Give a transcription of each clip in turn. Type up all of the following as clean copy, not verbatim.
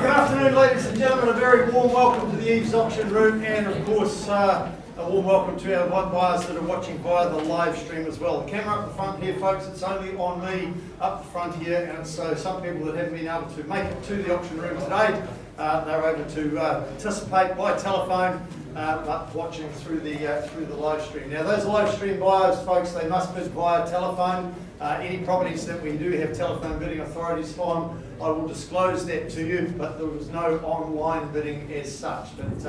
afternoon, ladies and gentlemen. A very warm welcome to the Eves Auction Room, and of course a warm welcome to our buyers that are watching via the live stream as well. The camera up the front here, folks, it's only on me up the front here, and so some people that haven't been able to make it to the auction room today, they're able to participate by telephone, but watching through the live stream. Now, those live stream buyers, folks, they must bid via telephone. Any properties that we do have telephone bidding authorities on, I will disclose that to you, but there was no online bidding as such. But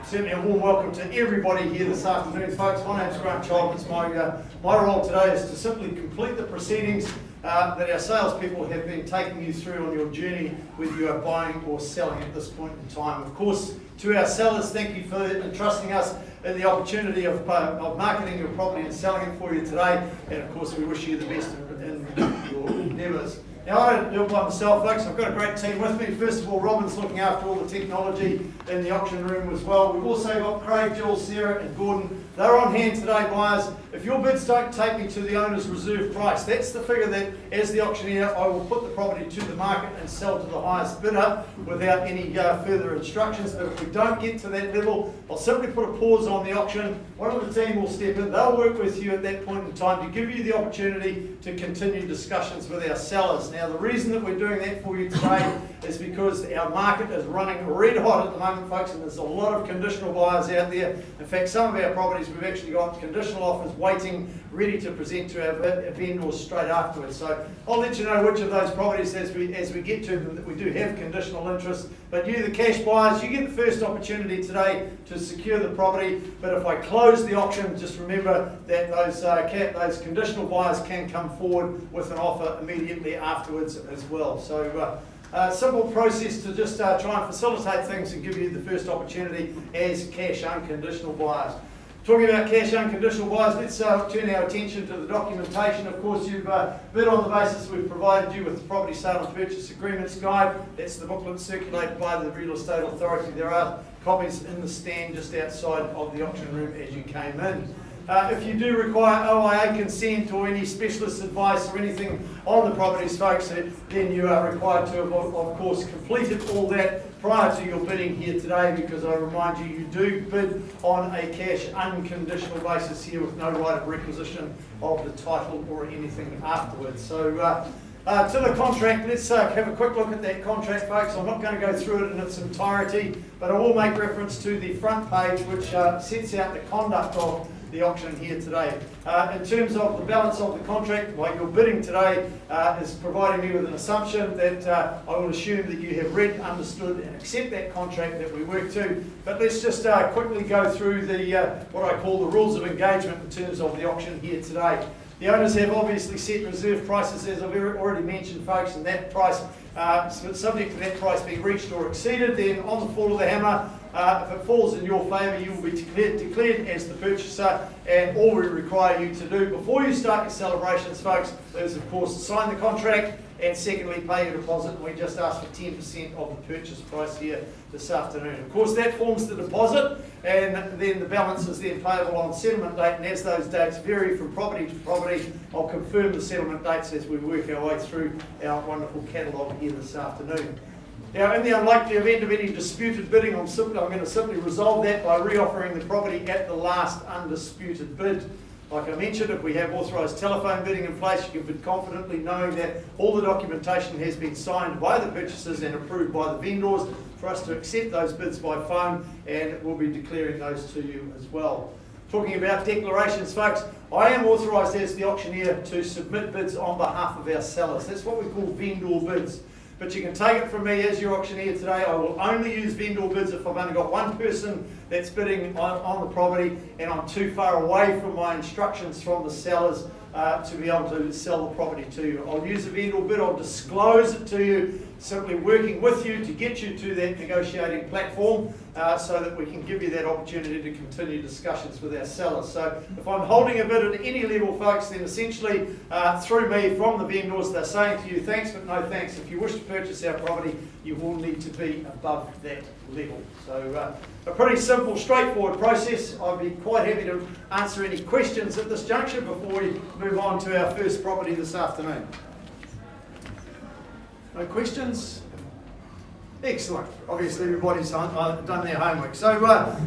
certainly a warm welcome to everybody here this afternoon, folks. My name's Grant Child. It's my role today is to simply complete the proceedings that our salespeople have been taking you through on your journey, whether you are buying or selling at this point in time. Of course, to our sellers, thank you for entrusting us in the opportunity of marketing your property and selling it for you today. And of course, we wish you the best in your endeavours. Now, I don't do it by myself, folks. I've got a great team with me. First of all, Robin's looking after all the technology in the auction room as well. We've also got Craig, Jules, Sarah and Gordon. They're on hand today, buyers. If your bids don't take me to the owner's reserve price, that's the figure that, as the auctioneer, I will put the property to the market and sell to the highest bidder without any further instructions. But if we don't get to that level, I'll simply put a pause on the auction. One of the team will step in. They'll work with you at that point in time to give you the opportunity to continue discussions with our sellers. Now, the reason that we're doing that for you today is because our market is running red hot at the moment, folks, and there's a lot of conditional buyers out there. In fact, some of our properties, we've actually got conditional offers waiting, ready to present to our vendors straight afterwards. So I'll let you know which of those properties as we get to them that we do have conditional interest. But you, the cash buyers, you get the first opportunity today to secure the property. But if I close the auction, just remember that those conditional buyers can come forward with an offer immediately afterwards as well. So simple process to just try and facilitate things and give you the first opportunity as cash unconditional buyers. Talking about cash unconditional buyers, let's turn our attention to the documentation. Of course, you've bid on the basis we've provided you with the Property Sale and Purchase Agreements Guide. That's the booklet circulated by the Real Estate Authority. There are copies in the stand just outside of the auction room as you came in. If you do require OIA consent or any specialist advice or anything on the properties, folks, then you are required to have, of course, completed all that prior to your bidding here today, because I remind you, you do bid on a cash unconditional basis here with no right of requisition of the title or anything afterwards. So to the contract, let's have a quick look at that contract, folks. I'm not going to go through it in its entirety, but I will make reference to the front page, which sets out the conduct of the auction here today. In terms of the balance of the contract, what you're bidding today is providing me with an assumption that I will assume that you have read, understood and accept that contract that we work to. But let's just quickly go through the what I call the rules of engagement in terms of the auction here today. The owners have obviously set reserve prices, as I've already mentioned, folks, and that price, subject to that price being reached or exceeded, then on the fall of the hammer, if it falls in your favour, you will be declared as the purchaser, and all we require you to do before you start your celebrations, folks, is of course sign the contract and secondly pay your deposit, and we just ask for 10% of the purchase price here this afternoon. Of course, that forms the deposit, and then the balance is then payable on settlement date, and as those dates vary from property to property, I'll confirm the settlement dates as we work our way through our wonderful catalogue here this afternoon. Now, in the unlikely event of any disputed bidding, I'm going to simply resolve that by reoffering the property at the last undisputed bid. Like I mentioned, if we have authorised telephone bidding in place, you can bid confidently knowing that all the documentation has been signed by the purchasers and approved by the vendors for us to accept those bids by phone, and we'll be declaring those to you as well. Talking about declarations, folks, I am authorised as the auctioneer to submit bids on behalf of our sellers. That's what we call vendor bids. But you can take it from me as your auctioneer today, I will only use vendor bids if I've only got one person that's bidding on the property and I'm too far away from my instructions from the sellers to be able to sell the property to you. I'll use a vendor bid, I'll disclose it to you, simply working with you to get you to that negotiating platform so that we can give you that opportunity to continue discussions with our sellers. So if I'm holding a bid at any level, folks, then essentially through me from the vendors, they're saying to you, thanks but no thanks. If you wish to purchase our property, you will need to be above that level. So a pretty simple, straightforward process. I'd be quite happy to answer any questions at this juncture before we move on to our first property this afternoon. No questions? Excellent. Obviously everybody's done their homework. So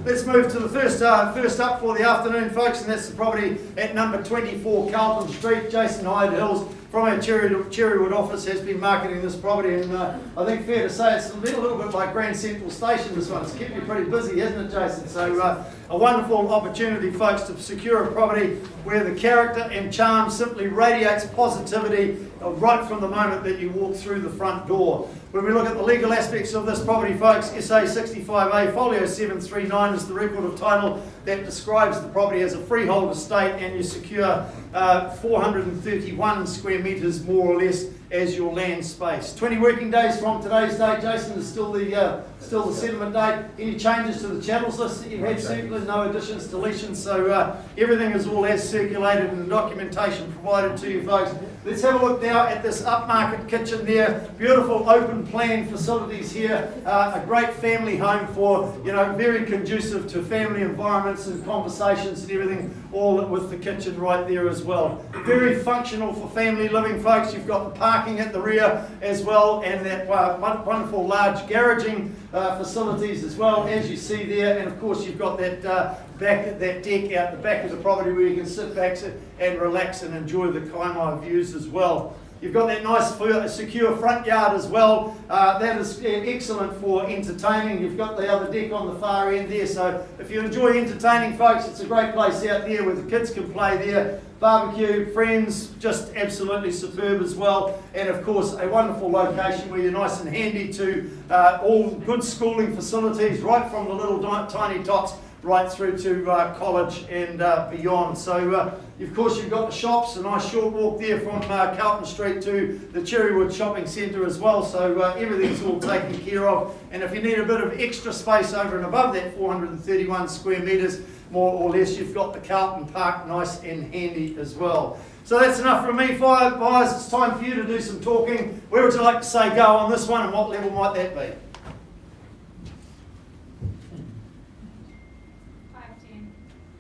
let's move to the first up for the afternoon, folks, and that's the property at number 24 Carlton Street. Jason Hyde Hills from our Cherrywood office has been marketing this property, and I think fair to say it's a little bit like Grand Central Station, this one. It's kept you pretty busy, hasn't it, Jason? So a wonderful opportunity, folks, to secure a property where the character and charm simply radiates positivity right from the moment that you walk through the front door. When we look at the legal aspects of this property, folks, SA 65A Folio 739 is the record of title that describes the property as a freehold estate, and you secure 431 square metres more or less as your land space. 20 working days from today's date, Jason, is still the settlement date. Any changes to the channels list that you've had circulated? No additions, deletions, so everything is all as circulated and the documentation provided to you, folks. Let's have a look now at this upmarket kitchen there. Beautiful open plan facilities here. A great family home for, very conducive to family environments and conversations and everything, all with the kitchen right there as well. Very functional for family living, folks. You've got the parking at the rear as well, and that wonderful large garaging facilities as well, as you see there. And of course you've got that that deck out the back of the property where you can sit back and relax and enjoy the Kaimai views as well. You've got that nice secure front yard as well. That is excellent for entertaining. You've got the other deck on the far end there, so if you enjoy entertaining, folks, it's a great place out there where the kids can play there. Barbecue, friends, just absolutely superb as well. And of course a wonderful location where you're nice and handy to all good schooling facilities, right from the little tiny tots right through to college and beyond. So of course you've got the shops, a nice short walk there from Carlton Street to the Cherrywood Shopping Centre as well, so everything's all taken care of. And if you need a bit of extra space over and above that 431 square metres more or less, you've got the Carlton Park nice and handy as well. So that's enough from me, buyers. It's time for you to do some talking. Where would you like to say go on this one, and what level might that be? 510.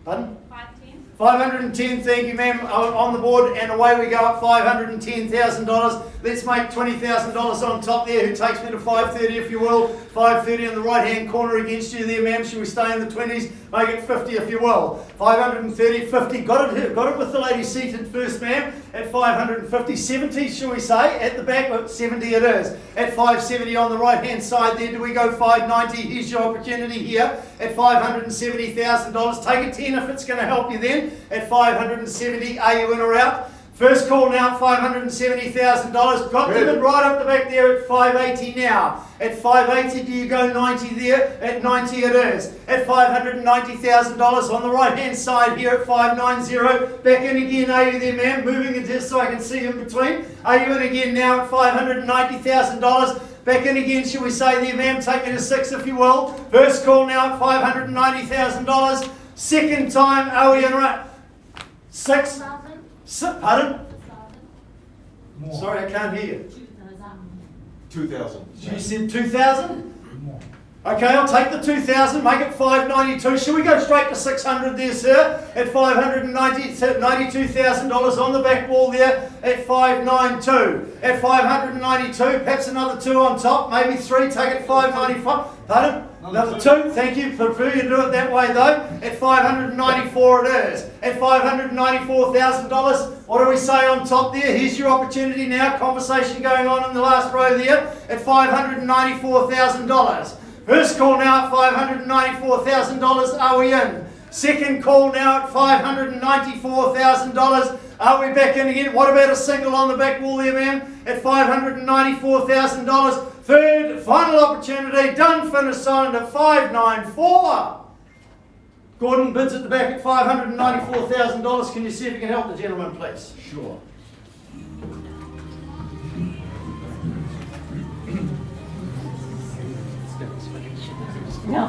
Pardon? 510. 510, thank you ma'am, on the board, and away we go at $510,000. Let's make $20,000 on top there, who takes me to 530 if you will. 530 in the right hand corner against you there ma'am. Should we stay in the 20s? Make it 50 if you will. 530, 50, got it with the lady seated first ma'am at 550, 70 shall we say, at the back, 70 it is. At 570 on the right hand side there, do we go 590? Here's your opportunity here at $570,000. Take a 10 if it's going to help you then. At 570, are you in or out? First call now, $570,000. Got them in right up the back there at 580 now. At 580, do you go 90 there? At 90 it is. At $590,000 on the right hand side here at 590. Back in again, are you there ma'am? Moving it just so I can see in between. Are you in again now at $590,000? Back in again, shall we say there ma'am? Take me to 6 if you will. First call now at $590,000. Second time, are we in right? 6? Pardon? More. Sorry, I can't hear you. 2,000. You said 2,000? More. Okay, I'll take the 2,000, make it 592. Shall we go straight to 600 there, sir? At $592,000 on the back wall there at 592. At 592, perhaps another 2 on top, maybe 3, take it 595. Pardon? Another 2, thank you. Prefer you do it that way though. At 594 it is. At $594,000, what do we say on top there? Here's your opportunity now. Conversation going on in the last row there. At $594,000. First call now at $594,000. Are we in? Second call now at $594,000. Are we back in again? What about a single on the back wall there, ma'am? At $594,000. Third, final opportunity. Done, finished, signed at $594,000. Gordon bids at the back at $594,000. Can you see if you can help the gentleman, please? Sure. No.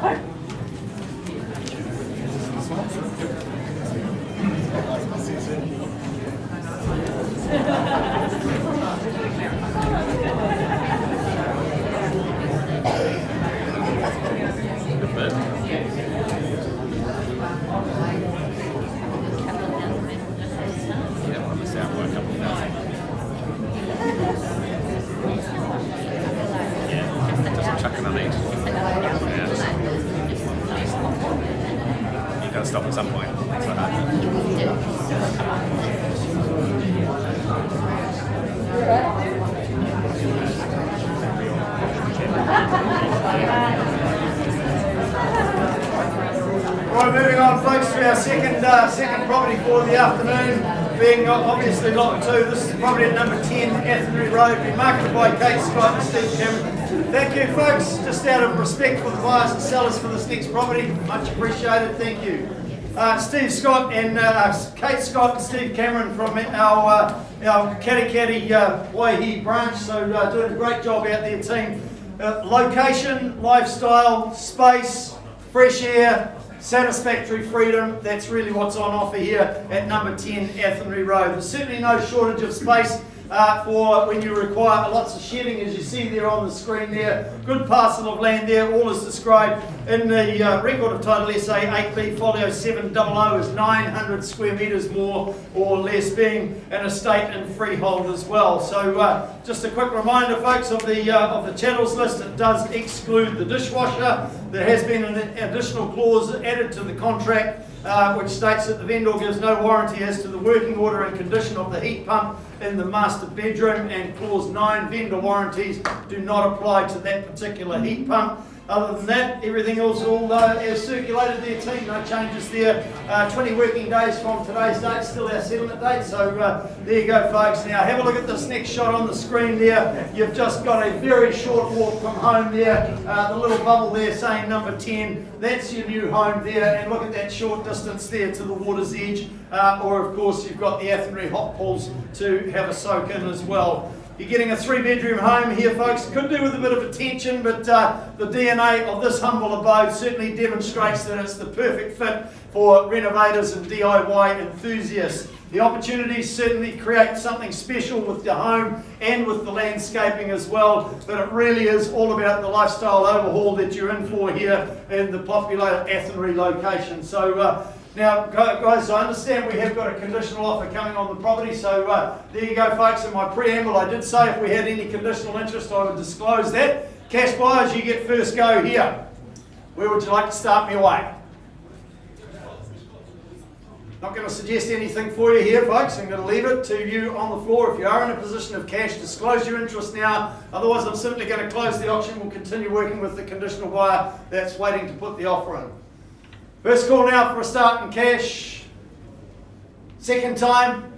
to stop at some point. So, Right, moving on, folks, to our second property for the afternoon, being obviously lot 2. This is property at number 10, Athenry Road, being marketed by Kate Scott and Steve Cameron. Thank you, folks. Just out of respect for the buyers and sellers for this next property, much appreciated. Thank you. Steve Scott and Kate Scott and Steve Cameron from our Katikati Waihi branch, so doing a great job out there, team. Location, lifestyle, space, fresh air, satisfactory freedom, that's really what's on offer here at number 10 Athenry Road. There's certainly no shortage of space for when you require lots of shedding, as you see there on the screen there. Good parcel of land there, all is described in the record of title SA 8B folio 700 is 900 square metres more or less, being an estate and freehold as well. So just a quick reminder, folks, of the chattels list. It does exclude the dishwasher. There has been an additional clause added to the contract which states that the vendor gives no warranty as to the working order and condition of the heat pump in the master bedroom, and clause 9, vendor warranties do not apply to that particular heat pump. Other than that, everything else all is circulated there, team, no changes there. 20 working days from today's date, still our settlement date, so there you go, folks. Now have a look at this next shot on the screen there. You've just got a very short walk from home there, the little bubble there saying number 10, that's your new home there, and look at that short distance there to the water's edge, or of course you've got the Athenry hot pools to have a soak in as well. You're getting a 3-bedroom home here, folks. Could do with a bit of attention, but the DNA of this humble abode certainly demonstrates that it's the perfect fit for renovators and DIY enthusiasts. The opportunities certainly create something special with your home and with the landscaping as well, but it really is all about the lifestyle overhaul that you're in for here in the popular Athenry location. So now, guys, I understand we have got a conditional offer coming on the property, so there you go, folks. In my preamble, I did say if we had any conditional interest, I would disclose that. Cash buyers, you get first go here. Where would you like to start me away? Not going to suggest anything for you here, folks. I'm going to leave it to you on the floor. If you are in a position of cash, disclose your interest now. Otherwise, I'm simply going to close the auction. We'll continue working with the conditional buyer that's waiting to put the offer in. First call now for a start in cash. Second time.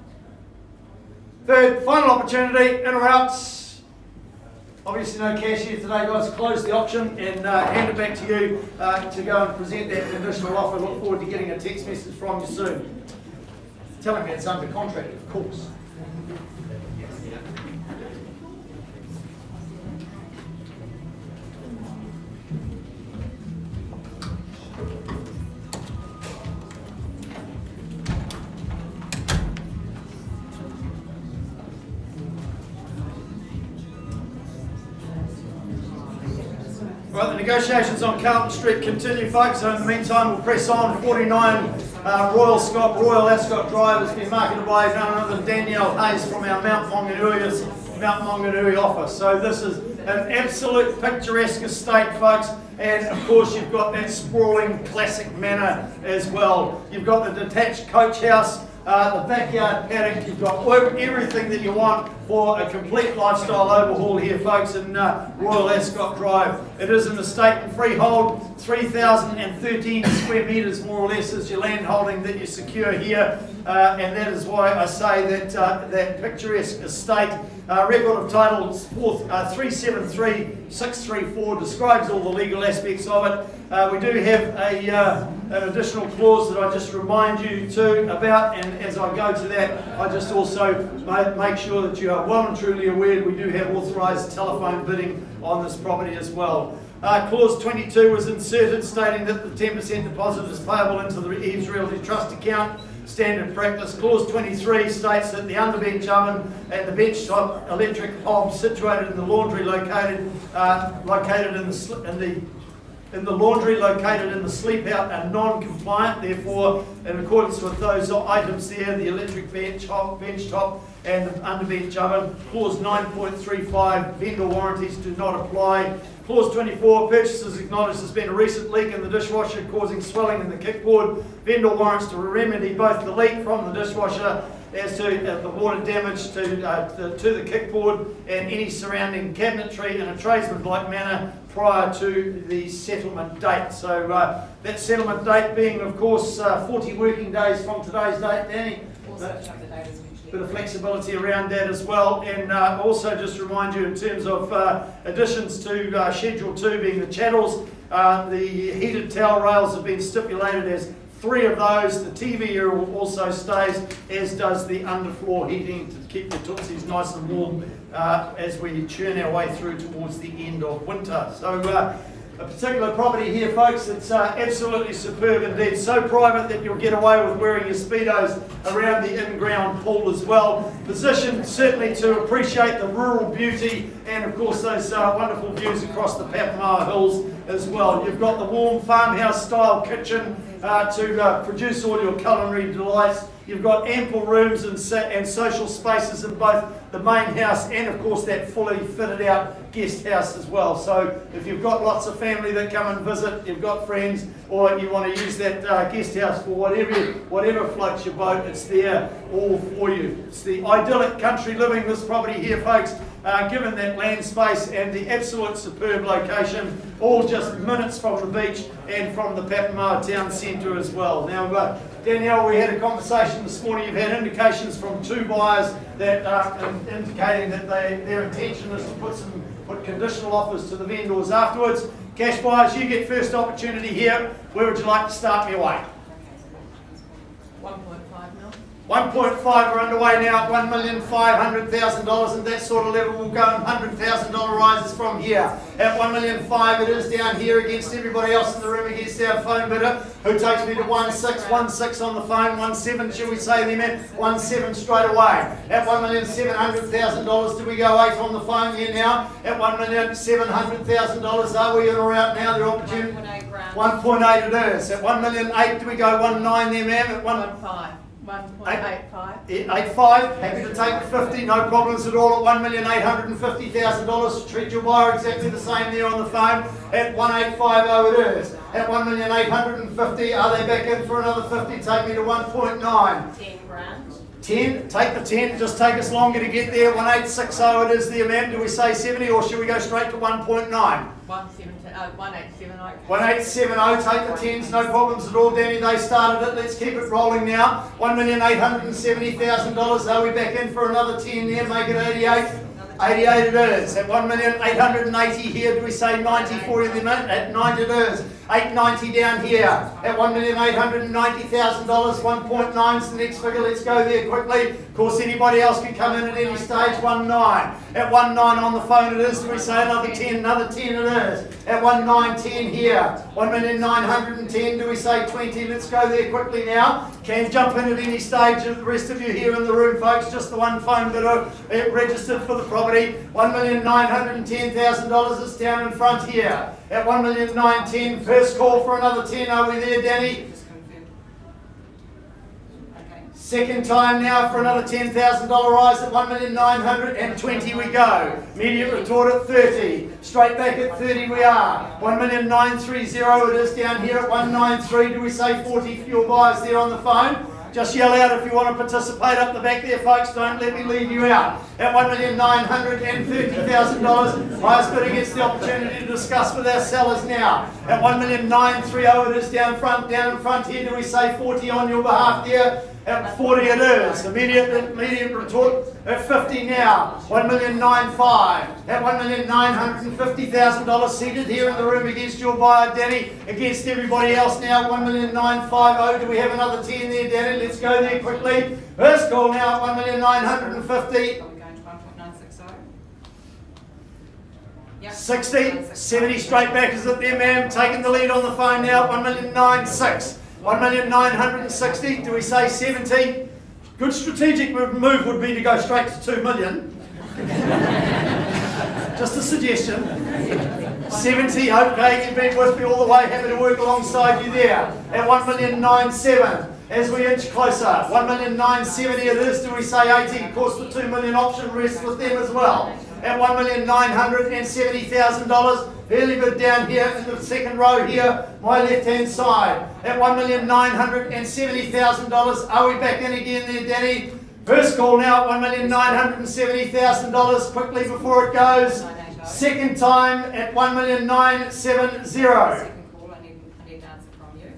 Third, final opportunity, in or outs. Obviously no cash here today, guys. Close the auction and hand it back to you to go and present that conditional offer. Look forward to getting a text message from you soon. Telling me it's under contract, of course. Right, the negotiations on Carlton Street continue, folks, so in the meantime we'll press on. 49 Royal Ascot Drive has been marketed by none other than Danielle Hayes from our Mount Maunganui office. So this is an absolute picturesque estate, folks, and of course you've got that sprawling classic manor as well. You've got the detached coach house, the backyard paddock. You've got everything that you want for a complete lifestyle overhaul here, folks, in Royal Ascot Drive. It is an estate and freehold. 3,013 square metres more or less is your land holding that you secure here, and that is why I say that that picturesque estate, record of title 373634, describes all the legal aspects of it. We do have an additional clause that I just remind you about, and as I go to that, I just also make sure that you are well and truly aware we do have authorised telephone bidding on this property as well. Clause 22 was inserted stating that the 10% deposit is payable into the Eves Realty Trust account. Standard practice. Clause 23 states that the underbench oven and the benchtop electric hob situated in the laundry located in the sleep out are non-compliant. Therefore, in accordance with those items there, the electric bench top and the underbench oven. Clause 9.35, vendor warranties do not apply. Clause 24, purchasers acknowledge there's been a recent leak in the dishwasher causing swelling in the kickboard. Vendor warrants to remedy both the leak from the dishwasher as to the water damage to the kickboard and any surrounding cabinetry in a tradesman-like manner prior to the settlement date. So that settlement date being, of course, 40 working days from today's date, Danny. Bit of flexibility around that as well, and also just remind you in terms of additions to Schedule 2 being the chattels, the heated towel rails have been stipulated as 3 of those. The TV area also stays, as does the underfloor heating to keep the tootsies nice and warm as we churn our way through towards the end of winter. So a particular property here, folks, it's absolutely superb indeed. So private that you'll get away with wearing your Speedos around the in-ground pool as well. Positioned certainly to appreciate the rural beauty and, of course, those wonderful views across the Papamoa Hills as well. You've got the warm farmhouse-style kitchen to produce all your culinary delights. You've got ample rooms and social spaces in both the main house and, of course, that fully fitted out guest house as well. So if you've got lots of family that come and visit, you've got friends, or you want to use that guest house for whatever floats your boat, it's there all for you. It's the idyllic country living, this property here, folks, given that land space and the absolute superb location, all just minutes from the beach and from the Papamoa town centre as well. Now, Danielle, we had a conversation this morning. You've had indications from 2 buyers that indicating that their intention is to put conditional offers to the vendors afterwards. Cash buyers, you get first opportunity here. Where would you like to start me away? 1.5 mil. 1.5 are underway now at $1,500,000, and that sort of level will go in $100,000 rises from here. At $1,500,000 it is down here against everybody else in the room, against our phone bidder, who takes me to 1.6 on the phone, 1.7 shall we say them at 1.7 straight away. At $1,700,000 do we go 8 on the phone here now? At $1,700,000 are we in or out now? The opportunity 1.8 grand. 1.8 it is. At $1,800,000 do we go 1.9 there, ma'am? At 1.5. 1.85. 85, happy to take 50, no problems at all at $1,850,000. Treat your buyer exactly the same there on the phone. At 1,850 it is. At $1,850,000, are they back in for another 50? Take me to 1.9. 10 grand. 10, take the 10, just take us longer to get there. 1,860 it is there, ma'am. Do we say 70 or should we go straight to 1.9? 1.870. 1,870, take the 10s, no problems at all, Danny, they started it, let's keep it rolling now. $1,870,000, are we back in for another 10 there, make it 88? 88 it is. At 1,880,000 here, do we say 90 for you then, mate? At 90 it is. 890 down here. At $1,890,000, 1.9 is the next figure. Let's go there quickly. Of course, anybody else can come in at any stage. 1.9. At 1.9 on the phone it is. Do we say another 10? Another 10 it is. At 1.910 here. 1,910,000. Do we say 20? Let's go there quickly now. Can jump in at any stage. The rest of you here in the room, folks, just the one phone bidder registered for the property. $1,910,000 is down in front here. At $1,910,000, first call for another 10. Are we there, Danny? Just confirm. Okay. Second time now for another $10,000 rise at $1,920,000 we go. Immediate retort at 30. Straight back at 30 we are. $1,930,000 it is down here at 193. Do we say 40 for your buyers there on the phone? Just yell out if you want to participate up the back there, folks. Don't let me leave you out. At $1,930,000, highest bidder gets the opportunity to discuss with our sellers now. At $1,930,000 it is down in front here. Do we say 40 on your behalf there? At 40 it is. Immediate retort at 50 now. $1,950,000. At $1,950,000 seated here in the room against your buyer, Danny, against everybody else now. $1,950,000. Do we have another 10 there, Danny? Let's go there quickly. First call now at $1,950,000. Are we going to 1.960? Yep. 60, 70 straight back is it there, ma'am? Taking the lead on the phone now. $1,960,000. $1,960,000. Do we say 70? Good strategic move would be to go straight to 2 million. Just a suggestion. 70, okay, you've been with me all the way, happy to work alongside you there. At $1,970,000, as we inch closer, $1,970,000 it is. Do we say 80? Of course, the 2 million option rests with them as well. at $1,970,000. Fairly bid down here in the second row here, my left-hand side, at $1,970,000. Are we back in again there, Danny? First call now at $1,970,000. Quickly before it goes. Second time at $1,970,000. Second call, I need an answer from you.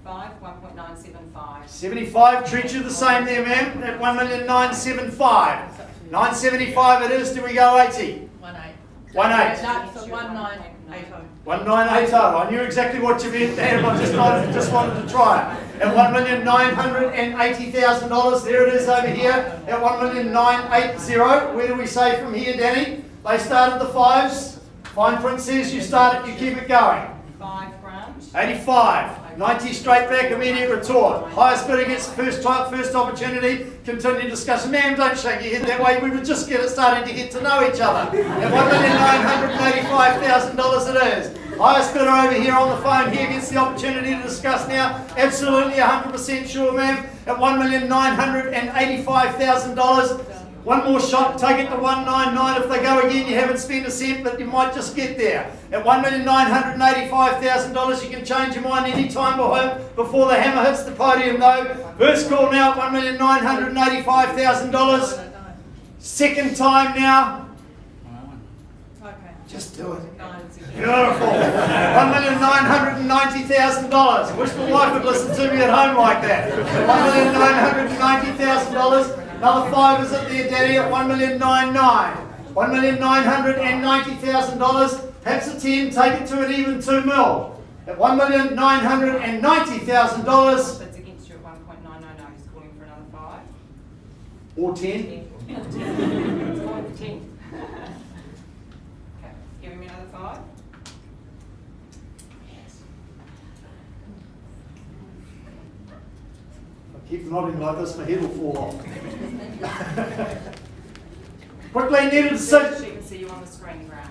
1.975. 75, treat you the same there, ma'am, at $1,975,000. 975 it is, do we go 80? 18. 18. No, so 1980. 1980, I knew exactly what you meant there, but I just wanted to try it. At $1,980,000, there it is over here, at $1,980,000. Where do we say from here, Danny? They start at the fives. Fine print says you start it, you keep it going. 5 grand. 85. 90 straight back, immediate retort. Highest bidder gets first opportunity. Continue discussion. Ma'am, don't shake your head that way. We were just starting to get to know each other. At $1,985,000 it is. Highest bidder over here on the phone here gets the opportunity to discuss now. Absolutely 100% sure, ma'am. At $1,985,000. One more shot, take it to 199. If they go again, you haven't spent a cent, but you might just get there. At $1,985,000, you can change your mind any time before the hammer hits the podium, though. First call now at $1,985,000. Second time now. Okay. Just do it. 90. Beautiful. $1,990,000. I wish my wife would listen to me at home like that. $1,990,000. Another 5 is at there, Daddy, at $1,990,000. $1,990,000. Perhaps a 10, take it to an even 2 mil. At $1,990,000. Bids against you at 1.999. He's calling for another 5. Or 10. It's going for 10. Okay, giving me another 5. Keep nodding like this, my head will fall off. Quickly, need a decision. She can see you on the screen, Grant.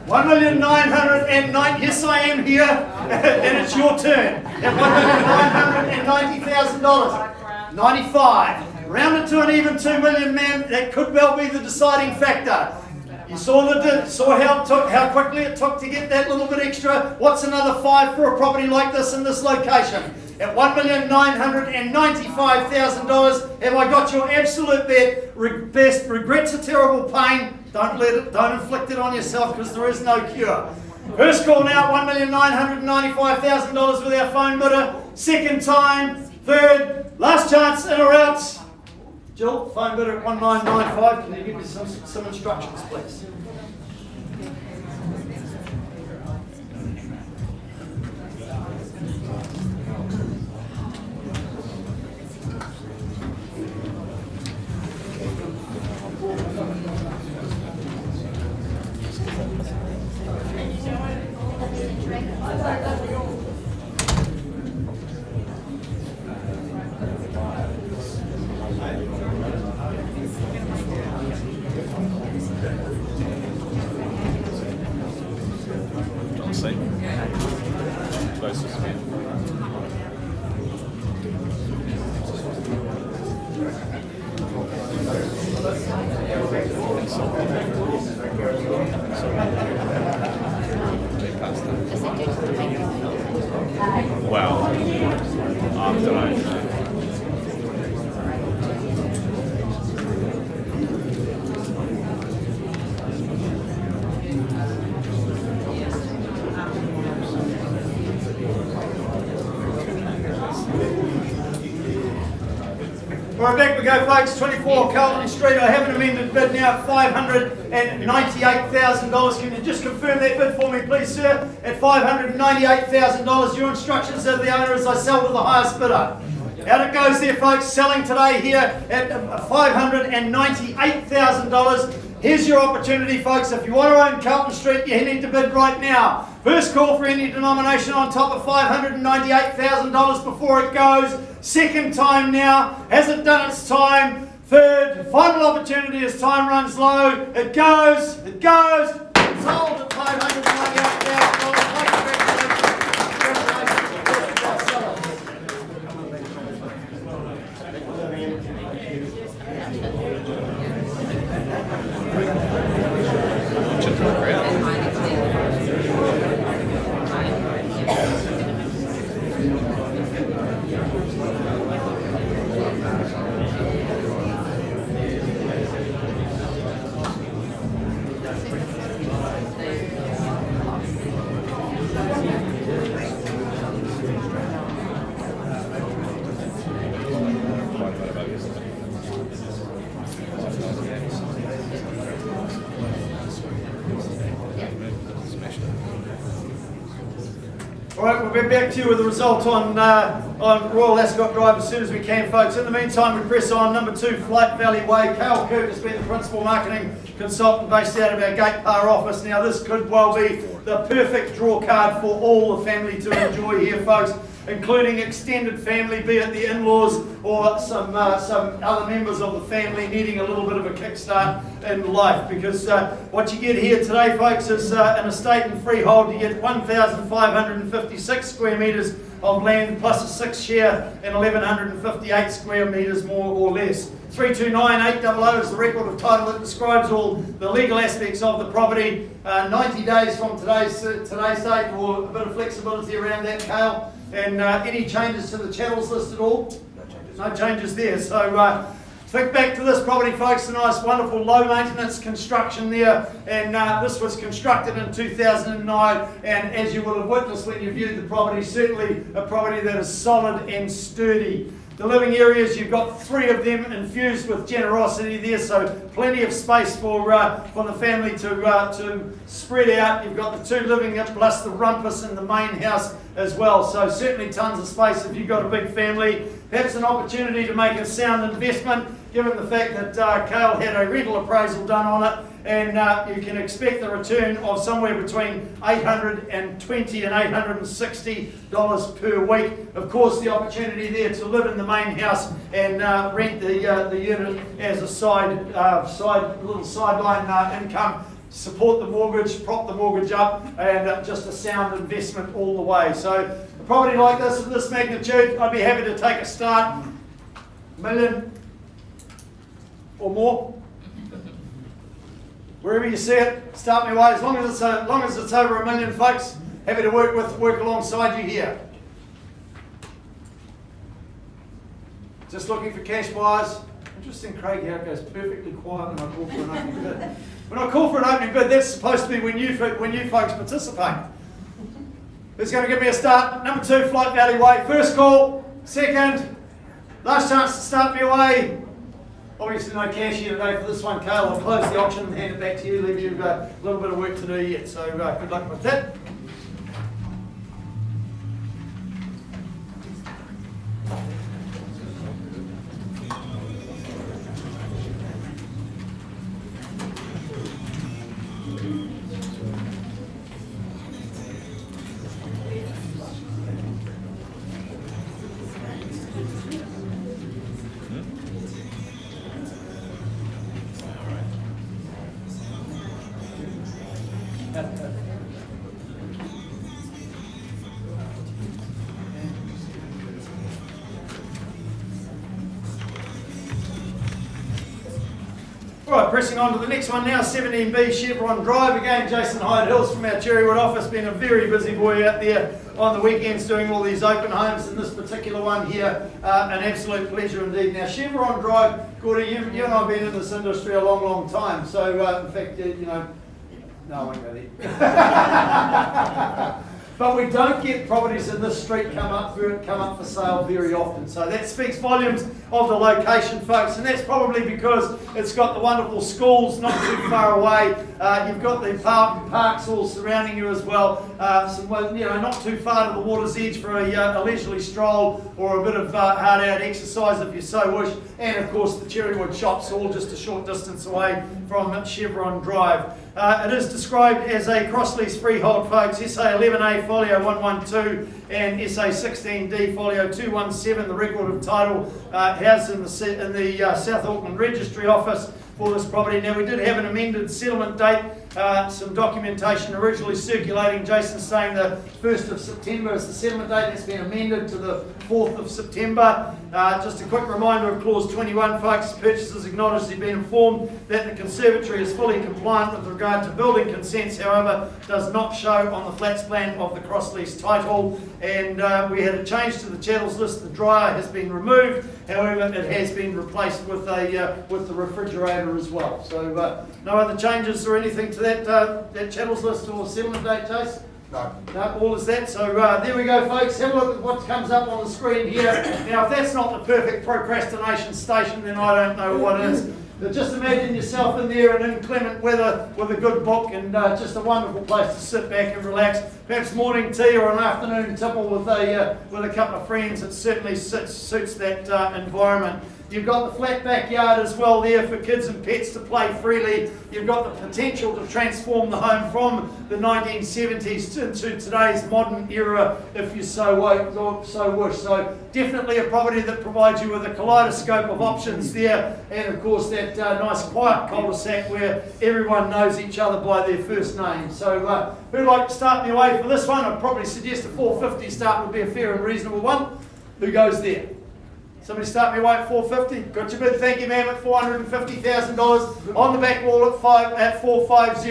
$1,909,000. Yes, I am here, and it's your turn. At $1,990,000. 95. Round it to an even 2 million, man. That could well be the deciding factor. You saw how quickly it took to get that little bit extra. What's another 5 for a property like this in this location? At $1,995,000, have I got your absolute best? Regrets a terrible pain. Don't inflict it on yourself because there is no cure. First call now, $1,995,000 with our phone bidder. Second time, third, last chance, in or out. Jill, phone bidder at 1995. Can you give me some instructions, please? See? Closest. Well, after I Right, back we go, folks. 24 Carlton Street. I have an amended bid now at $598,000. Can you just confirm that bid for me, please, sir? At $598,000. Your instructions of the owner as I sell to the highest bidder. Out it goes there, folks. Selling today here at $598,000. Here's your opportunity, folks. If you want to own Carlton Street, you need to bid right now. First call for any denomination on top of $598,000 before it goes. Second time now. Has it done its time? Third, final opportunity as time runs low. It goes. It goes. Sold at $598,000. All right, we'll be back to you with the result on Royal Ascot Drive as soon as we can, folks. In the meantime, we press on. Number 2, Flight Valley Way. Cale Kirk has been the principal marketing consultant based out of our Gate Par office. Now, this could well be the perfect draw card for all the family to enjoy here, folks, including extended family, be it the in-laws or some other members of the family needing a little bit of a kickstart in life. Because what you get here today, folks, is an estate and freehold. You get 1,556 square metres of land plus a 6 share and 1,158 square metres more or less. 329800 is the record of title that describes all the legal aspects of the property. 90 days from today's date, or a bit of flexibility around that, Cale. And any changes to the chattels list at all? No changes there. So think back to this property, folks. A nice, wonderful, low maintenance construction there. And this was constructed in 2009. And as you will have witnessed when you viewed the property, certainly a property that is solid and sturdy. The living areas, you've got 3 of them infused with generosity there, so plenty of space for the family to spread out. You've got the 2 living plus the rumpus in the main house as well, so certainly tons of space if you've got a big family. Perhaps an opportunity to make a sound investment, given the fact that Cale had a rental appraisal done on it, and you can expect a return of somewhere between $820 and $860 per week. Of course, the opportunity there to live in the main house and rent the unit as a little sideline income, support the mortgage, prop the mortgage up, and just a sound investment all the way. So a property like this, of this magnitude, I'd be happy to take a start, $1 million or more. Wherever you see it, start me away. As long as it's over $1 million, folks, happy to work alongside you here. Just looking for cash buyers. Interesting, Craig, how it goes perfectly quiet when I call for an opening bid. When I call for an opening bid, that's supposed to be when you folks participate. Who's going to give me a start? Number 2, Flight Valley Way. First call, second, last chance to start me away. Obviously no cash here today for this one, Cale. I'll close the auction and hand it back to you, leave you a little bit of work to do yet. So good luck with that. Right, pressing on to the next one now, 17B Chevron Drive. Again, Jason Hyde-Hills from our Cherrywood office, been a very busy boy out there on the weekends doing all these open homes, and this particular one here, an absolute pleasure indeed. Now, Chevron Drive, Gordy, you and I have been in this industry a long, long time, so in fact, you know, no, I won't go there. But we don't get properties in this street come up for sale very often. So that speaks volumes of the location, folks, and that's probably because it's got the wonderful schools not too far away. You've got the parks all surrounding you as well. Not too far to the water's edge for a leisurely stroll or a bit of hard-out exercise if you so wish. And of course, the Cherrywood shops all just a short distance away from Chevron Drive. It is described as a cross-lease freehold, folks. SA 11A folio 112 and SA 16D folio 217, the record of title housed in the South Auckland Registry Office for this property. Now, we did have an amended settlement date, some documentation originally circulating. Jason saying the 1st of September is the settlement date. It's been amended to the 4th of September. Just a quick reminder of clause 21, folks. Purchasers acknowledge they've been informed that the conservatory is fully compliant with regard to building consents, however, does not show on the flats plan of the cross-lease title. And we had a change to the chattels list. The dryer has been removed, however, it has been replaced with the refrigerator as well. So no other changes or anything to that chattels list or settlement date, Chase? No. No, all is that. So there we go, folks. Have a look at what comes up on the screen here. Now, if that's not the perfect procrastination station, then I don't know what is. But just imagine yourself in there in inclement weather with a good book and just a wonderful place to sit back and relax. Perhaps morning tea or an afternoon tipple with a couple of friends. It certainly suits that environment. You've got the flat backyard as well there for kids and pets to play freely. You've got the potential to transform the home from the 1970s into today's modern era if you so wish. So definitely a property that provides you with a kaleidoscope of options there, and of course that nice quiet cul-de-sac where everyone knows each other by their first name. So who'd like to start me away for this one? I'd probably suggest a 450 start would be a fair and reasonable one. Who goes there? Somebody start me away at 450. Got your bid. Thank you, ma'am. At $450,000 on the back wall at 450.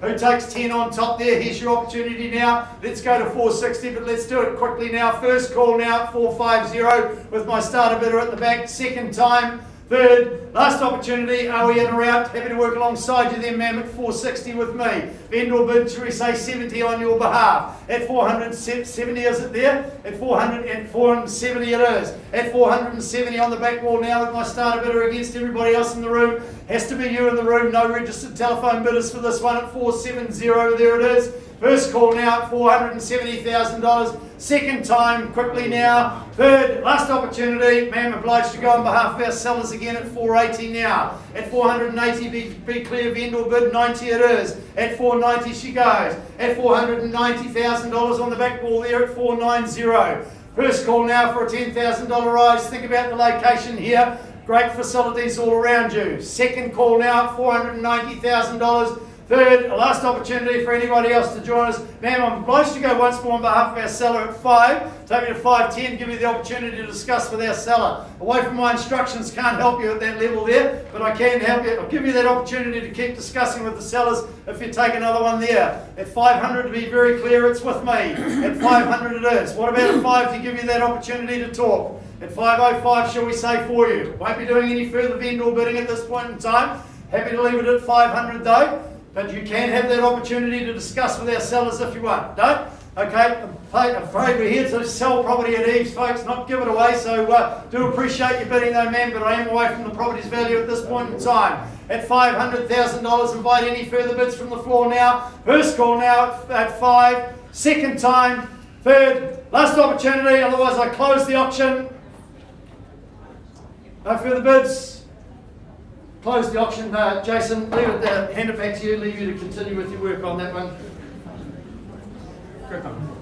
Who takes 10 on top there? Here's your opportunity now. Let's go to 460, but let's do it quickly now. First call now at 450 with my starter bidder at the back. Second time. Third, last opportunity. Are we in or out? Happy to work alongside you then, ma'am, at 460 with me. Vendor bid, shall we say 70 on your behalf. At 470, is it there? At 470 it is. At 470 on the back wall now with my starter bidder against everybody else in the room. Has to be you in the room. No registered telephone bidders for this one at 470. There it is. First call now at $470,000. Second time, quickly now. Third, last opportunity. Ma'am, obliged to go on behalf of our sellers again at 480 now. At 480, be clear, vendor bid 90 it is. At 490 she goes. At $490,000 on the back wall there at 490. First call now for a $10,000 rise. Think about the location here. Great facilities all around you. Second call now at $490,000. Third, last opportunity for anybody else to join us. Ma'am, I'm obliged to go once more on behalf of our seller at 5. Take me to 510, give you the opportunity to discuss with our seller. Away from my instructions, can't help you at that level there, but I can help you. I'll give you that opportunity to keep discussing with the sellers if you take another one there. At 500, to be very clear, it's with me. At 500 it is. What about at 5 to give you that opportunity to talk? At 505, shall we say for you? Won't be doing any further vendor bidding at this point in time. Happy to leave it at 500 though. But you can have that opportunity to discuss with our sellers if you want. Don't? Okay, I'm afraid we're here to sell property at Eves, folks, not give it away. So do appreciate you bidding though, ma'am, but I am away from the property's value at this point in time. At $500,000, invite any further bids from the floor now. First call now at 5. Second time. Third, last opportunity, otherwise I close the auction. No further bids. Close the auction. Jason, leave it, hand it back to you, leave you to continue with your work on that one. Crack on.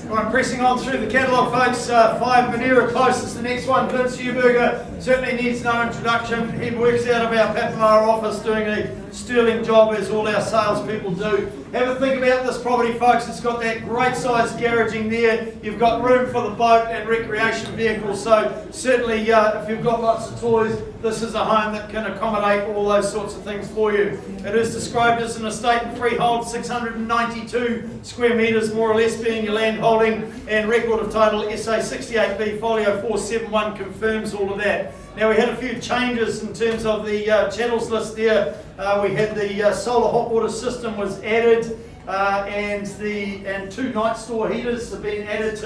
Right, pressing on through the catalogue, folks. 5 Madeira Close is the next one. Vince Huberger certainly needs no introduction. He works out of our Papamoa office doing a sterling job as all our salespeople do. Have a think about this property, folks. It's got that great size garaging there. You've got room for the boat and recreation vehicles. So certainly if you've got lots of toys, this is a home that can accommodate all those sorts of things for you. It is described as an estate and freehold, 692 square metres more or less being your land holding, and record of title SA 68B folio 471 confirms all of that. Now we had a few changes in terms of the channels list there. We had the solar hot water system was added, and 2 night store heaters have been added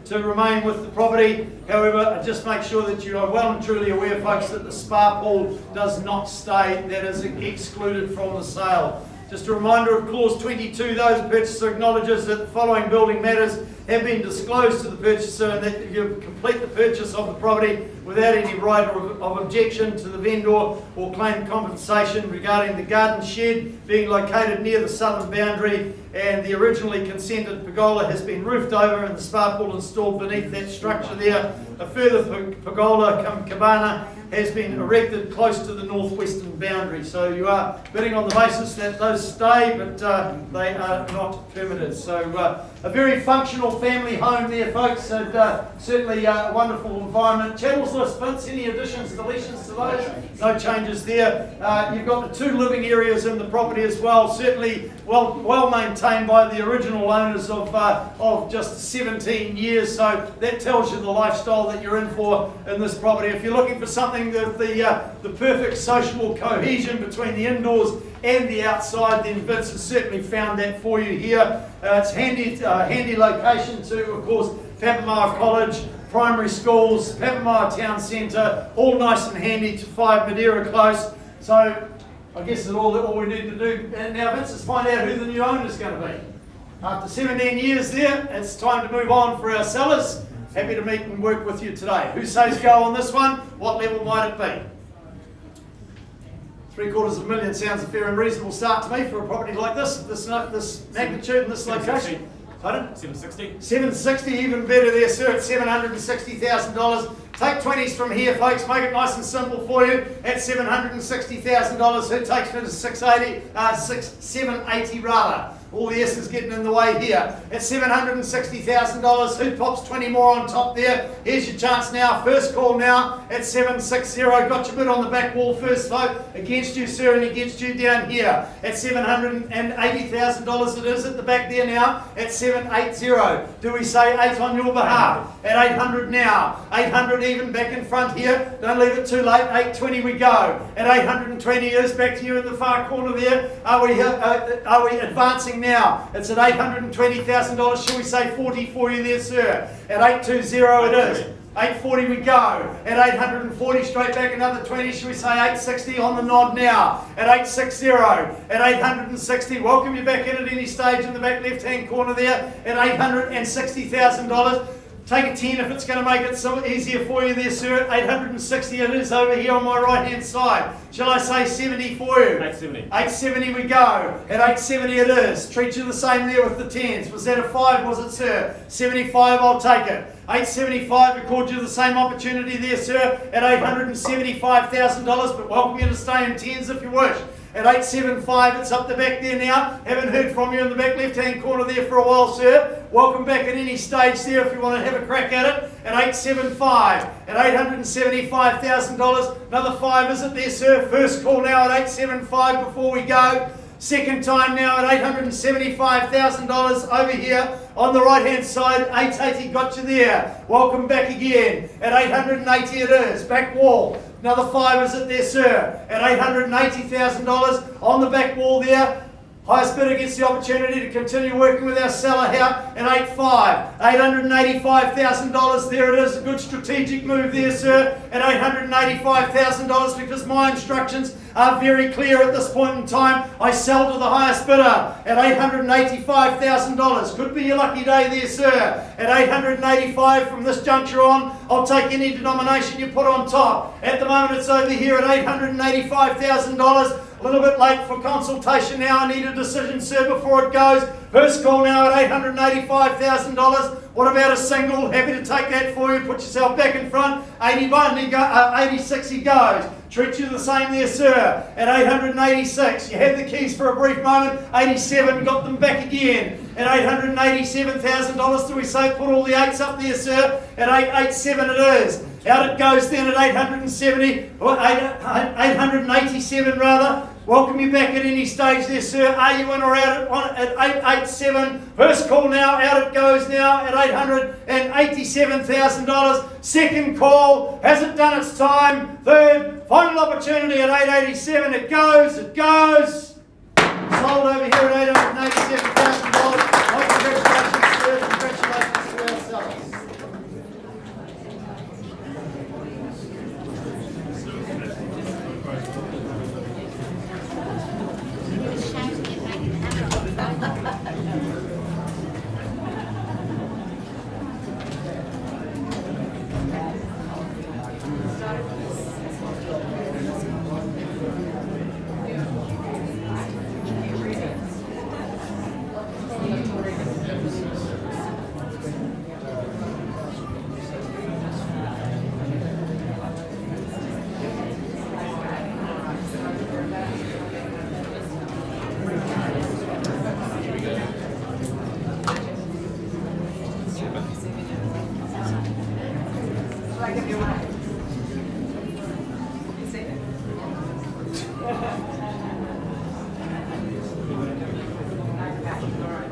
to remain with the property. However, just make sure that you are well and truly aware, folks, that the spa pool does not stay. That is excluded from the sale. Just a reminder of clause 22, those purchaser acknowledges that the following building matters have been disclosed to the purchaser and that you complete the purchase of the property without any right of objection to the vendor or claim compensation regarding the garden shed being located near the southern boundary, and the originally consented pergola has been roofed over and the spa pool installed beneath that structure there. A further pergola cum cabana has been erected close to the northwestern boundary. So you are bidding on the basis that those stay, but they are not permitted. So a very functional family home there, folks, and certainly a wonderful environment. Channels list, Vince, any additions, deletions to those? No changes there. You've got the 2 living areas in the property as well, certainly well maintained by the original owners of just 17 years, so that tells you the lifestyle that you're in for in this property. If you're looking for something that the perfect social cohesion between the indoors and the outside, then Vince has certainly found that for you here. It's handy location to, of course, Papamoa College, primary schools, Papamoa Town Centre, all nice and handy to 5 Madeira Close. So I guess that's all we need to do. And now, Vince, let's find out who the new owner is going to be. After 17 years there, it's time to move on for our sellers. Happy to meet and work with you today. Who says go on this one? What level might it be? $750,000 sounds a fair and reasonable start to me for a property like this magnitude and this location. Pardon? 760. 760, even better there, sir, at $760,000. Take 20s from here, folks. Make it nice and simple for you. At $760,000, who takes me to 780 rather. All the S's getting in the way here. At $760,000, who pops 20 more on top there? Here's your chance now. First call now at 760. Got your bid on the back wall. First vote against you, sir, and against you down here. At $780,000 it is at the back there now. At 780. Do we say 8 on your behalf? At 800 now. 800 even back in front here. Don't leave it too late. 820 we go. At 820 is back to you in the far corner there. Are we advancing now? It's at $820,000. Shall we say 40 for you there, sir? At 820 it is. 840 we go. At 840 straight back another 20. Shall we say 860 on the nod now? At 860. At 860. Welcome you back in at any stage in the back left hand corner there. At $860,000. Take a 10 if it's going to make it so easier for you there, sir. 860 it is over here on my right hand side. Shall I say 70 for you? 870. 870 we go. At 870 it is. Treat you the same there with the 10s. Was that a 5, was it, sir? 75, I'll take it. 875, record you the same opportunity there, sir. At $875,000, but welcome you to stay in 10s if you wish. At 875, it's up the back there now. Haven't heard from you in the back left-hand corner there for a while, sir. Welcome back at any stage there if you want to have a crack at it. At 875, at $875,000, another 5 is it there, sir? First call now at 875 before we go. Second time now at $875,000 over here on the right hand side. 880 got you there. Welcome back again. At 880 it is. Back wall. Another 5 is it there, sir? At $880,000 on the back wall there. Highest bidder gets the opportunity to continue working with our seller here at 8.5. $885,000, there it is, a good strategic move there, sir, at $885,000 because my instructions are very clear at this point in time. I sell to the highest bidder at $885,000. Could be your lucky day there, sir. At $885 from this juncture on, I'll take any denomination you put on top. At the moment it's over here at $885,000. A little bit late for consultation now. I need a decision, sir, before it goes. First call now at $885,000. What about a single? Happy to take that for you. Put yourself back in front. 86 he goes. Treat you the same there, sir. At 886. You had the keys for a brief moment. 87, got them back again. At $887,000, do we say put all the 8s up there, sir? At 887 it is. Out it goes then at 887 rather. Welcome you back at any stage there, sir. Are you in or out at 887? First call now, out it goes now at $887,000. Second call, hasn't done its time. Third, final opportunity at 887. It goes. Sold over here at $887,000. Congratulations, sir. Congratulations to our sellers. I give you one? You see it?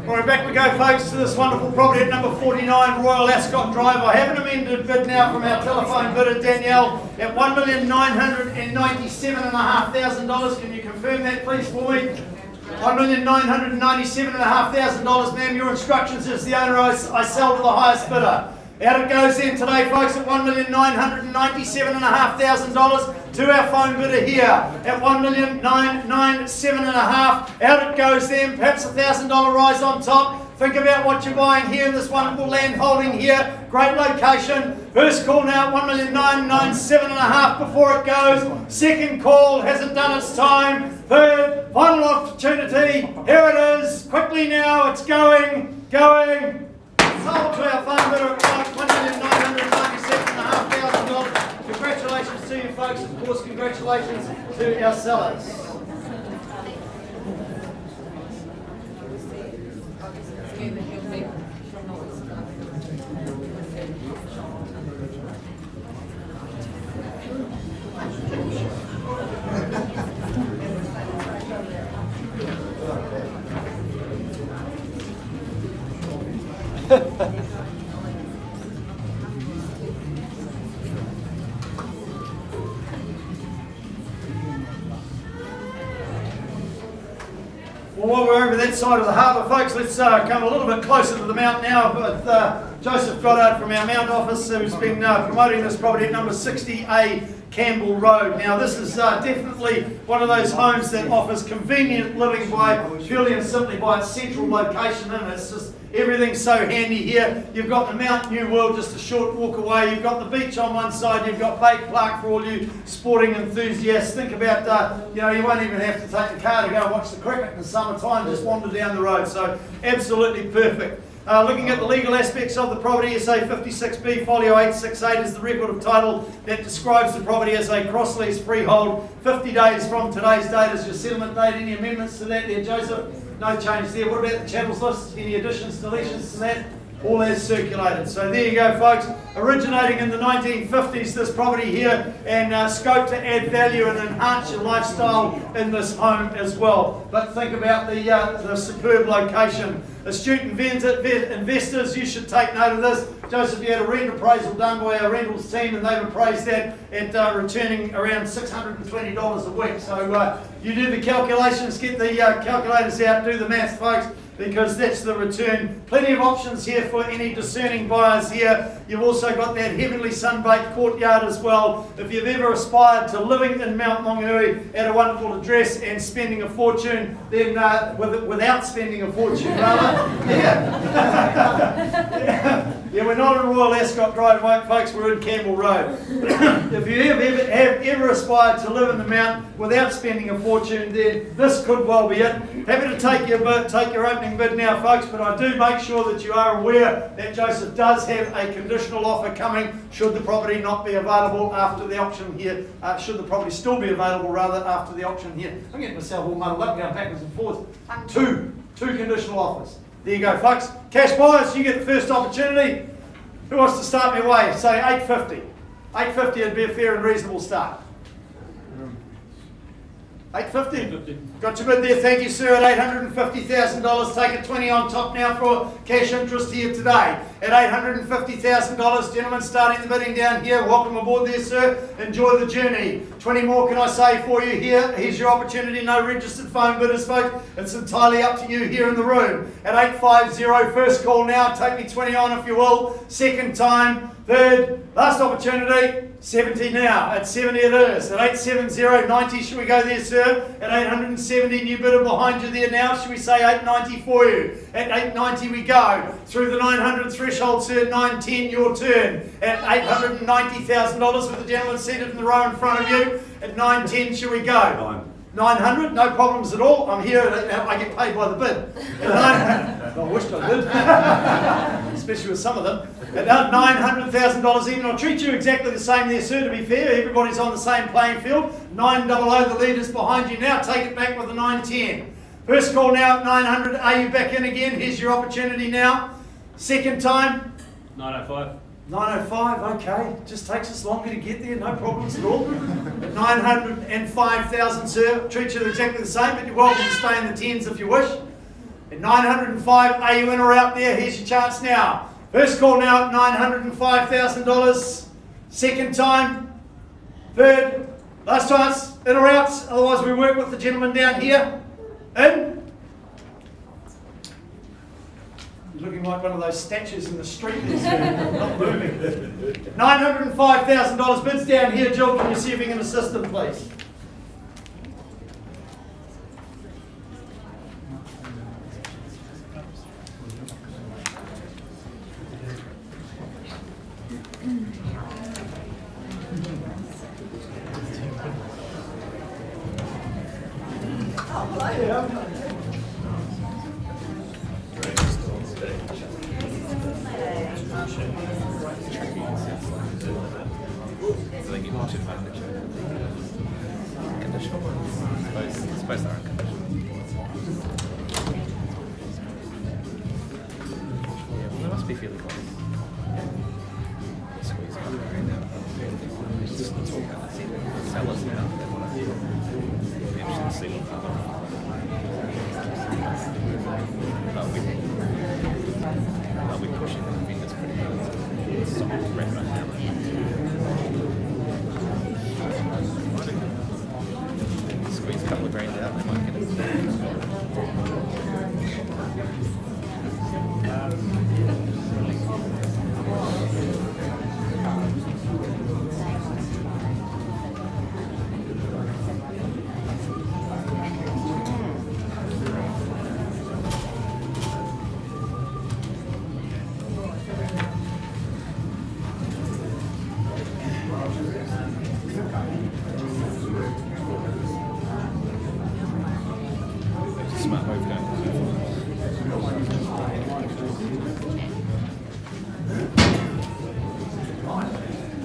All right, back we go, folks, to this wonderful property at number 49 Royal Ascot Drive. I have an amended bid now from our telephone bidder, Danielle, at $1,997,500. Can you confirm that, please, for me? $1,997,500, ma'am. Your instructions as the owner, I sell to the highest bidder. Out it goes then today, folks, at $1,997,500 to our phone bidder here at $1,997,500. Out it goes then, perhaps $1,000 rise on top. Think about what you're buying here in this wonderful land holding here. Great location. First call now at $1,997,500 before it goes. Second call hasn't done its time. Third, final opportunity. Here it is. Quickly now, it's going. Sold to our phone bidder at $1,997,500. Congratulations to you folks. Of course, congratulations to our sellers. Well, while we're over that side of the harbour, folks, let's come a little bit closer to the mount now with Joseph Goddard from our Mount office, who's been promoting this property at number 60A Campbell Road. Now, this is definitely one of those homes that offers convenient living by purely and simply by its central location, and it's just everything's so handy here. You've got the Mount New World just a short walk away. You've got the beach on one side. You've got Bake Park for all you sporting enthusiasts. Think about, you won't even have to take the car to go and watch the cricket in the summertime. Just wander down the road. So absolutely perfect. Looking at the legal aspects of the property, SA 56B Folio 868 is the record of title that describes the property as a cross-lease freehold. 50 days from today's date is your settlement date. Any amendments to that there, Joseph? No change there. What about the channels list? Any additions, deletions to that? All as circulated. So there you go, folks. Originating in the 1950s, this property here, and scope to add value and enhance your lifestyle in this home as well. But think about the superb location. Astute investors, you should take note of this. Joseph, you had a rent appraisal done by our rentals team, and they've appraised that at returning around $620 a week. So you do the calculations, get the calculators out, do the math, folks, because that's the return. Plenty of options here for any discerning buyers here. You've also got that heavenly sun-baked courtyard as well. If you've ever aspired to living in Mount Maunganui at a wonderful address and spending a fortune, then without spending a fortune, rather, yeah, we're not in Royal Ascot Drive, folks, we're in Campbell Road. If you have ever aspired to live in the Mount without spending a fortune, then this could well be it. Happy to take your opening bid now, folks, but I do make sure that you are aware that Joseph does have a conditional offer coming should the property not be available after the auction here, should the property still be available rather after the auction here. I'm getting myself all muddled up, going backwards and forwards. Two conditional offers. There you go, folks. Cash buyers, you get the first opportunity. Who wants to start me away? Say 850. 850 would be a fair and reasonable start. 850. Got your bid there, thank you, sir, at $850,000. Take it 20 on top now for cash interest here today. At $850,000, gentlemen, starting the bidding down here. Welcome aboard there, sir. Enjoy the journey. 20 more can I say for you here. Here's your opportunity. No registered phone bidders, folks. It's entirely up to you here in the room. At 850, first call now. Take me 20 on if you will. Second time. Third, last opportunity, 70 now. At 70 it is. At 870, 90, should we go there, sir? At 870, new bidder behind you there now. Should we say 890 for you? At 890 we go. Through the 900 threshold, sir, 910, your turn. At $890,000 with the gentleman seated in the row in front of you. At 910, should we go? 900, no problems at all. I'm here, I get paid by the bid. I wished I did, especially with some of them. At $900,000 even, I'll treat you exactly the same there, sir, to be fair. Everybody's on the same playing field. 900, the leader's behind you now. Take it back with a 910. First call now at 900. Are you back in again? Here's your opportunity now. Second time. 905. 905, okay. Just takes us longer to get there, no problems at all. At 905,000, sir, treat you exactly the same, but you're welcome to stay in the tens if you wish. At 905, are you in or out there? Here's your chance now. First call now at $905,000. Second time. Third. Last chance. In or out? Otherwise we work with the gentleman down here. In. You're looking like one of those statues in the street there, not moving. $905,000 bids down here. Jill, can you see if you can assist them, please? They give much advantage. Conditional. Suppose they're unconditional. Yeah, well, they must be feeling close. Squeeze out right now. Just talk about the sellers now. They want to be interested to see what they'll be pushing the fingers pretty hard. It's something to wrap right now. Squeeze a couple of grand out, they might get it. Smart move going.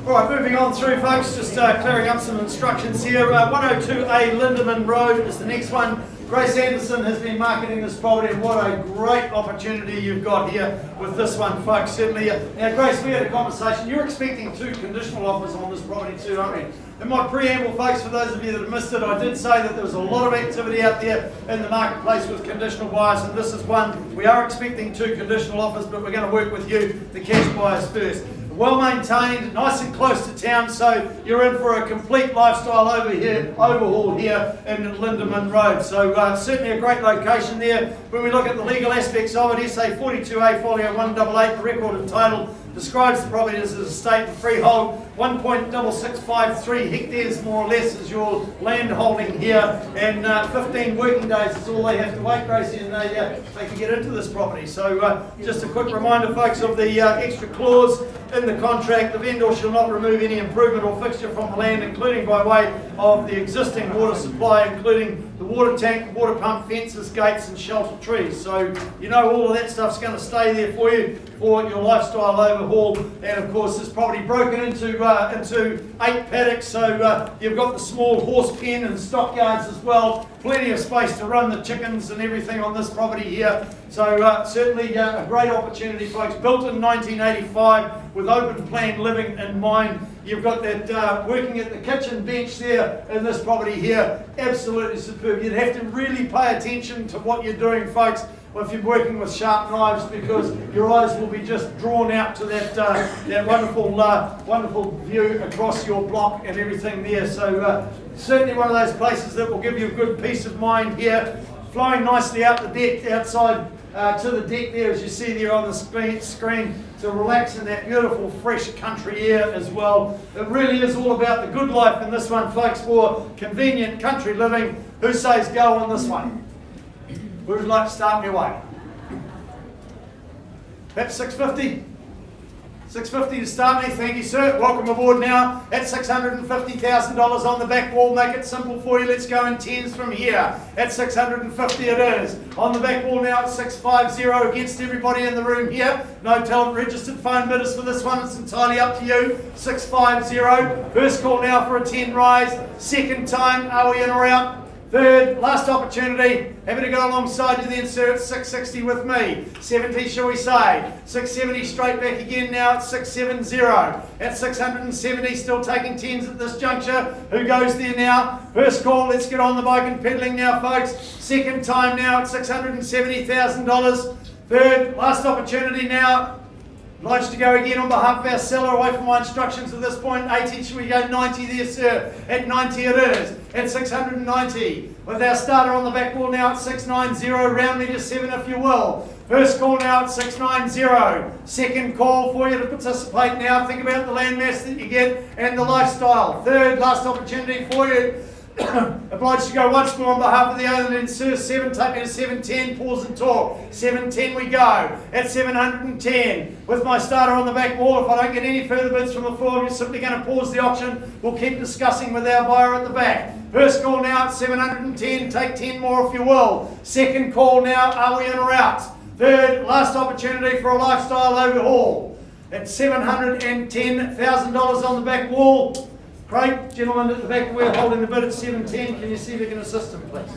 All right, moving on through, folks, just clearing up some instructions here. 102A Lindeman Road is the next one. Grace Anderson has been marketing this property, and what a great opportunity you've got here with this one, folks. Certainly. Now, Grace, we had a conversation. You're expecting 2 conditional offers on this property too, aren't we? In my preamble, folks, for those of you that have missed it, I did say that there was a lot of activity out there in the marketplace with conditional buyers, and this is one. We are expecting 2 conditional offers, but we're going to work with you, the cash buyers, first. Well maintained, nice and close to town, so you're in for a complete lifestyle overhaul here in Lindeman Road. So certainly a great location there. When we look at the legal aspects of it, SA 42A folio 188, the record and title describes the property as an estate and freehold. 1.6653 hectares more or less is your land holding here, and 15 working days is all they have to wait, Gracie, and they can get into this property. So just a quick reminder, folks, of the extra clause in the contract. The vendor shall not remove any improvement or fixture from the land, including by way of the existing water supply, including the water tank, water pump, fences, gates and shelter trees. So you know all of that stuff's going to stay there for you for your lifestyle overhaul. And of course this property broken into 8 paddocks, so you've got the small horse pen and stockyards as well. Plenty of space to run the chickens and everything on this property here. So certainly a great opportunity, folks. Built in 1985 with open plan living in mind. You've got that working at the kitchen bench there in this property here. Absolutely superb. You'd have to really pay attention to what you're doing, folks, if you're working with sharp knives, because your eyes will be just drawn out to that wonderful view across your block and everything there. So certainly one of those places that will give you a good peace of mind here. Flowing nicely out the deck outside to the deck there, as you see there on the screen, to relax in that beautiful fresh country air as well. It really is all about the good life in this one, folks, for convenient country living. Who says go on this one? Who would like to start me away? Perhaps 650? 650 to start me, thank you sir. Welcome aboard now. At $650,000 on the back wall, make it simple for you. Let's go in tens from here. At 650 it is. On the back wall now at 650 against everybody in the room here. No talent registered phone bidders for this one, it's entirely up to you. 650. First call now for a 10 rise. Second time, are we in or out? Third, last opportunity, happy to go alongside you then, sir, at 660 with me. 70, shall we say? 670 straight back again now at 670. At 670, still taking 10s at this juncture. Who goes there now? First call, let's get on the bike and pedaling now, folks. Second time now at $670,000. Third, last opportunity now. Obliged to go again on behalf of our seller, away from my instructions at this point. 80, should we go 90 there, sir? At 90 it is. At 690. With our starter on the back wall now at 690, roundly to 7 if you will. First call now at 690. Second call for you to participate now. Think about the landmass that you get and the lifestyle. Third, last opportunity for you. Obliged to go once more on behalf of the owner and sir. 7, take me to 710, pause and talk. 710 we go. At 710, with my starter on the back wall, if I don't get any further bids from the floor, we're simply going to pause the auction. We'll keep discussing with our buyer at the back. First call now at 710, take 10 more if you will. Second call now, are we in or out? Third, last opportunity for a lifestyle overhaul. At $710,000 on the back wall. Craig, gentlemen at the back, we're holding the bid at 710. Can you see if you can assist him, please?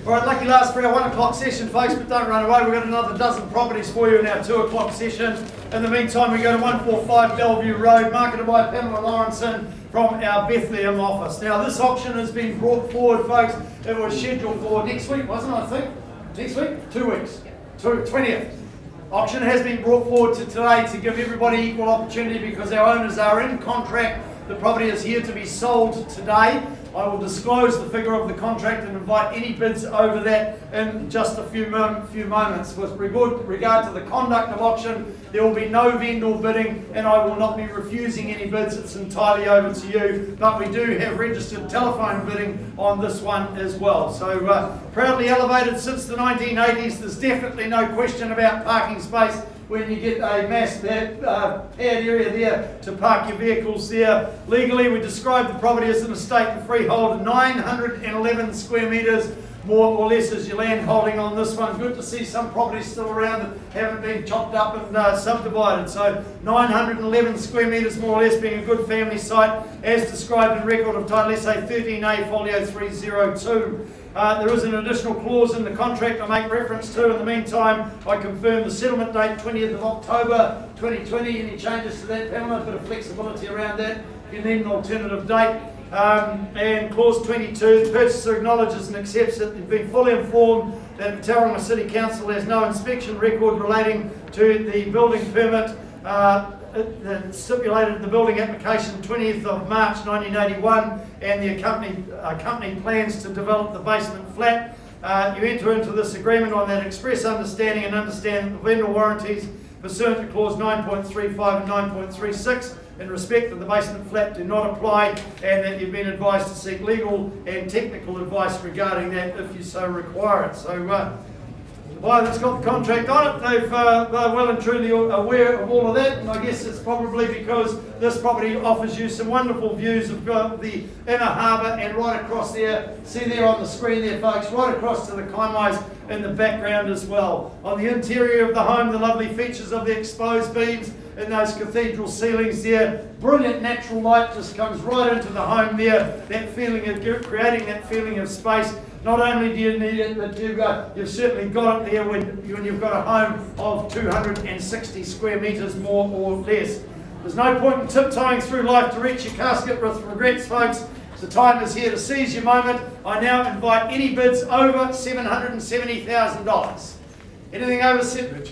All right, lucky last for our 1 o'clock session, folks, but don't run away. We've got another dozen properties for you in our 2 o'clock session. In the meantime, we go to 145 Bellevue Road, marketed by Pamela Lawrenson from our Bethlehem office. Now, this auction has been brought forward, folks. It was scheduled for next week, wasn't it, I think? Next week? 2 weeks. 20th. Auction has been brought forward to today to give everybody equal opportunity because our owners are in contract. The property is here to be sold today. I will disclose the figure of the contract and invite any bids over that in just a few moments. With regard to the conduct of auction, there will be no vendor bidding and I will not be refusing any bids. It's entirely over to you, but we do have registered telephone bidding on this one as well. So proudly elevated since the 1980s. There's definitely no question about parking space when you get a mass pad area there to park your vehicles there. Legally, we describe the property as an estate and freehold, 911 square metres, more or less as your land holding on this one. Good to see some properties still around that haven't been chopped up and subdivided. So 911 square metres more or less, being a good family site as described in record of title SA 13A folio 302. There is an additional clause in the contract I make reference to. In the meantime, I confirm the settlement date 20th of October 2020. Any changes to that, Pamela? A bit of flexibility around that if you need an alternative date. And clause 22, the purchaser acknowledges and accepts that they've been fully informed that the Tauranga City Council has no inspection record relating to the building permit stipulated in the building application 20th of March 1981 and the accompanying plans to develop the basement flat. You enter into this agreement on that express understanding and understand that the vendor warranties pursuant to clause 9.35 and 9.36 in respect of the basement flat do not apply, and that you've been advised to seek legal and technical advice regarding that if you so require it. So the buyer that's got the contract on it, they're well and truly aware of all of that, and I guess it's probably because this property offers you some wonderful views of the inner harbour and right across there, see there on the screen there folks, right across to the Kaimais in the background as well. On the interior of the home, the lovely features of the exposed beams in those cathedral ceilings there. Brilliant natural light just comes right into the home there, that feeling of creating that feeling of space. Not only do you need it, but you've certainly got it there when you've got a home of 260 square metres more or less. There's no point in tiptoeing through life to reach your casket with regrets, folks. The time is here to seize your moment. I now invite any bids over $770,000. Anything over 10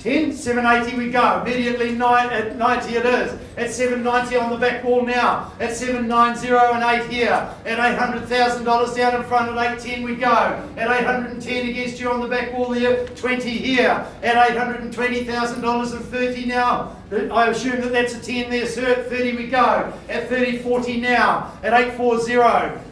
10, 780 we go. Immediately at 90 it is. At 790 on the back wall now. At 790 and 8 here. At $800,000 down in front at 810 we go. At 810 against you on the back wall there. 20 here. At $820,000 and 30 now. I assume that that's a 10 there, sir. At 30 we go. At 30.40 now. At 840.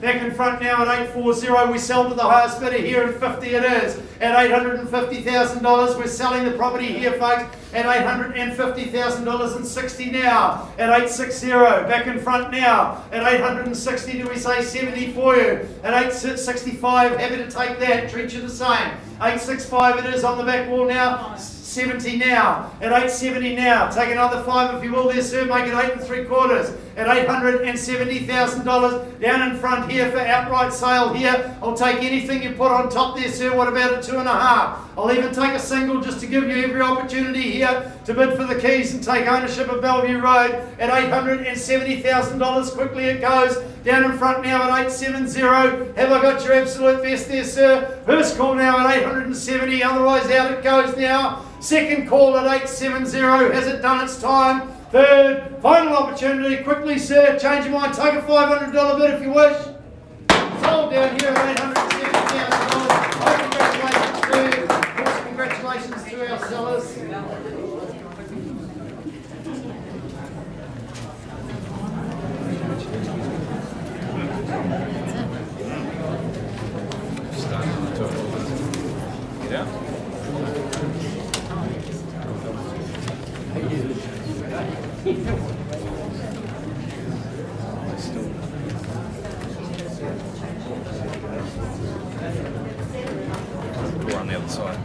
Back in front now at 840. We sell to the highest bidder here at 50 it is. At $850,000 we're selling the property here, folks. At $850,000 and 60 now. At 860. Back in front now. At 860 do we say 70 for you. At 865 happy to take that. Treat you the same. 865 it is on the back wall now. 70 now, at 870 now. Take another 5 if you will there, sir. Make it 8 3/4 at $870,000 down in front here for outright sale here. I'll take anything you put on top there, sir. What about at 2.5? I'll even take a single just to give you every opportunity here to bid for the keys and take ownership of Bellevue Road at $870,000. Quickly it goes. Down in front now at 870. Have I got your absolute best there, sir? First call now at 870. Otherwise out it goes now. Second call at 870. Has it done its time? Third, final opportunity. Quickly, sir. Change your mind. Take a $500 bid if you wish. Sold down here at $870,000. Congratulations to you. Of course, congratulations to our sellers. Get out. We're on the other side.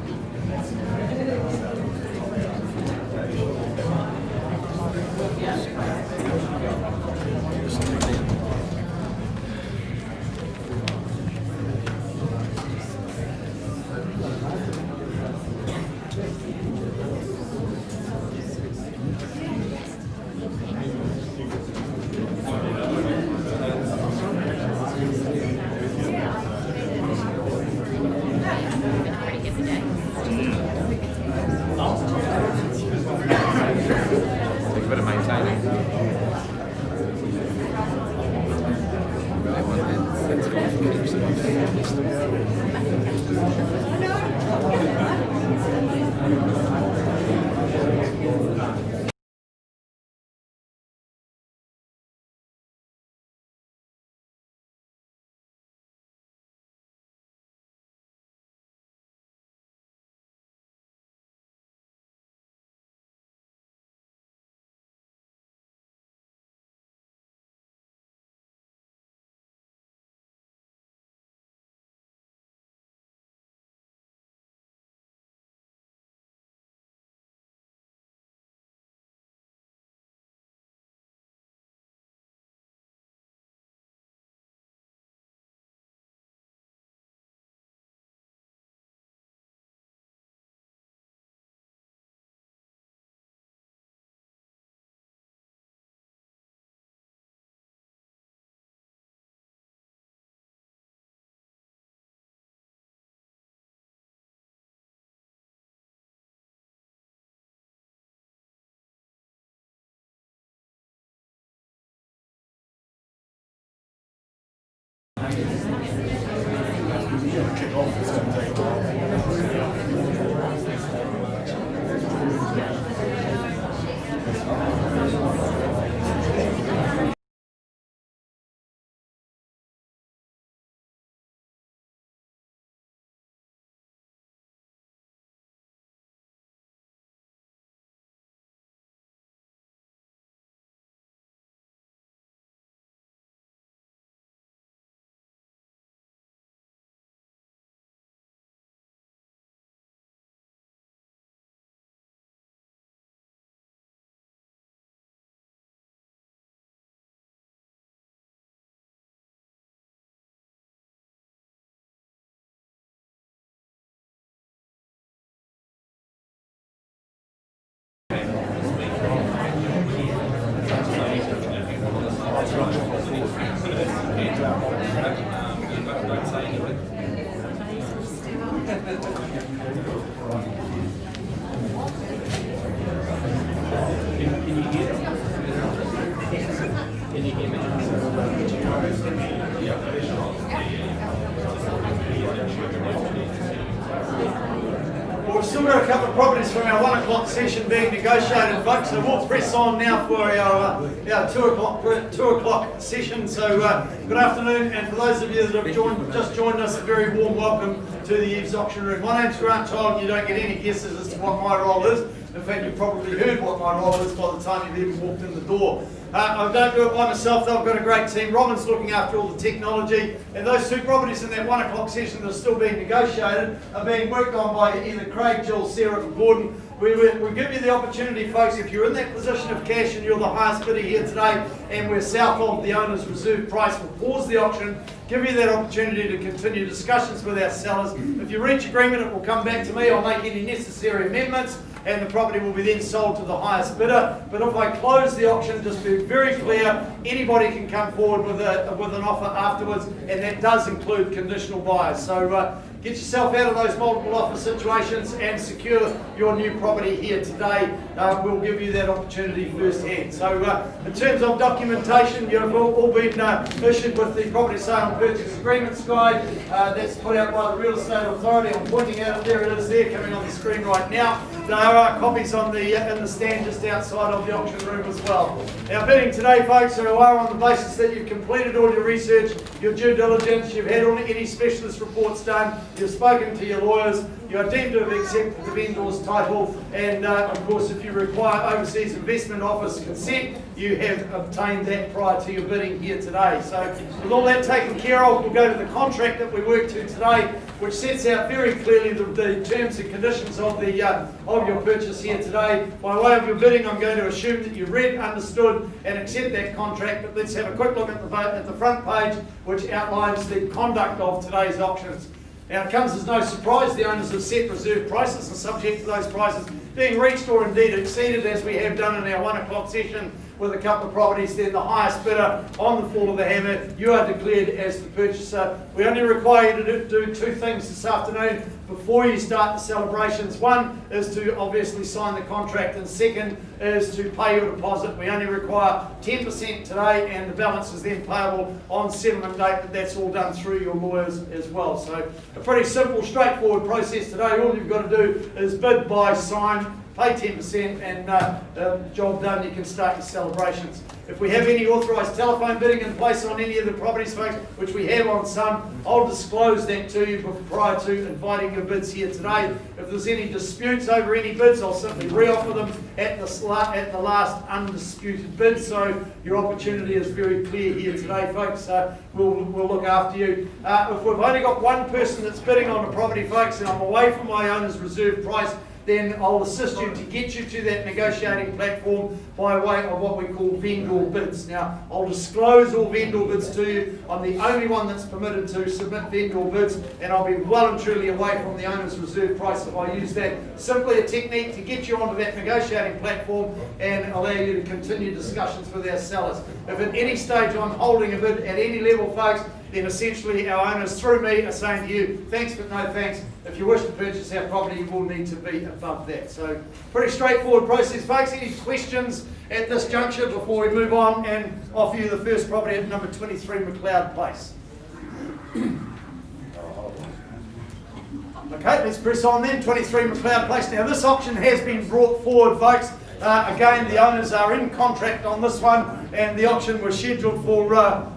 Think about it maintaining. That's gone from Gibson. Kick off, it's going to take a while. still got a couple of properties from our 1 o'clock session being negotiated, folks, so we'll press on now for our 2 o'clock session. So good afternoon, and for those of you that have just joined us, a very warm welcome to the Eve's Auction Room. My name's Grant Child, and you don't get any guesses as to what my role is. In fact, you've probably heard what my role is by the time you've even walked in the door. I don't do it by myself, though. I've got a great team. Robin's looking after all the technology, and those 2 properties in that 1 o'clock session that are still being negotiated are being worked on by either Craig, Jill, Sarah and Gordon. We give you the opportunity, folks, if you're in that position of cash and you're the highest bidder here today and we're south of the owner's reserve price, we'll pause the auction, give you that opportunity to continue discussions with our sellers. If you reach agreement, it will come back to me. I'll make any necessary amendments, and the property will be then sold to the highest bidder. But if I close the auction, just be very clear, anybody can come forward with an offer afterwards, and that does include conditional buyers. So get yourself out of those multiple offer situations and secure your new property here today. We'll give you that opportunity firsthand. So in terms of documentation, you've all been issued with the Property Sale and Purchase Agreements Guide. That's put out by the Real Estate Authority. I'm pointing out, there it is there, coming on the screen right now. There are copies on in the stand just outside of the auction room as well. Our bidding today, folks, are on the basis that you've completed all your research, your due diligence, you've had any specialist reports done, you've spoken to your lawyers, you are deemed to have accepted the vendor's title, and of course if you require Overseas Investment Office consent, you have obtained that prior to your bidding here today. So with all that taken care of, we'll go to the contract that we worked to today, which sets out very clearly the terms and conditions of your purchase here today. By way of your bidding, I'm going to assume that you read, understood and accept that contract, but let's have a quick look at the front page, which outlines the conduct of today's auctions. Now, it comes as no surprise the owners have set reserve prices, and subject to those prices being reached or indeed exceeded, as we have done in our 1 o'clock session with a couple of properties, then the highest bidder on the fall of the hammer, you are declared as the purchaser. We only require you to do 2 things this afternoon before you start the celebrations. One is to obviously sign the contract, and second is to pay your deposit. We only require 10% today, and the balance is then payable on settlement date, but that's all done through your lawyers as well. So a pretty simple, straightforward process today. All you've got to do is bid, buy, sign, pay 10%, and job done. You can start your celebrations. If we have any authorised telephone bidding in place on any of the properties, folks, which we have on some, I'll disclose that to you prior to inviting your bids here today. If there's any disputes over any bids, I'll simply re-offer them at the last undisputed bid. So your opportunity is very clear here today, folks. We'll look after you. If we've only got one person that's bidding on a property, folks, and I'm away from my owner's reserve price, then I'll assist you to get you to that negotiating platform by way of what we call vendor bids. Now, I'll disclose all vendor bids to you. I'm the only one that's permitted to submit vendor bids, and I'll be well and truly away from the owner's reserve price if I use that. Simply a technique to get you onto that negotiating platform and allow you to continue discussions with our sellers. If at any stage I'm holding a bid at any level, folks, then essentially our owners through me are saying to you, thanks but no thanks. If you wish to purchase our property, you will need to be above that. So pretty straightforward process, folks. Any questions at this juncture before we move on and offer you the first property at number 23 McLeod Place? Okay, let's press on then. 23 McLeod Place. Now this auction has been brought forward, folks. Again, the owners are in contract on this one, and the auction was scheduled for,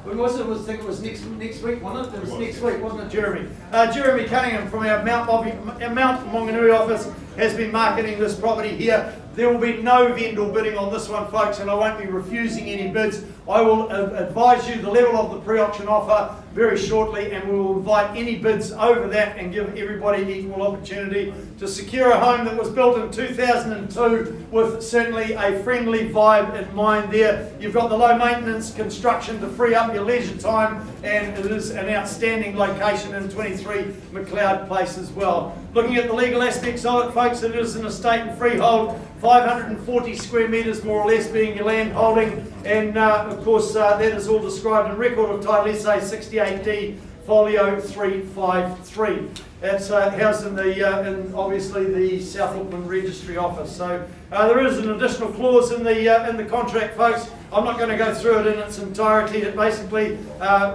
when was it? I think it was next week, wasn't it? It was next week, wasn't it, Jeremy? Jeremy Cunningham from our Mount Maunganui office has been marketing this property here. There will be no vendor bidding on this one, folks, and I won't be refusing any bids. I will advise you the level of the pre-auction offer very shortly, and we will invite any bids over that and give everybody equal opportunity to secure a home that was built in 2002 with certainly a friendly vibe in mind there. You've got the low maintenance construction to free up your leisure time, and it is an outstanding location in 23 McLeod Place as well. Looking at the legal aspects of it, folks, it is an estate and freehold, 540 square metres more or less being your land holding, and of course that is all described in Record of Title SA 68D Folio 353. It's housed in in obviously the South Auckland Registry Office. So there is an additional clause in the contract, folks. I'm not going to go through it in its entirety. It basically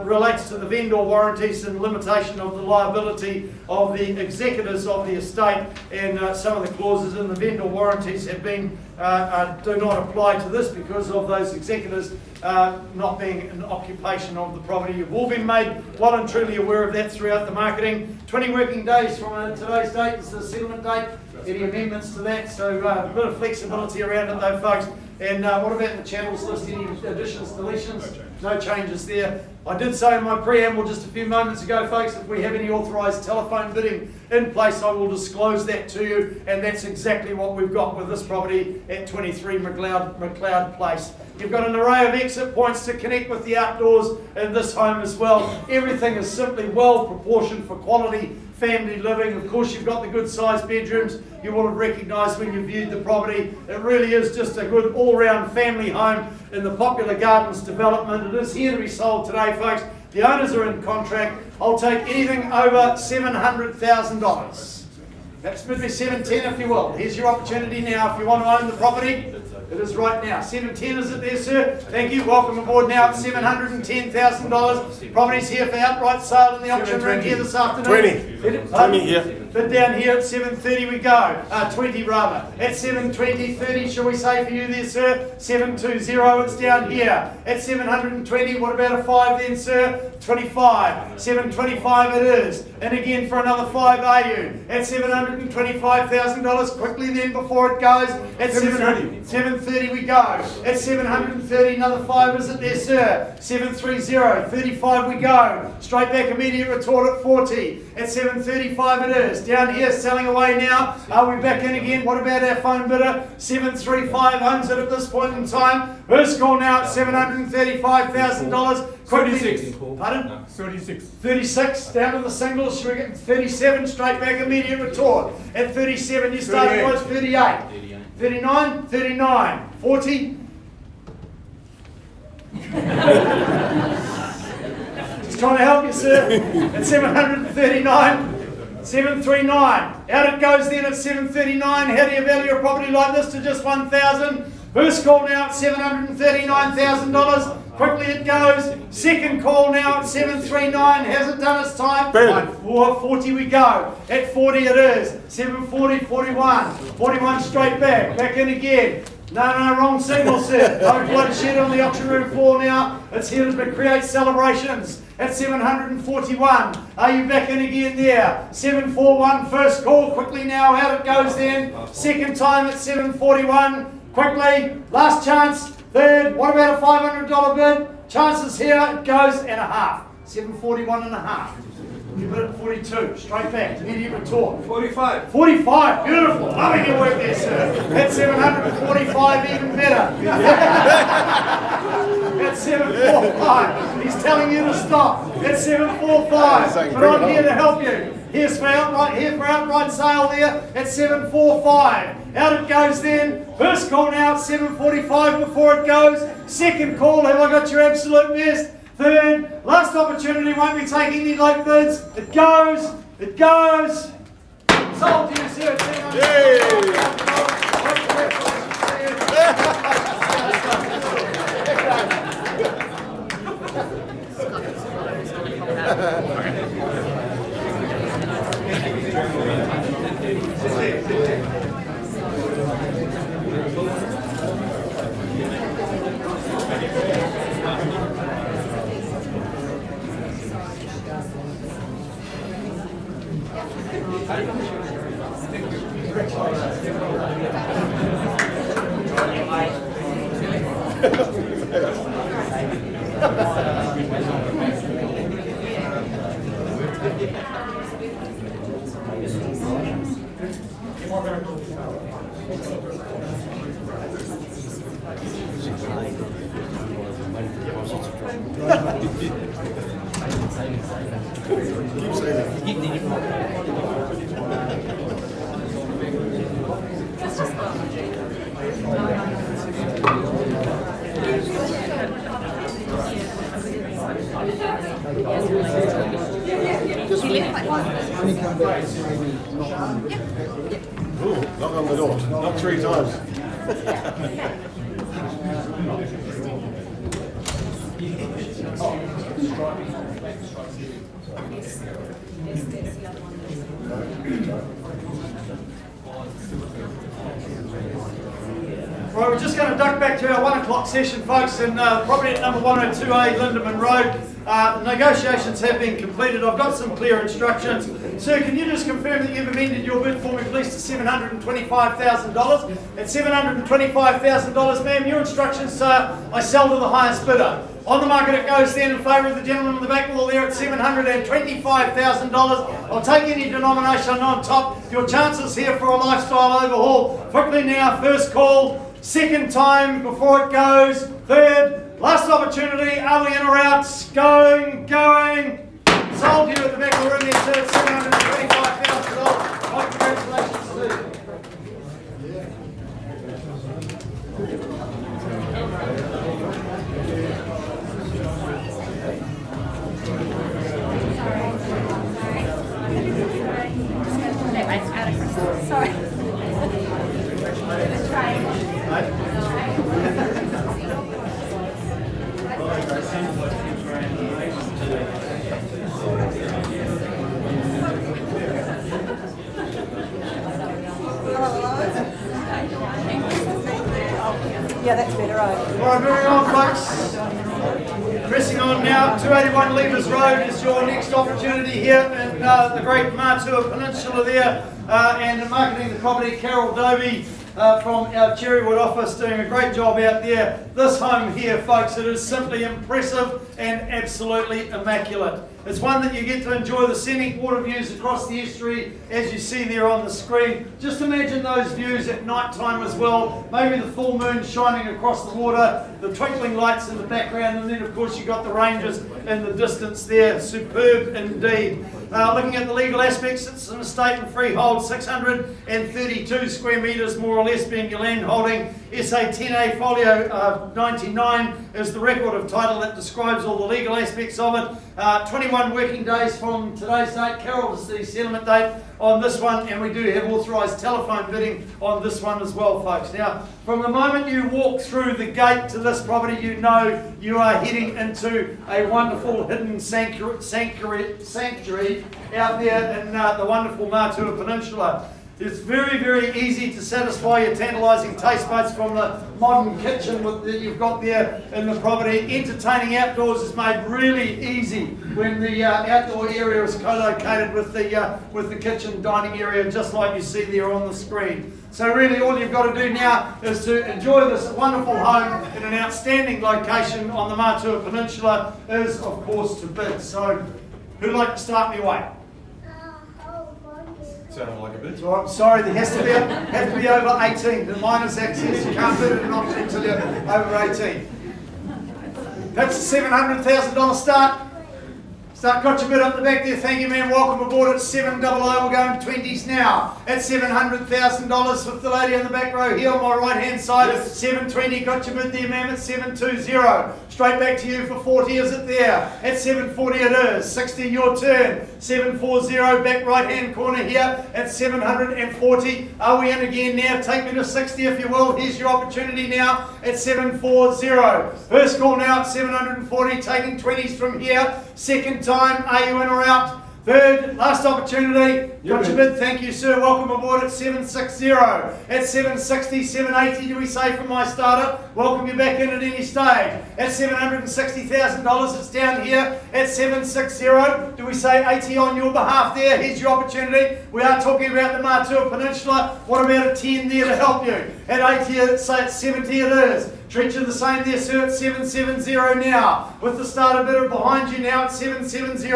relates to the vendor warranties and limitation of the liability of the executors of the estate, and some of the clauses in the vendor warranties have been do not apply to this because of those executors not being an occupation of the property. You've all been made well and truly aware of that throughout the marketing. 20 working days from today's date is the settlement date. Any amendments to that? So a bit of flexibility around it though, folks. And what about the channels list? Any additions, deletions? No changes there. I did say in my preamble just a few moments ago, folks, if we have any authorised telephone bidding in place, I will disclose that to you, and that's exactly what we've got with this property at 23 McLeod Place. You've got an array of exit points to connect with the outdoors in this home as well. Everything is simply well proportioned for quality family living. Of course, you've got the good sized bedrooms you will have recognised when you viewed the property. It really is just a good all-round family home in the Popular Gardens development. It is here to be sold today, folks. The owners are in contract. I'll take anything over $700,000. Perhaps maybe 710 if you will. Here's your opportunity now if you want to own the property. It is right now. 710 is it there, sir? Thank you. Welcome aboard now at $710,000. Property's here for outright sale in the auction room here this afternoon. 20 here. But down here at 7:30 we go. 20 rather. At 7:20, 30 shall we say for you there, sir? 720, it's down here. At 720, what about a 5 then, sir? 25. 725 it is. And again for another 5 are you? At $725,000. Quickly then before it goes. At 730 we go. At 730 another 5 is it there, sir? 730. 35 we go. Straight back immediate retort at 40. At 735 it is. Down here selling away now. Are we back in again? What about our phone bidder? 735 owns it at this point in time. First call now at $735,000. 36. Pardon? 36. 36, down to the singles, should we get 37, straight back immediate retort. At 37, you started was 38. 39, 39, 40. Just trying to help you, sir. At 739. 739. Out it goes then at 739. How do you value a property like this to just 1,000? First call now at $739,000. Quickly it goes. Second call now at 739. Hasn't done its time. 440 we go. At 40 it is. 740, 41. 41 straight back. Back in again. No, wrong signal, sir. No bloodshed on the auction room floor now. It's here to create celebrations. At 741. Are you back in again there? 741, first call. Quickly now, out it goes then. Second time at 741. Quickly, last chance. Third, what about a $500 bid? Chances here, it goes and a half. 741 and a half. You bid at 42, straight back, immediate retort. 45. 45, beautiful. Loving your work there, sir. At 745, even better. At 745, he's telling you to stop. At 745, but I'm here to help you. Here's for outright sale there at 745. Out it goes then. First call now at 745 before it goes. Second call, have I got your absolute best? Third, last opportunity, won't be taking any late bids. It goes. Sold to you, sir. Only come back and maybe not on. Ooh, knock on the door. Knock 3 times. Right, we're just going to duck back to our 1 o'clock session, folks, and property at number 102A, Lindeman Road. Negotiations have been completed. I've got some clear instructions. Sir, can you just confirm that you've amended your bid for me, please, to $725,000? At $725,000, ma'am, your instructions are I sell to the highest bidder. On the market it goes then in favour of the gentleman in the back wall there at $725,000. I'll take any denomination on top. Your chances here for a lifestyle overhaul. Quickly now, first call, second time before it goes, third, last opportunity, are we in or out? Going. Sold you at the back of the room there, sir, $725,000. My congratulations to you. Sorry. Yeah, that's better, right? Alright, moving on, folks. Pressing on now, 281 Levers Road is your next opportunity here in the great Matua Peninsula there, and marketing the property, Carol Dovey from our Cherrywood office, doing a great job out there. This home here, folks, it is simply impressive and absolutely immaculate. It's one that you get to enjoy the scenic water views across the estuary as you see there on the screen. Just imagine those views at night time as well. Maybe the full moon shining across the water, the twinkling lights in the background, and then of course you've got the ranges in the distance there. Superb indeed. Looking at the legal aspects, it's an estate and freehold, 632 square metres more or less being your land holding. SA 10A folio 99 is the record of title that describes all the legal aspects of it. 21 working days from today's date. Carol is the settlement date on this one, and we do have authorised telephone bidding on this one as well, folks. Now, from the moment you walk through the gate to this property, you know you are heading into a wonderful hidden sanctuary out there in the wonderful Matua Peninsula. It's very, very easy to satisfy your tantalising taste buds from the modern kitchen that you've got there in the property. Entertaining outdoors is made really easy when the outdoor area is co-located with the kitchen dining area, just like you see there on the screen. So really all you've got to do now is to enjoy this wonderful home in an outstanding location on the Matua Peninsula is, of course, to bid. So who'd like to start me away? Sounded like a bit. So I'm sorry, there have to be over 18. The minus access, you can't bid at an auction until you're over 18. That's a $700,000 start. Got your bid up the back there. Thank you, man. Welcome aboard at 700. We're going 20s now. At $700,000 with the lady on the back row here on my right hand side. Yes. 720. Got your bid there, ma'am. At 720. Straight back to you for 40. Is it there? At 740 it is. 60 your turn. 740 back right hand corner here at 740. Are we in again now? Take me to 60 if you will. Here's your opportunity now at 740. First call now at 740. Taking 20s from here. Second time, are you in or out? Third, last opportunity. Got your bid, thank you, sir. Welcome aboard at 760. At 760, 780, do we say from my starter? Welcome you back in at any stage. At $760,000, it's down here at 760. Do we say 80 on your behalf there? Here's your opportunity. We are talking about the Matua Peninsula. What about a 10 there to help you? At 80, say at 70 it is. Treat you the same there, sir, at 770 now. With the starter bidder behind you now at 770.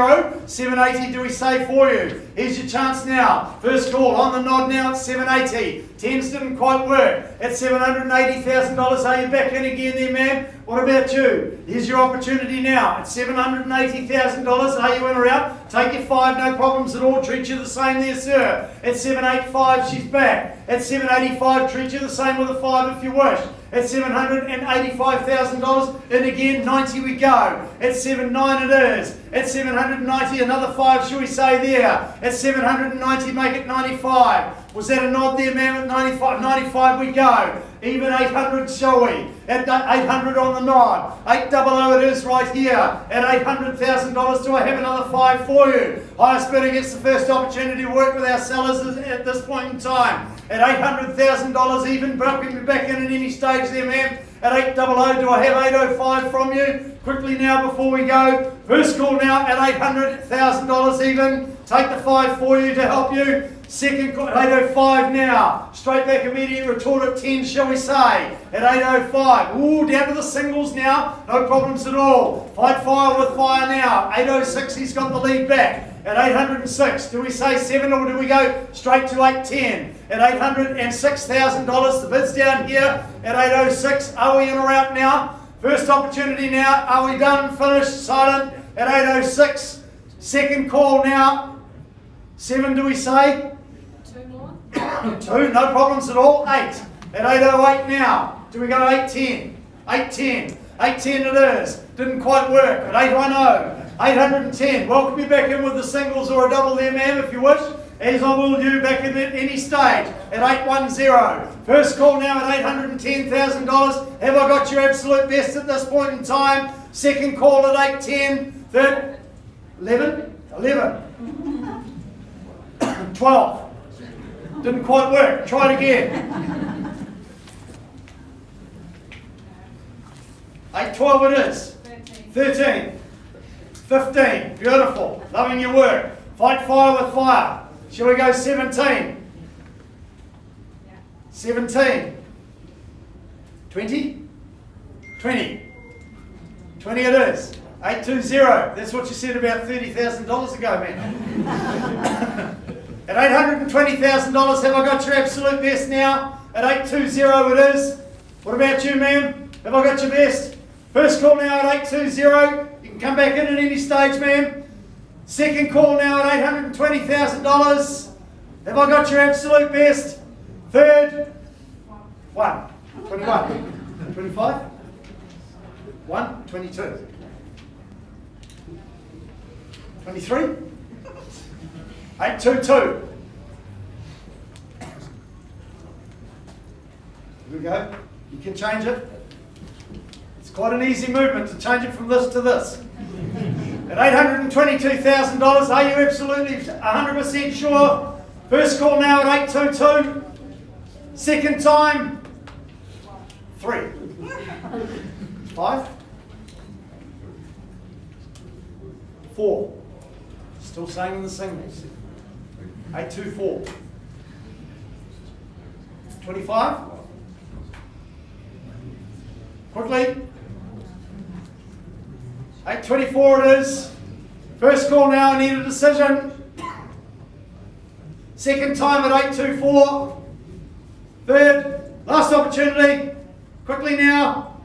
780, do we say for you? Here's your chance now. First call on the nod now at 780. 10s didn't quite work. At $780,000, are you back in again there, ma'am? What about you? Here's your opportunity now. At $780,000, are you in or out? Take your 5, no problems at all. Treat you the same there, sir. At 785, she's back. At 785, treat you the same with a 5 if you wish. At $785,000, and again, 90 we go. At 79 it is. At 790, another 5, shall we say there. At 790, make it 95. Was that a nod there, ma'am? At 95, 95 we go. Even 800, shall we? At 800 on the nod. 800 it is right here. At $800,000, do I have another 5 for you? Highest bidder gets the first opportunity to work with our sellers at this point in time. At $800,000 even, bring me back in at any stage there, ma'am. At 800, do I have 805 from you? Quickly now before we go. First call now at $800,000 even. Take the 5 for you to help you. Second call, 805 now. Straight back immediate retort at 10, shall we say. At 805. Ooh, down to the singles now. No problems at all. Fight fire with fire now. 806, he's got the lead back. At 806, do we say 7 or do we go straight to 810? At $806,000, the bid's down here. At 806, are we in or out now? First opportunity now. Are we done, finished, silent? At 806, second call now. 7, do we say? 2 more? 2, no problems at all. 8. At 808 now. Do we go 810? 810. 810 it is. Didn't quite work. At 810. 810. Welcome you back in with the singles or a double there, ma'am, if you wish. As I will you back in at any stage. At 810. First call now at $810,000. Have I got your absolute best at this point in time? Second call at 810. Third, 11. 12. Didn't quite work. Try it again. 812 it is. 13. 15. Beautiful. Loving your work. Fight fire with fire. Shall we go 17? 17. 20? 20. 20 it is. 820. That's what you said about $30,000 ago, man. At $820,000, have I got your absolute best now? At 820 it is. What about you, ma'am? Have I got your best? First call now at 820. You can come back in at any stage, ma'am. Second call now at $820,000. Have I got your absolute best? Third, 1. 21. 25. 1. 22. 23. 822. Here we go. You can change it. It's quite an easy movement to change it from this to this. At $822,000, are you absolutely 100% sure? First call now at 822. Second time, 3. 5. 4. Still staying in the singles. 824. 25. Quickly. 824 it is. First call now, I need a decision. Second time at 824. Third, last opportunity. Quickly now.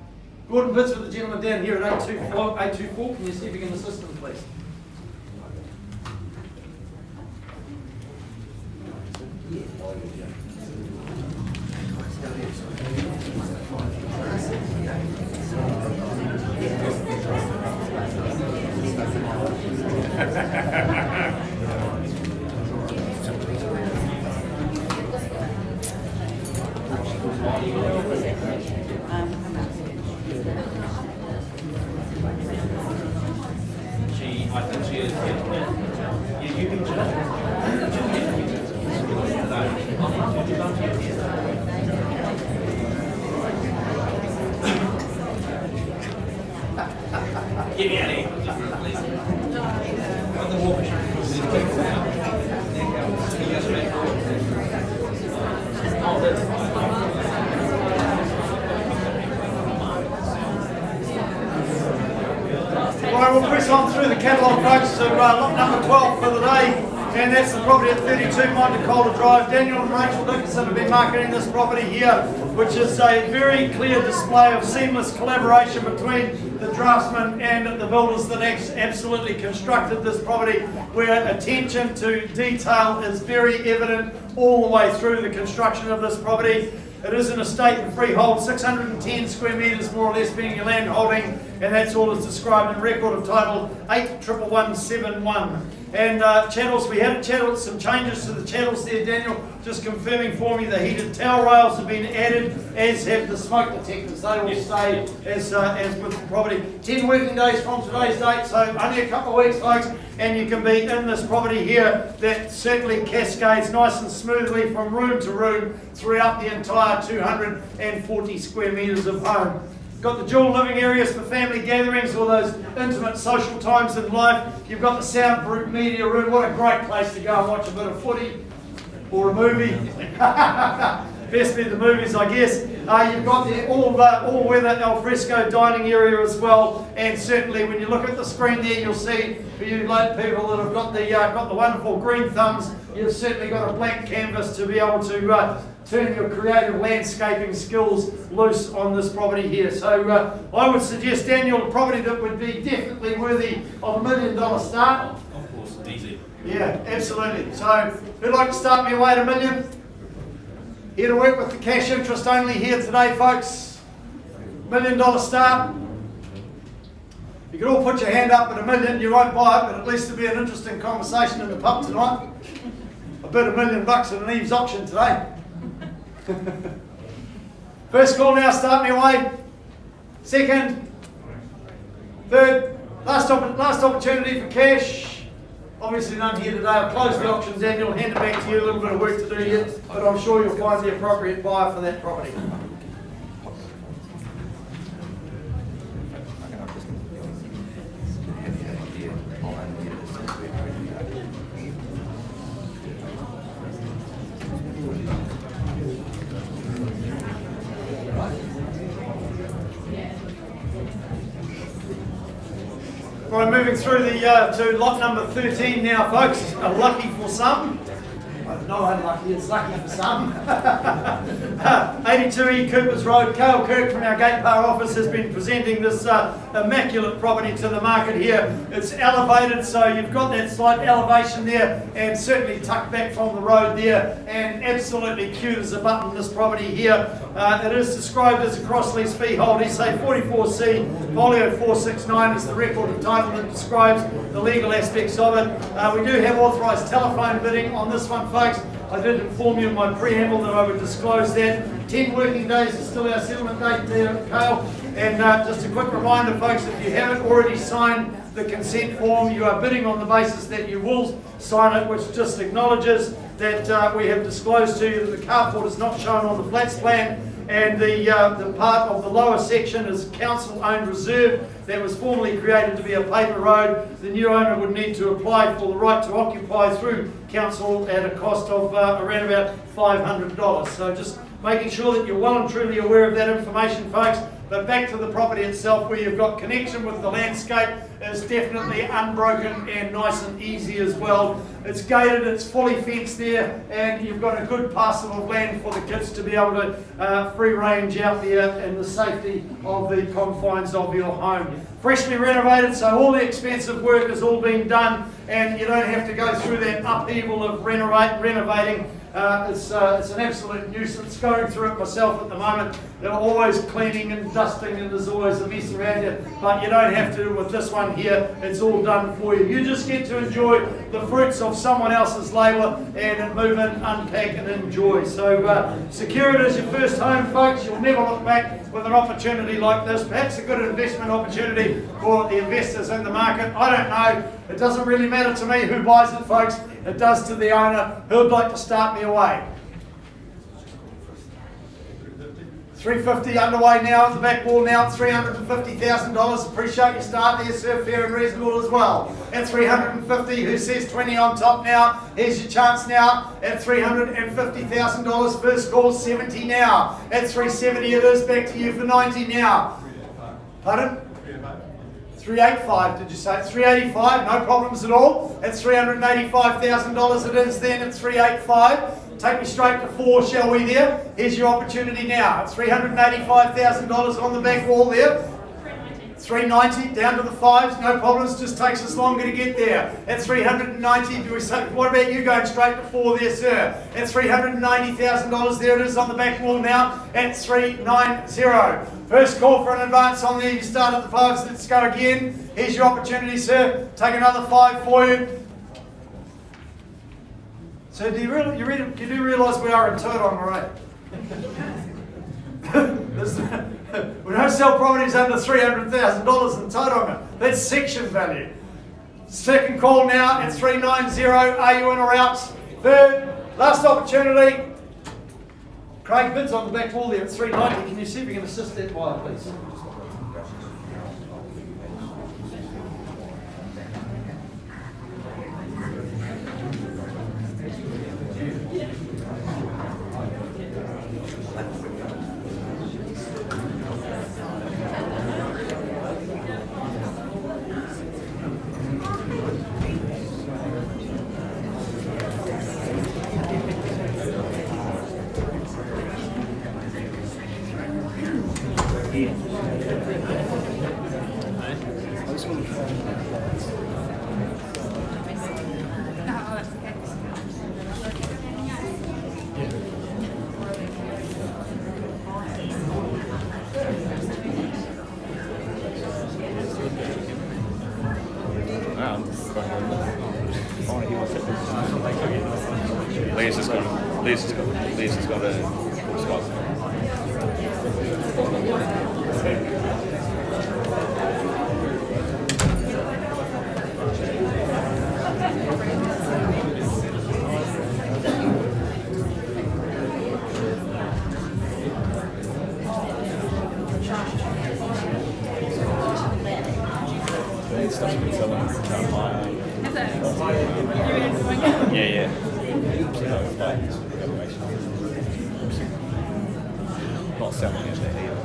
Gordon bids for the gentleman down here at 824. 824. Can you see if you can assist him, please? I think she is. Yeah, you can Get me out of here. Please. On the walk. Oh, that's Alright, we'll press on through the catalogue, folks, to lot number 12 for the day, and that's the property at 32 Montecola Drive. Daniel and Rachel Dickinson have been marketing this property here, which is a very clear display of seamless collaboration between the draftsman and the builders that absolutely constructed this property, where attention to detail is very evident all the way through the construction of this property. It is an estate and freehold, 610 square metres more or less being your land holding, and that's all as described in record of title 811171. And channels, we had some changes to the channels there, Daniel, just confirming for me the heated towel rails have been added, as have the smoke detectors. They will stay as with the property. 10 working days from today's date, so only a couple of weeks, folks, and you can be in this property here that certainly cascades nice and smoothly from room to room throughout the entire 240 square metres of home. Got the dual living areas for family gatherings or those intimate social times in life. You've got the soundproof media room. What a great place to go and watch a bit of footy or a movie. Best be the movies, I guess. You've got the all-weather alfresco dining area as well, and certainly when you look at the screen there, you'll see for you late people that have got the wonderful green thumbs, you've certainly got a blank canvas to be able to turn your creative landscaping skills loose on this property here. So I would suggest, Daniel, a property that would be definitely worthy of $1 million start. Of course, easy. Yeah, absolutely. So who'd like to start me away at $1 million? Here to work with the cash interest only here today, folks. $1 million start. You can all put your hand up at $1 million. You won't buy it, but at least it'll be an interesting conversation in the pub tonight. I bet $1 million in an Eve's auction today. First call now, start me away. Second, third, last opportunity for cash. Obviously none here today. I'll close the auction, Daniel, hand it back to you. A little bit of work to do here, but I'm sure you'll find the appropriate buyer for that property. Right, moving through to lot number 13 now, folks. Lucky for some. No, unlucky, it's lucky for some. 82E Coopers Road, Cale Kirk from our Gate Bar office has been presenting this immaculate property to the market here. It's elevated, so you've got that slight elevation there and certainly tucked back from the road there, and absolutely cute as a button, this property here. It is described as a cross-lease freehold, SA 44C, folio 469 is the record of title that describes the legal aspects of it. We do have authorised telephone bidding on this one, folks. I did inform you in my preamble that I would disclose that. 10 working days is still our settlement date there, Cale. And just a quick reminder, folks, if you haven't already signed the consent form, you are bidding on the basis that you will sign it, which just acknowledges that we have disclosed to you that the carport is not shown on the flats plan, and the part of the lower section is council-owned reserve that was formerly created to be a paper road. The new owner would need to apply for the right to occupy through council at a cost of around about $500. So just making sure that you're well and truly aware of that information, folks. But back to the property itself, where you've got connection with the landscape, is definitely unbroken and nice and easy as well. It's gated, it's fully fenced there, and you've got a good parcel of land for the kids to be able to free range out there in the safety of the confines of your home. Freshly renovated, so all the expensive work has all been done, and you don't have to go through that upheaval of renovating. It's an absolute nuisance going through it myself at the moment. They're always cleaning and dusting, and there's always a mess around you, but you don't have to with this one here. It's all done for you. You just get to enjoy the fruits of someone else's labour and move in, unpack and enjoy. So secure it as your first home, folks. You'll never look back with an opportunity like this. Perhaps a good investment opportunity for the investors in the market. I don't know. It doesn't really matter to me who buys it, folks. It does to the owner. Who'd like to start me away? 350 underway now at the back wall now at $350,000. Appreciate your start there, sir. Fair and reasonable as well. At 350, who says 20 on top now? Here's your chance now at $350,000. First call 70 now. At 370 it is. Back to you for 90 now. Pardon? 385, did you say? 385, no problems at all. At $385,000 it is then at 385. Take me straight to 4, shall we there? Here's your opportunity now. At $385,000 on the back wall there. 390, down to the fives, no problems, just takes us longer to get there. At 390, do we say, what about you going straight to 4 there, sir? At $390,000, there it is on the back wall now, at 390. First call for an advance on there, you start at the fives, let's go again. Here's your opportunity, sir. Take another 5 for you. So do you realise we are in Tauranga, right? We don't sell properties under $300,000 in Tauranga. That's section value. Second call now at 390. Are you in or out? Third, last opportunity. Craig bids on the back wall there at 390. Can you see if you can assist that buyer, please? Lee's just got a response. Yeah. Not selling it there either.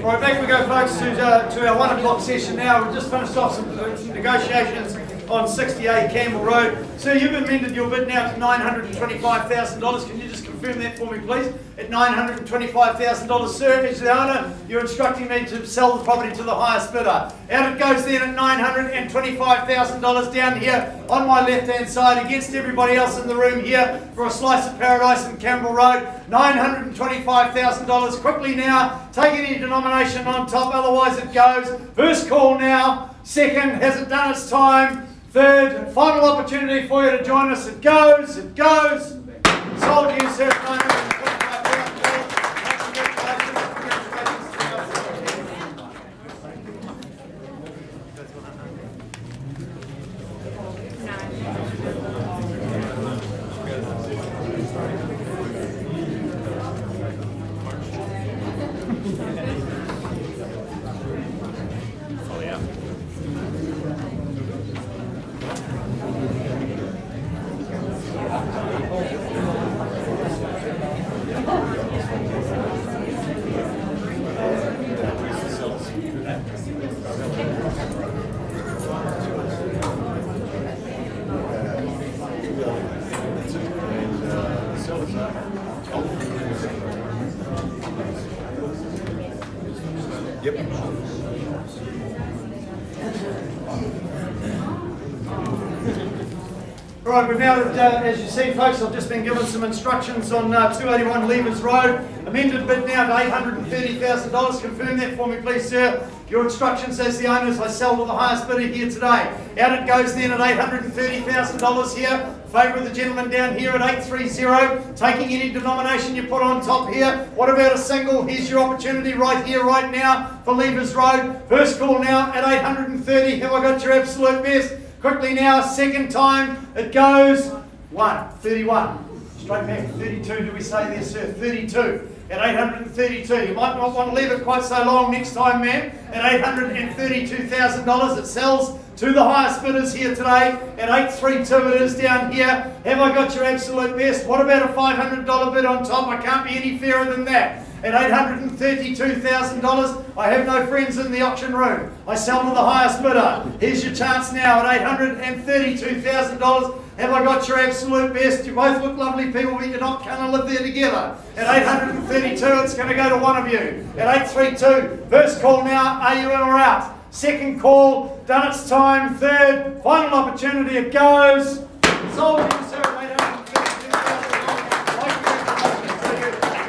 Right, back we go, folks, to our 1 o'clock session now. We've just finished off some negotiations on 68 Campbell Road. Sir, you've amended your bid now to $925,000. Can you just confirm that for me, please? At $925,000, sir, as the owner, you're instructing me to sell the property to the highest bidder. Out it goes then at $925,000 down here on my left-hand side against everybody else in the room here for a slice of paradise in Campbell Road. $925,000. Quickly now, take any denomination on top, otherwise it goes. First call now. Second, has it done its time? Third, final opportunity for you to join us. It goes. Sold to you, sir. Yep. Right, we've now, as you see, folks, I've just been given some instructions on 281 Levers Road. Amended bid now to $830,000. Confirm that for me, please, sir. Your instructions as the owners, I sell to the highest bidder here today. Out it goes then at $830,000 here. Favour of the gentleman down here at 830. Taking any denomination you put on top here. What about a single? Here's your opportunity right here, right now for Levers Road. First call now at 830. Have I got your absolute best? Quickly now, second time, it goes 31. Straight back, 32, do we say there, sir? 32 at 832. You might not want to leave it quite so long next time, ma'am. At $832,000, it sells to the highest bidders here today. At 832 it is down here. Have I got your absolute best? What about a $500 bid on top? I can't be any fairer than that. At $832,000, I have no friends in the auction room. I sell to the highest bidder. Here's your chance now at $832,000. Have I got your absolute best? You both look lovely people, but you're not going to live there together. At 832, it's going to go to one of you. At 832, first call now, are you in or out? Second call, done its time. Third, final opportunity, it goes. Sold to you, Sarah Maynard.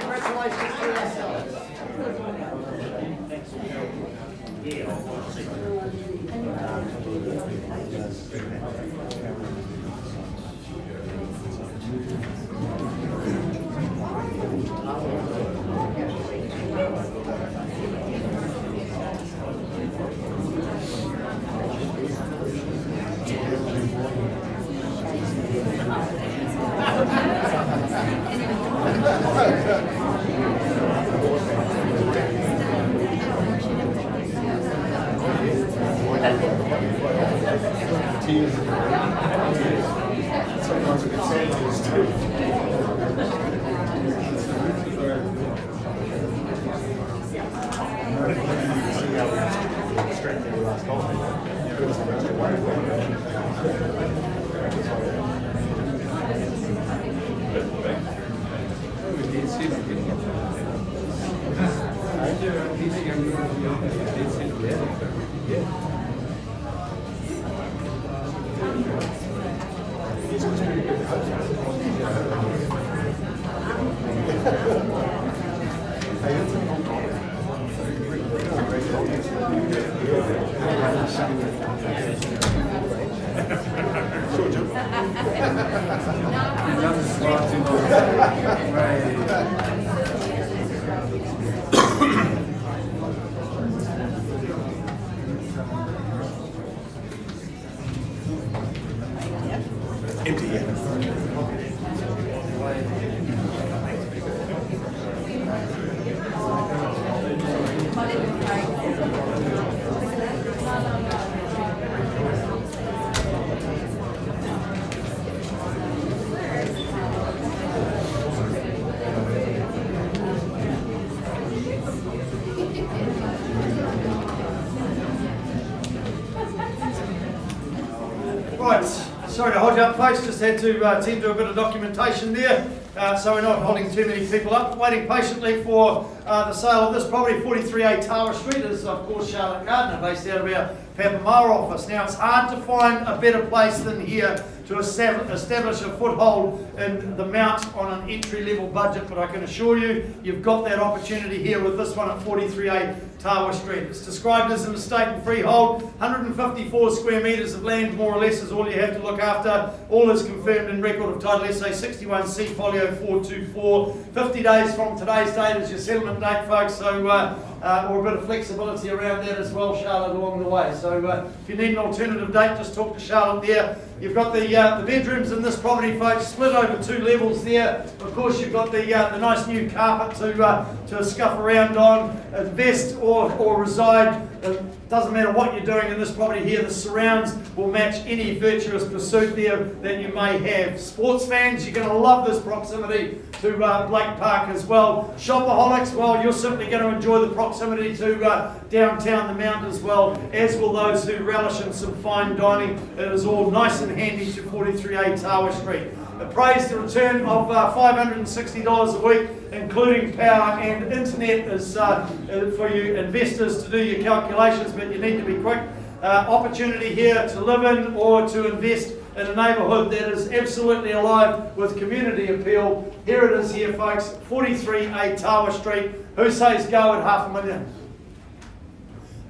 Congratulations to yourselves. Sometimes a bit sandals too. Sure, Jim. Empty, yeah. Right, sorry to hold you up folks, just had to tend to a bit of documentation there, so we're not holding too many people up. Waiting patiently for the sale of this property, 43A Tower Street, is of course Charlotte Gardner, based out of our Papamara office. Now it's hard to find a better place than here to establish a foothold in the Mount on an entry-level budget, but I can assure you, you've got that opportunity here with this one at 43A Tower Street. It's described as an estate and freehold, 154 square metres of land, more or less, is all you have to look after. All is confirmed in record of title SA 61C folio 424. 50 days from today's date is your settlement date, folks, so or a bit of flexibility around that as well, Charlotte, along the way. So if you need an alternative date, just talk to Charlotte there. You've got the bedrooms in this property, folks, split over 2 levels there. Of course, you've got the nice new carpet to scuff around on, invest or reside. It doesn't matter what you're doing in this property here, the surrounds will match any virtuous pursuit there that you may have. Sports fans, you're going to love this proximity to Blake Park as well. Shopaholics, well, you're simply going to enjoy the proximity to downtown the Mount as well, as will those who relish in some fine dining. It is all nice and handy to 43A Tower Street. Appraised a return of $560 a week, including power and internet, is for you investors to do your calculations, but you need to be quick. Opportunity here to live in or to invest in a neighbourhood that is absolutely alive with community appeal. Here it is here, folks, 43A Tower Street. Who says go at $500,000?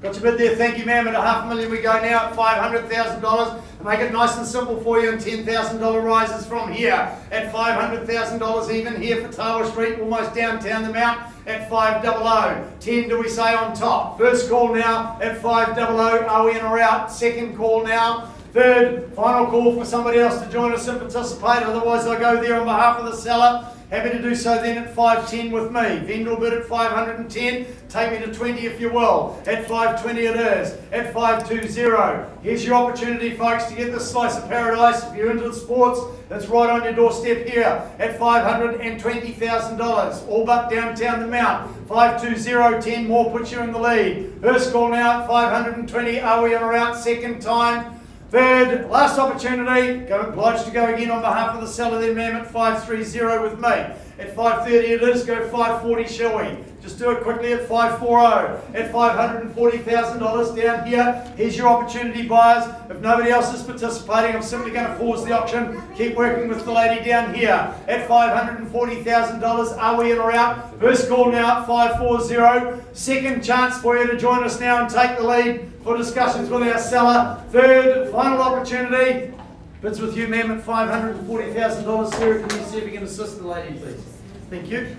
Got your bid there, thank you ma'am. At $500,000 we go now at $500,000. Make it nice and simple for you, and $10,000 rises from here at $500,000 even here for Tower Street, almost downtown the Mount at 500. 10 do we say on top. First call now at 500. Are we in or out? Second call now. Third, final call for somebody else to join us and participate. Otherwise I go there on behalf of the seller. Happy to do so then at 510 with me. Vendor bid at 510. Take me to 20 if you will. At 520 it is. At 520. Here's your opportunity, folks, to get this slice of paradise. If you're into the sports, it's right on your doorstep here. At $520,000. All but downtown the Mount. 520, 10 more puts you in the lead. First call now at 520. Are we in or out? Second time. Third, last opportunity, obliged to go again on behalf of the seller then ma'am at 530 with me. At 5:30 it is, go 5:40 shall we? Just do it quickly at 5:40. At $540,000 down here, here's your opportunity, buyers. If nobody else is participating, I'm simply going to pause the auction. Keep working with the lady down here. At $540,000, are we in or out? First call now at 540. Second chance for you to join us now and take the lead for discussions with our seller. Third, final opportunity. Bids with you, ma'am, at $540,000. Sarah, can you see if you can assist the lady, please? Thank you.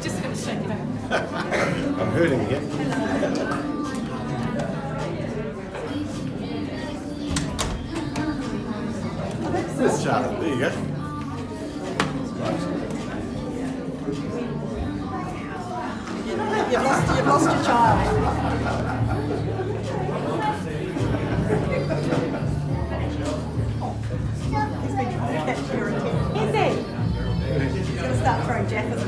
Just going to shake it out. I'm hurting again. There's Charlotte. There you go. You've lost your child. He's been trying to catch your attention. Is he? He's going to start throwing jackets.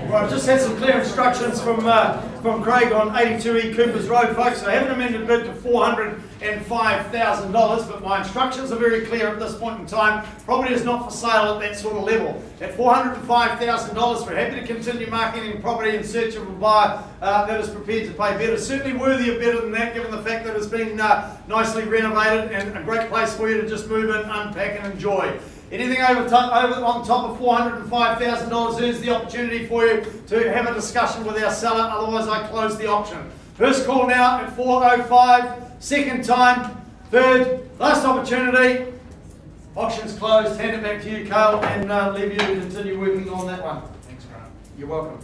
Right, I've just had some clear instructions from Craig on 82E Coopers Road, folks. I haven't amended bid to $405,000, but my instructions are very clear at this point in time. Property is not for sale at that sort of level. At $405,000, we're happy to continue marketing property in search of a buyer that is prepared to pay better. Certainly worthy of better than that, given the fact that it's been nicely renovated and a great place for you to just move in, unpack and enjoy. Anything over on top of $405,000 is the opportunity for you to have a discussion with our seller, otherwise I close the auction. First call now at 4:05, second time, third, last opportunity. Auction's closed, hand it back to you, Carl, and leave you to continue working on that one. Thanks, Grant. You're welcome.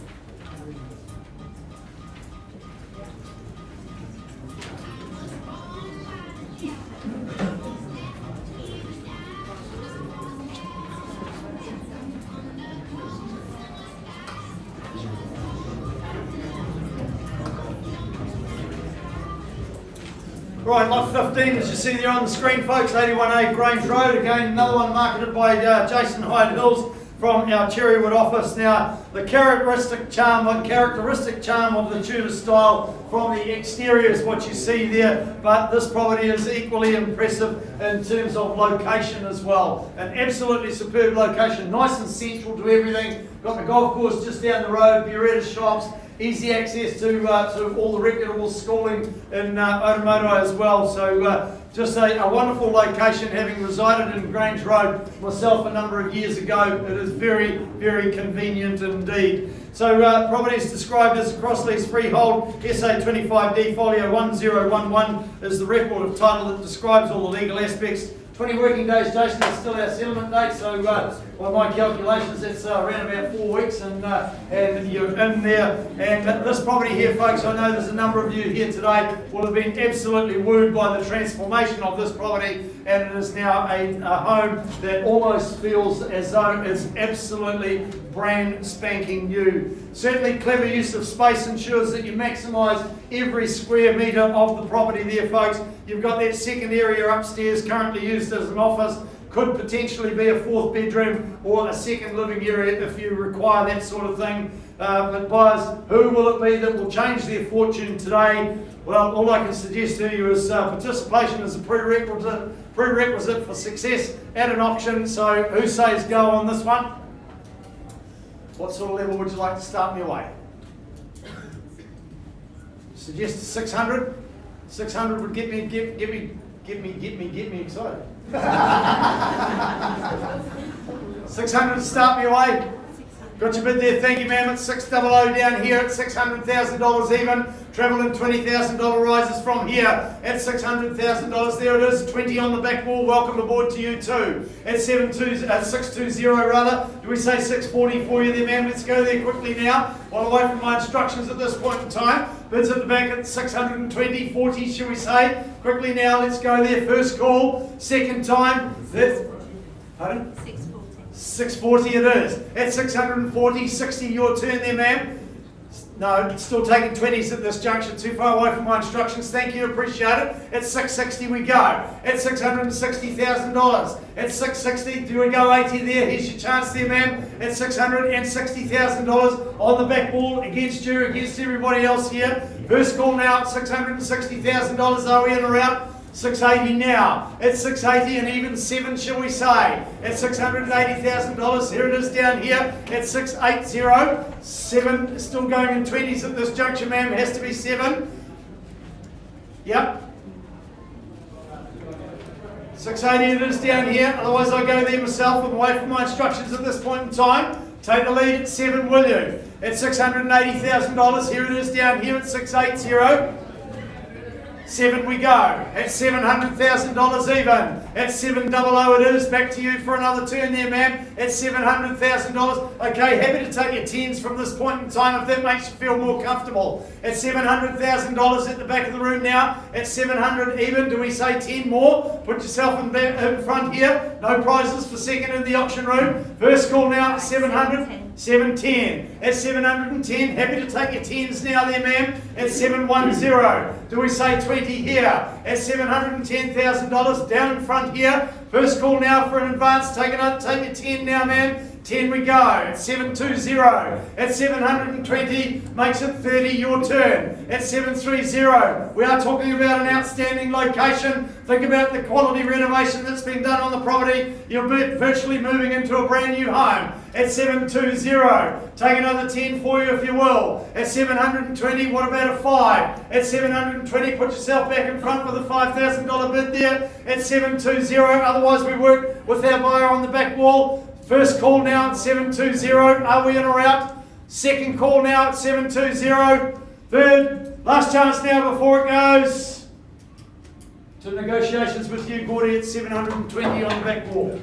Right, lot 15, as you see there on the screen, folks, 81A Grange Road. Again, another one marketed by Jason Hyde Hills from our Cherrywood office. Now, the characteristic charm of the Tudor style from the exterior is what you see there, but this property is equally impressive in terms of location as well. An absolutely superb location, nice and central to everything. Got the golf course just down the road, Buretta shops, easy access to all the reputable schooling in Otomoto as well. So just a wonderful location, having resided in Grange Road myself a number of years ago. It is very, very convenient indeed. So property is described as a cross-lease freehold, SA 25D folio 1011 is the record of title that describes all the legal aspects. 20 working days, Jason, is still our settlement date, so by my calculations that's around about 4 weeks and you're in there. And this property here, folks, I know there's a number of you here today will have been absolutely wooed by the transformation of this property, and it is now a home that almost feels as though it's absolutely brand spanking new. Certainly clever use of space ensures that you maximise every square metre of the property there, folks. You've got that second area upstairs currently used as an office. could potentially be a 4th bedroom or a 2nd living area if you require that sort of thing. But buyers, who will it be that will change their fortune today? Well, all I can suggest to you is participation is a prerequisite for success at an auction. So who says go on this one? What sort of level would you like to start me away? Suggest 600. 600 would get me excited. 600 to start me away. Got your bid there, thank you ma'am. It's 600 down here at $600,000 even. Travelling $20,000 rises from here at $600,000. There it is, 20 on the back wall. Welcome aboard to you too. At 620 rather. Do we say 640 for you there ma'am? Let's go there quickly now. While away from my instructions at this point in time. Bids at the back at 620, 40 shall we say. Quickly now, let's go there. First call, second time. Pardon? 640 it is. At 640, 60 your turn there ma'am. No, still taking 20s at this junction, too far away from my instructions. Thank you, appreciate it. At 660 we go. At $660,000. At 660, do we go 80 there? Here's your chance there, ma'am. At $660,000 on the back wall against you, against everybody else here. First call now at $660,000. Are we in or out? 680 now. At 680 and even 7 shall we say. At $680,000. Here it is down here at 680. 7 still going in 20s at this juncture ma'am. Has to be 7. Yep. 680 it is down here. Otherwise I go there myself. I'm away from my instructions at this point in time. Take the lead at 7 will you. At $680,000. Here it is down here at 680. 7 we go. At $700,000 even. At 700 it is. Back to you for another turn there, ma'am. At $700,000. Okay, happy to take your 10s from this point in time if that makes you feel more comfortable. At $700,000 at the back of the room now. At 700 even. Do we say 10 more? Put yourself in front here. No prizes for second in the auction room. First call now at 700. 710. At 710, happy to take your 10s now there, ma'am. At 710. Do we say 20 here? At $710,000 down in front here. First call now for an advance. Take your 10 now, ma'am. 10 we go. At 720. At 720, makes it 30 your turn. At 730, we are talking about an outstanding location. Think about the quality renovation that's been done on the property. You'll be virtually moving into a brand new home. At 720, take another 10 for you if you will. At 720, what about a 5? At 720, put yourself back in front with a $5,000 bid there. At 720, otherwise we work with our buyer on the back wall. First call now at 720. Are we in or out? Second call now at 720. Third, last chance now before it goes to negotiations with you, Gordy, at 720 on the back wall.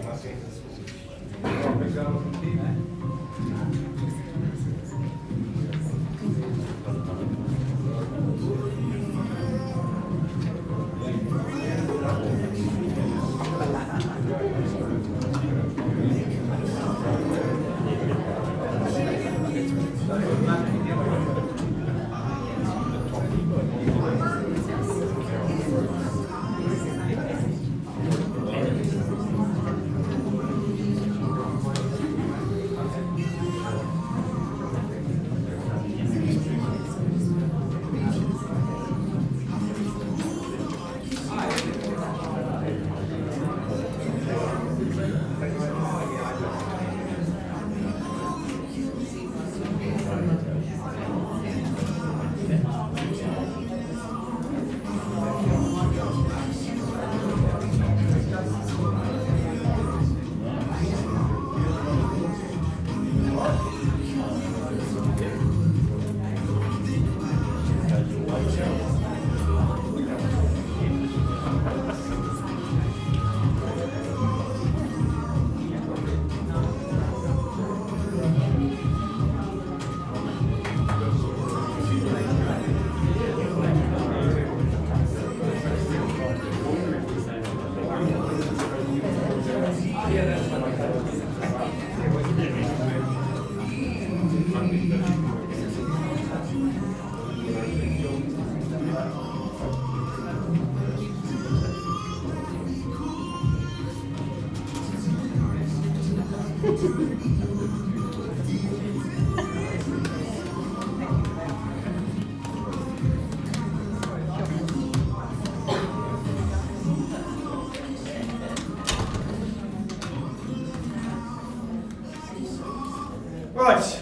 Right,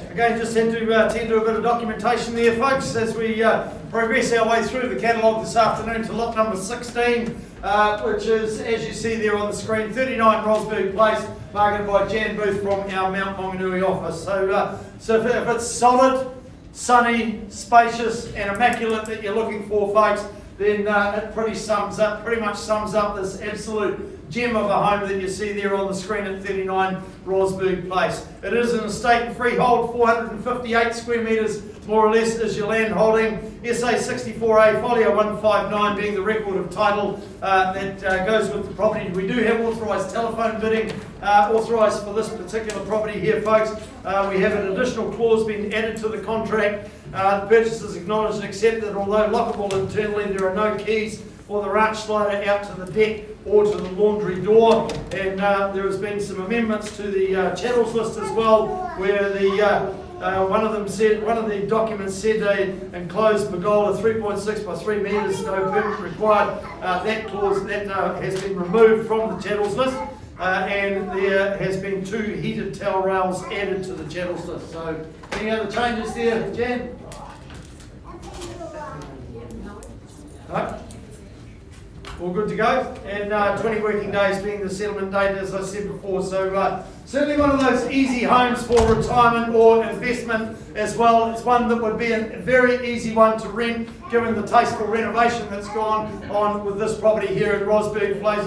again, just tend to do a bit of documentation there, folks, as we progress our way through the catalogue this afternoon to lot number 16, which is, as you see there on the screen, 39 Rosberg Place, marketed by Jan Booth from our Mount Maunganui office. So if it's solid, sunny, spacious and immaculate that you're looking for, folks, then it pretty much sums up this absolute gem of a home that you see there on the screen at 39 Rosberg Place. It is an estate and freehold, 458 square metres more or less is your land holding. SA 64A Folio 159 being the record of title that goes with the property. We do have authorised telephone bidding authorised for this particular property here, folks. We have an additional clause being added to the contract. The purchase is acknowledged and accepted, although lockable internally. There are no keys for the ranch slider out to the deck or to the laundry door, and there has been some amendments to the chattels list as well, where the one of the documents said a enclosed pergola 3.6 by 3 metres, no permit required. That clause has been removed from the chattels list, and there has been 2 heated towel rails added to the chattels list. So, any other changes there, Jan? No? All good to go, and 20 working days being the settlement date, as I said before. So certainly one of those easy homes for retirement or investment as well. It's one that would be a very easy one to rent, given the tasteful renovation that's gone on with this property here at Rosberg Place,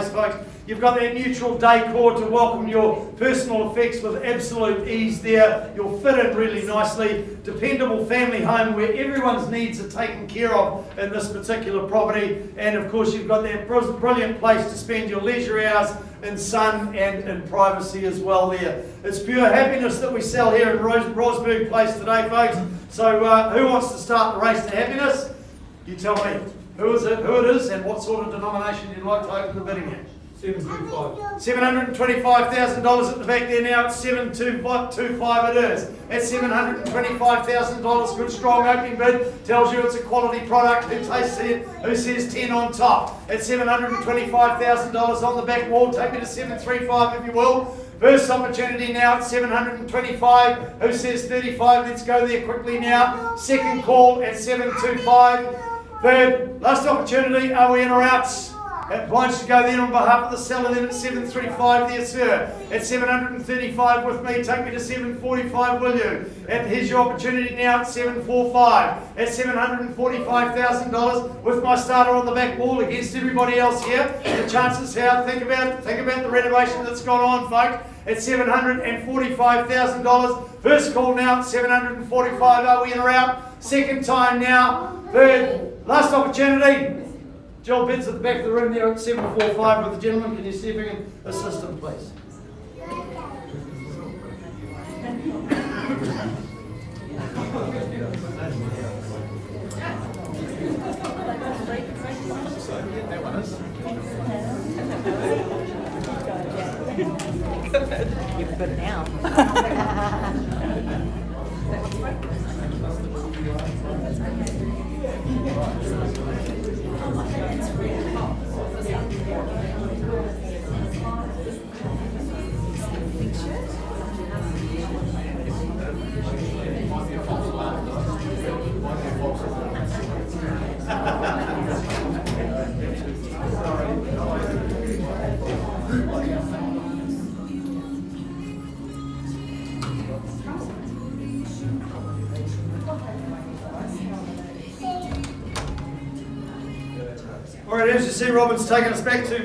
folks. You've got that neutral decor to welcome your personal effects with absolute ease there. You'll fit in really nicely. Dependable family home where everyone's needs are taken care of in this particular property. And of course you've got that brilliant place to spend your leisure hours in sun and in privacy as well there. It's pure happiness that we sell here at Rosberg Place today, folks. So who wants to start the race to happiness? You tell me. Who it is, and what sort of denomination you'd like to open the bidding at. $725,000 at the back there now. It's 725 it is. At $725,000, good strong opening bid. Tells you it's a quality product. Who tastes it? Who says 10 on top? At $725,000 on the back wall. Take me to 735 if you will. First opportunity now at 725. Who says 35? Let's go there quickly now. Second call at 725. Third, last opportunity. Are we in or out? Obliged to go there on behalf of the seller then at 735 there, sir. At 735 with me, take me to 745, will you? And here's your opportunity now at 745. At $745,000 with my starter on the back wall against everybody else here. The chances how, think about the renovation that's gone on, folks. At $745,000. First call now at 745. Are we in or out? Second time now. Third, last opportunity. Joel bids at the back of the room there at 745 with the gentleman. Can you see if we can assist him, please? That one is. You can put it down. All right, as you see, Robin's taken us back to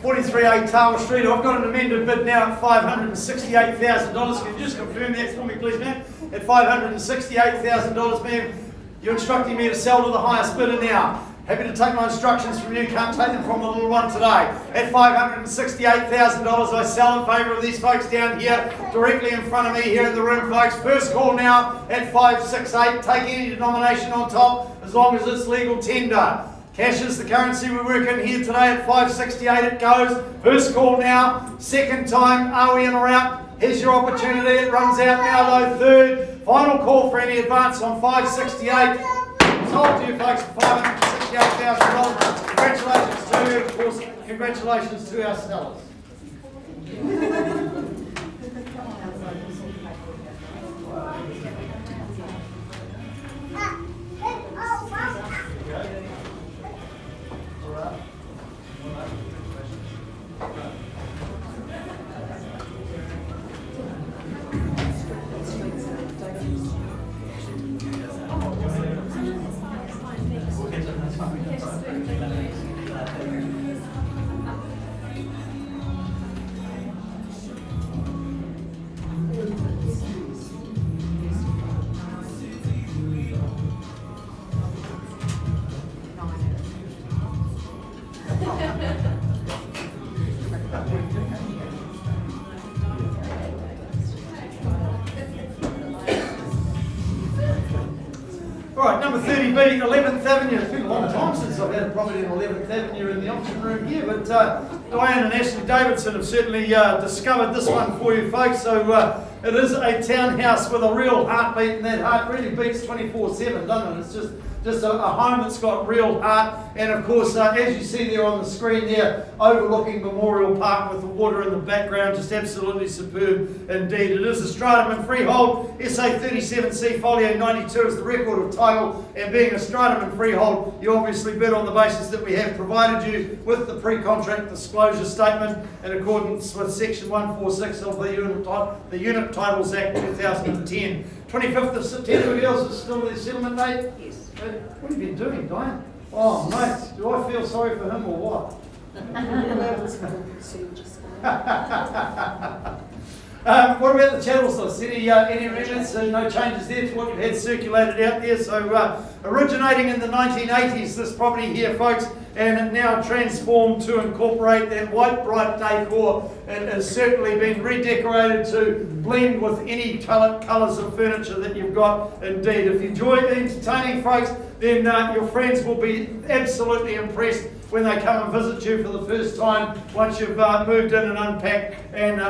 43A Tower Street. I've got an amended bid now at $568,000. Can you just confirm that for me, please, ma'am? At $568,000, ma'am. You're instructing me to sell to the highest bidder now. Happy to take my instructions from you. Can't take them from the little one today. At $568,000, I sell in favour of these folks down here, directly in front of me here in the room, folks. First call now at 568. Take any denomination on top, as long as it's legal tender. Cash is the currency we work in here today at 568 it goes. First call now, second time, are we in or out? Here's your opportunity, it runs out now though, third. Final call for any advance on 568. Sold to you folks for $568,000. Congratulations to you, of course, congratulations to our sellers. Right, number 30B, 11th Avenue. It's been a long time since I've had a property in 11th Avenue in the auction room here, but Diane and Ashley Davidson have certainly discovered this one for you folks. So it is a townhouse with a real heartbeat, and that heart really beats 24/7, doesn't it? It's just a home that's got real heart, and of course, as you see there on the screen there, overlooking Memorial Park with the water in the background, just absolutely superb indeed. It is a stratum and freehold. SA 37C folio 92 is the record of title, and being a stratum and freehold, you obviously bid on the basis that we have provided you with the pre-contract disclosure statement in accordance with section 146 of the Unit Titles Act 2010. 25th of September, girls, is still the settlement date? Yes. What have you been doing, Diane? Oh, mate, do I feel sorry for him or what? What about the channels list? Any remnants? No changes there to what you've had circulated out there. So originating in the 1980s, this property here, folks, and it now transformed to incorporate that white bright decor. It has certainly been redecorated to blend with any colours of furniture that you've got. Indeed, if you enjoy entertaining folks, then your friends will be absolutely impressed when they come and visit you for the first time once you've moved in and unpacked and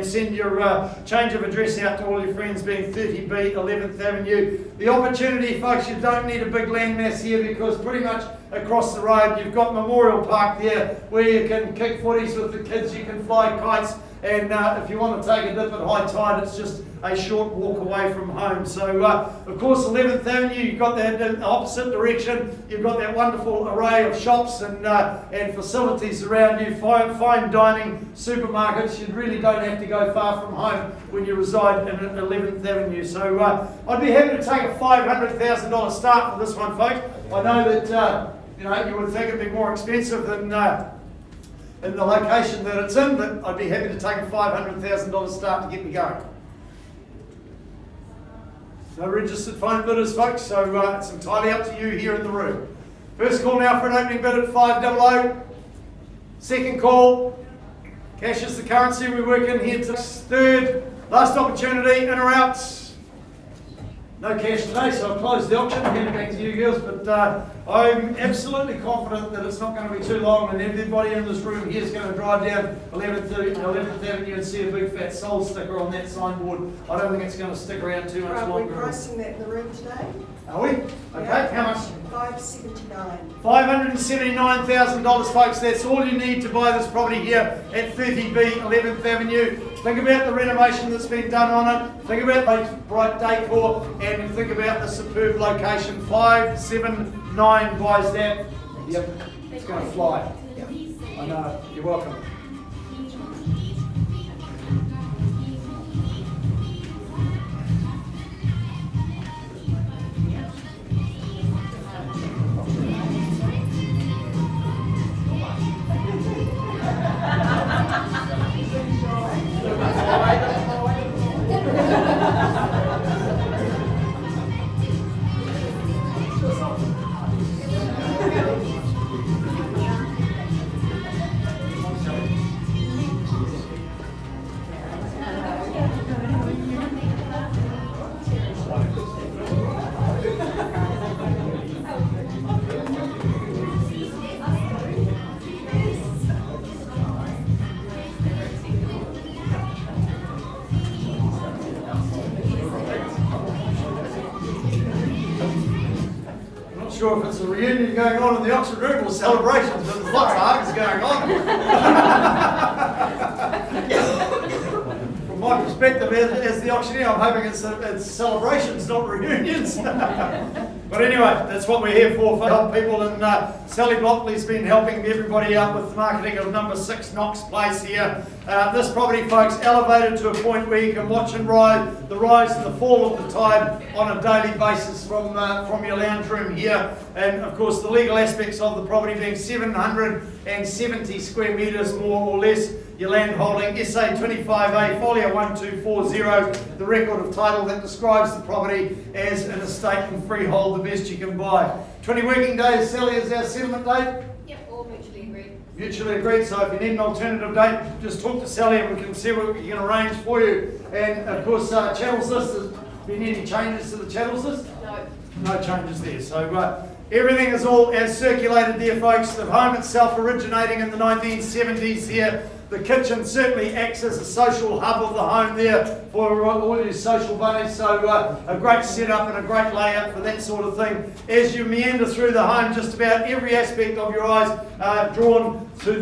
send your change of address out to all your friends, being 30B 11th Avenue. The opportunity, folks, you don't need a big landmass here because pretty much across the road you've got Memorial Park there where you can kick footies with the kids, you can fly kites, and if you want to take a dip at high tide, it's just a short walk away from home. So, of course, 11th Avenue, you've got that in the opposite direction. You've got that wonderful array of shops and facilities around you, fine dining, supermarkets. You really don't have to go far from home when you reside in 11th Avenue. So, I'd be happy to take a $500,000 start for this one, folks. I know that you would think it'd be more expensive than in the location that it's in, but I'd be happy to take a $500,000 start to get me going. No registered phone bidders, folks, so it's entirely up to you here in the room. First call now for an opening bid at 500. Second call, cash is the currency we work in here. Third, last opportunity, in or out. No cash today, so I'll close the auction and hand it back to you girls, but I'm absolutely confident that it's not going to be too long and everybody in this room here is going to drive down 11th Avenue and see a big fat sold sticker on that signboard. I don't think it's going to stick around too much Right, we're longer. pricing that in the room today. Are we? Okay, Yeah. how much? $579. $579,000, folks. That's all you need to buy this property here at 30B 11th Avenue. Think about the renovation that's been done on it. Think about the bright decor, and think about the superb location. 579 buys that. Yep, it's going to fly. Yep. I know. You're welcome. sure if it's a reunion going on in the auction room or celebrations, but there's lots of hugs going on. From my perspective as the auctioneer, I'm hoping it's celebrations, not reunions. But anyway, that's what we're here for help people, and Sally Blockley's been helping everybody out with the marketing of number 6 Knox Place here. This property, folks, elevated to a point where you can watch and ride the rise and the fall of the tide on a daily basis from your lounge room here. And of course, the legal aspects of the property being 770 square metres more or less. Your land holding, SA 25A, folio 1240, the record of title that describes the property as an estate and freehold, the best you can buy. 20 working days, Sally, is our settlement date? Yep, all mutually agreed. Mutually agreed, so if you need an alternative date, just talk to Sally and we can see what we can arrange for you. And of course, channels list, has been any changes to the channels list? No. No changes there. So everything is all as circulated there, folks. The home itself originating in the 1970s here. The kitchen certainly acts as a social hub of the home there for all your social bunnies. So a great setup and a great layout for that sort of thing. As you meander through the home, just about every aspect of your eyes drawn to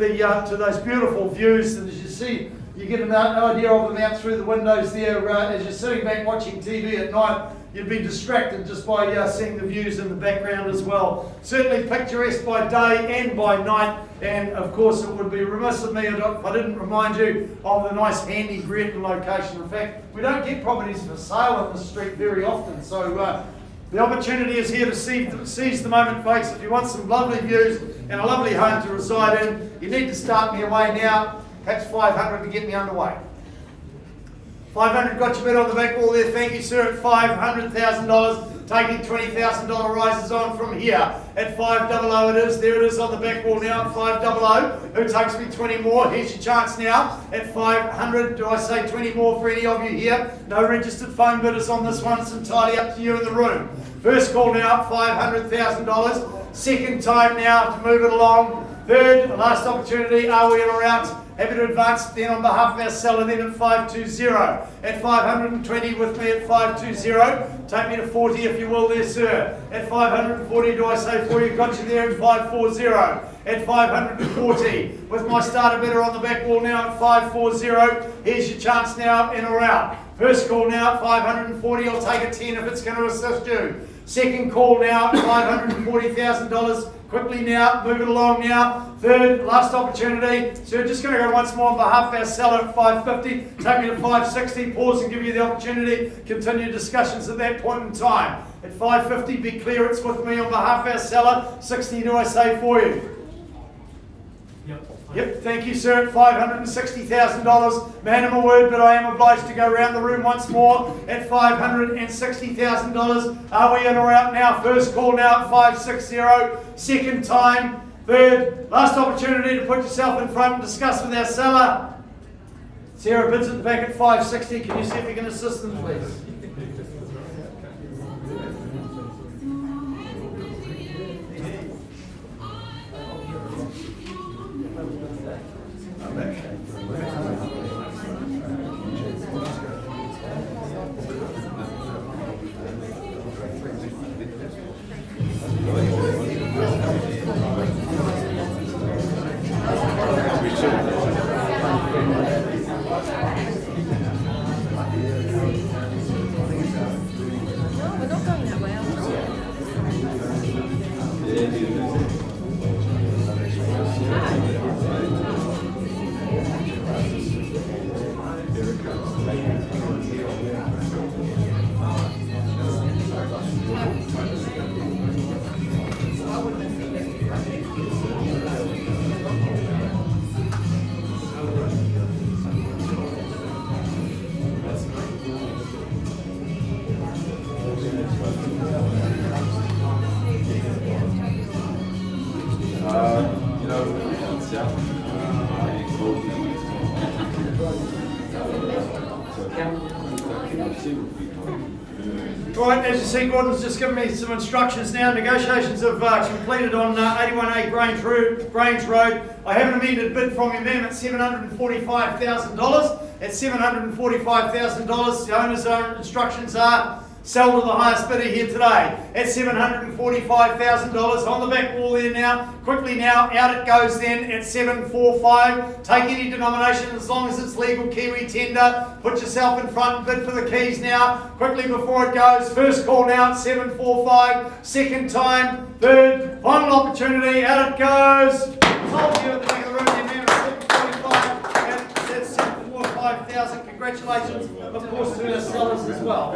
those beautiful views. And as you see, you get an idea of them out through the windows there. As you're sitting back watching TV at night, you'd be distracted just by seeing the views in the background as well. Certainly picturesque by day and by night. And of course, it would be remiss of me if I didn't remind you of the nice handy Greaton location. In fact, we don't get properties for sale on the street very often. So the opportunity is here to seize the moment, folks. If you want some lovely views and a lovely home to reside in, you need to start me away now. Perhaps 500 to get me underway. 500 got your bid on the back wall there. Thank you, sir. At $500,000, taking $20,000 rises on from here. At 500 it is. There it is on the back wall now at 500. Who takes me 20 more? Here's your chance now. At 500, do I say 20 more for any of you here? No registered phone bidders on this one. It's entirely up to you in the room. First call now at $500,000. Second time now to move it along. Third, last opportunity. Are we in or out? Happy to advance then on behalf of our seller then at 520. At 520 with me at 520. Take me to 40 if you will there, sir. At 540, do I say for you? Got you there at 540. At 540 with my starter bidder on the back wall now at 540. Here's your chance now, in or out. First call now at 540. I'll take a 10 if it's going to assist you. Second call now at $540,000. Quickly now, move it along now. Third, last opportunity. So we're just going to go once more on behalf of our seller at 550. Take me to 560. Pause and give you the opportunity. Continue discussions at that point in time. At 550, be clear it's with me on behalf of our seller. 60, do I say for you? Yep, thank you, sir. At $560,000. Man of my word, but I am obliged to go around the room once more. At $560,000. Are we in or out now? First call now at 560. Second time. Third, last opportunity to put yourself in front and discuss with our seller. Sarah bids at the back at 560. Can you see if you can assist them, please? Right, as you see, Gordon's just given me some instructions now. Negotiations have completed on 81A Grange Road. I have an amended bid from him, ma'am, at $745,000. At $745,000, the owner's instructions are sell to the highest bidder here today at $745,000 on the back wall there now. Quickly now, out it goes then at 745. Take any denomination as long as it's legal Kiwi tender. Put yourself in front and bid for the keys now. Quickly before it goes. First call now at 745. Second time, third, final opportunity. Out it goes. Sold you at the back of the room there, man. 745. And that's 745,000. Congratulations, of course, to our sellers as well.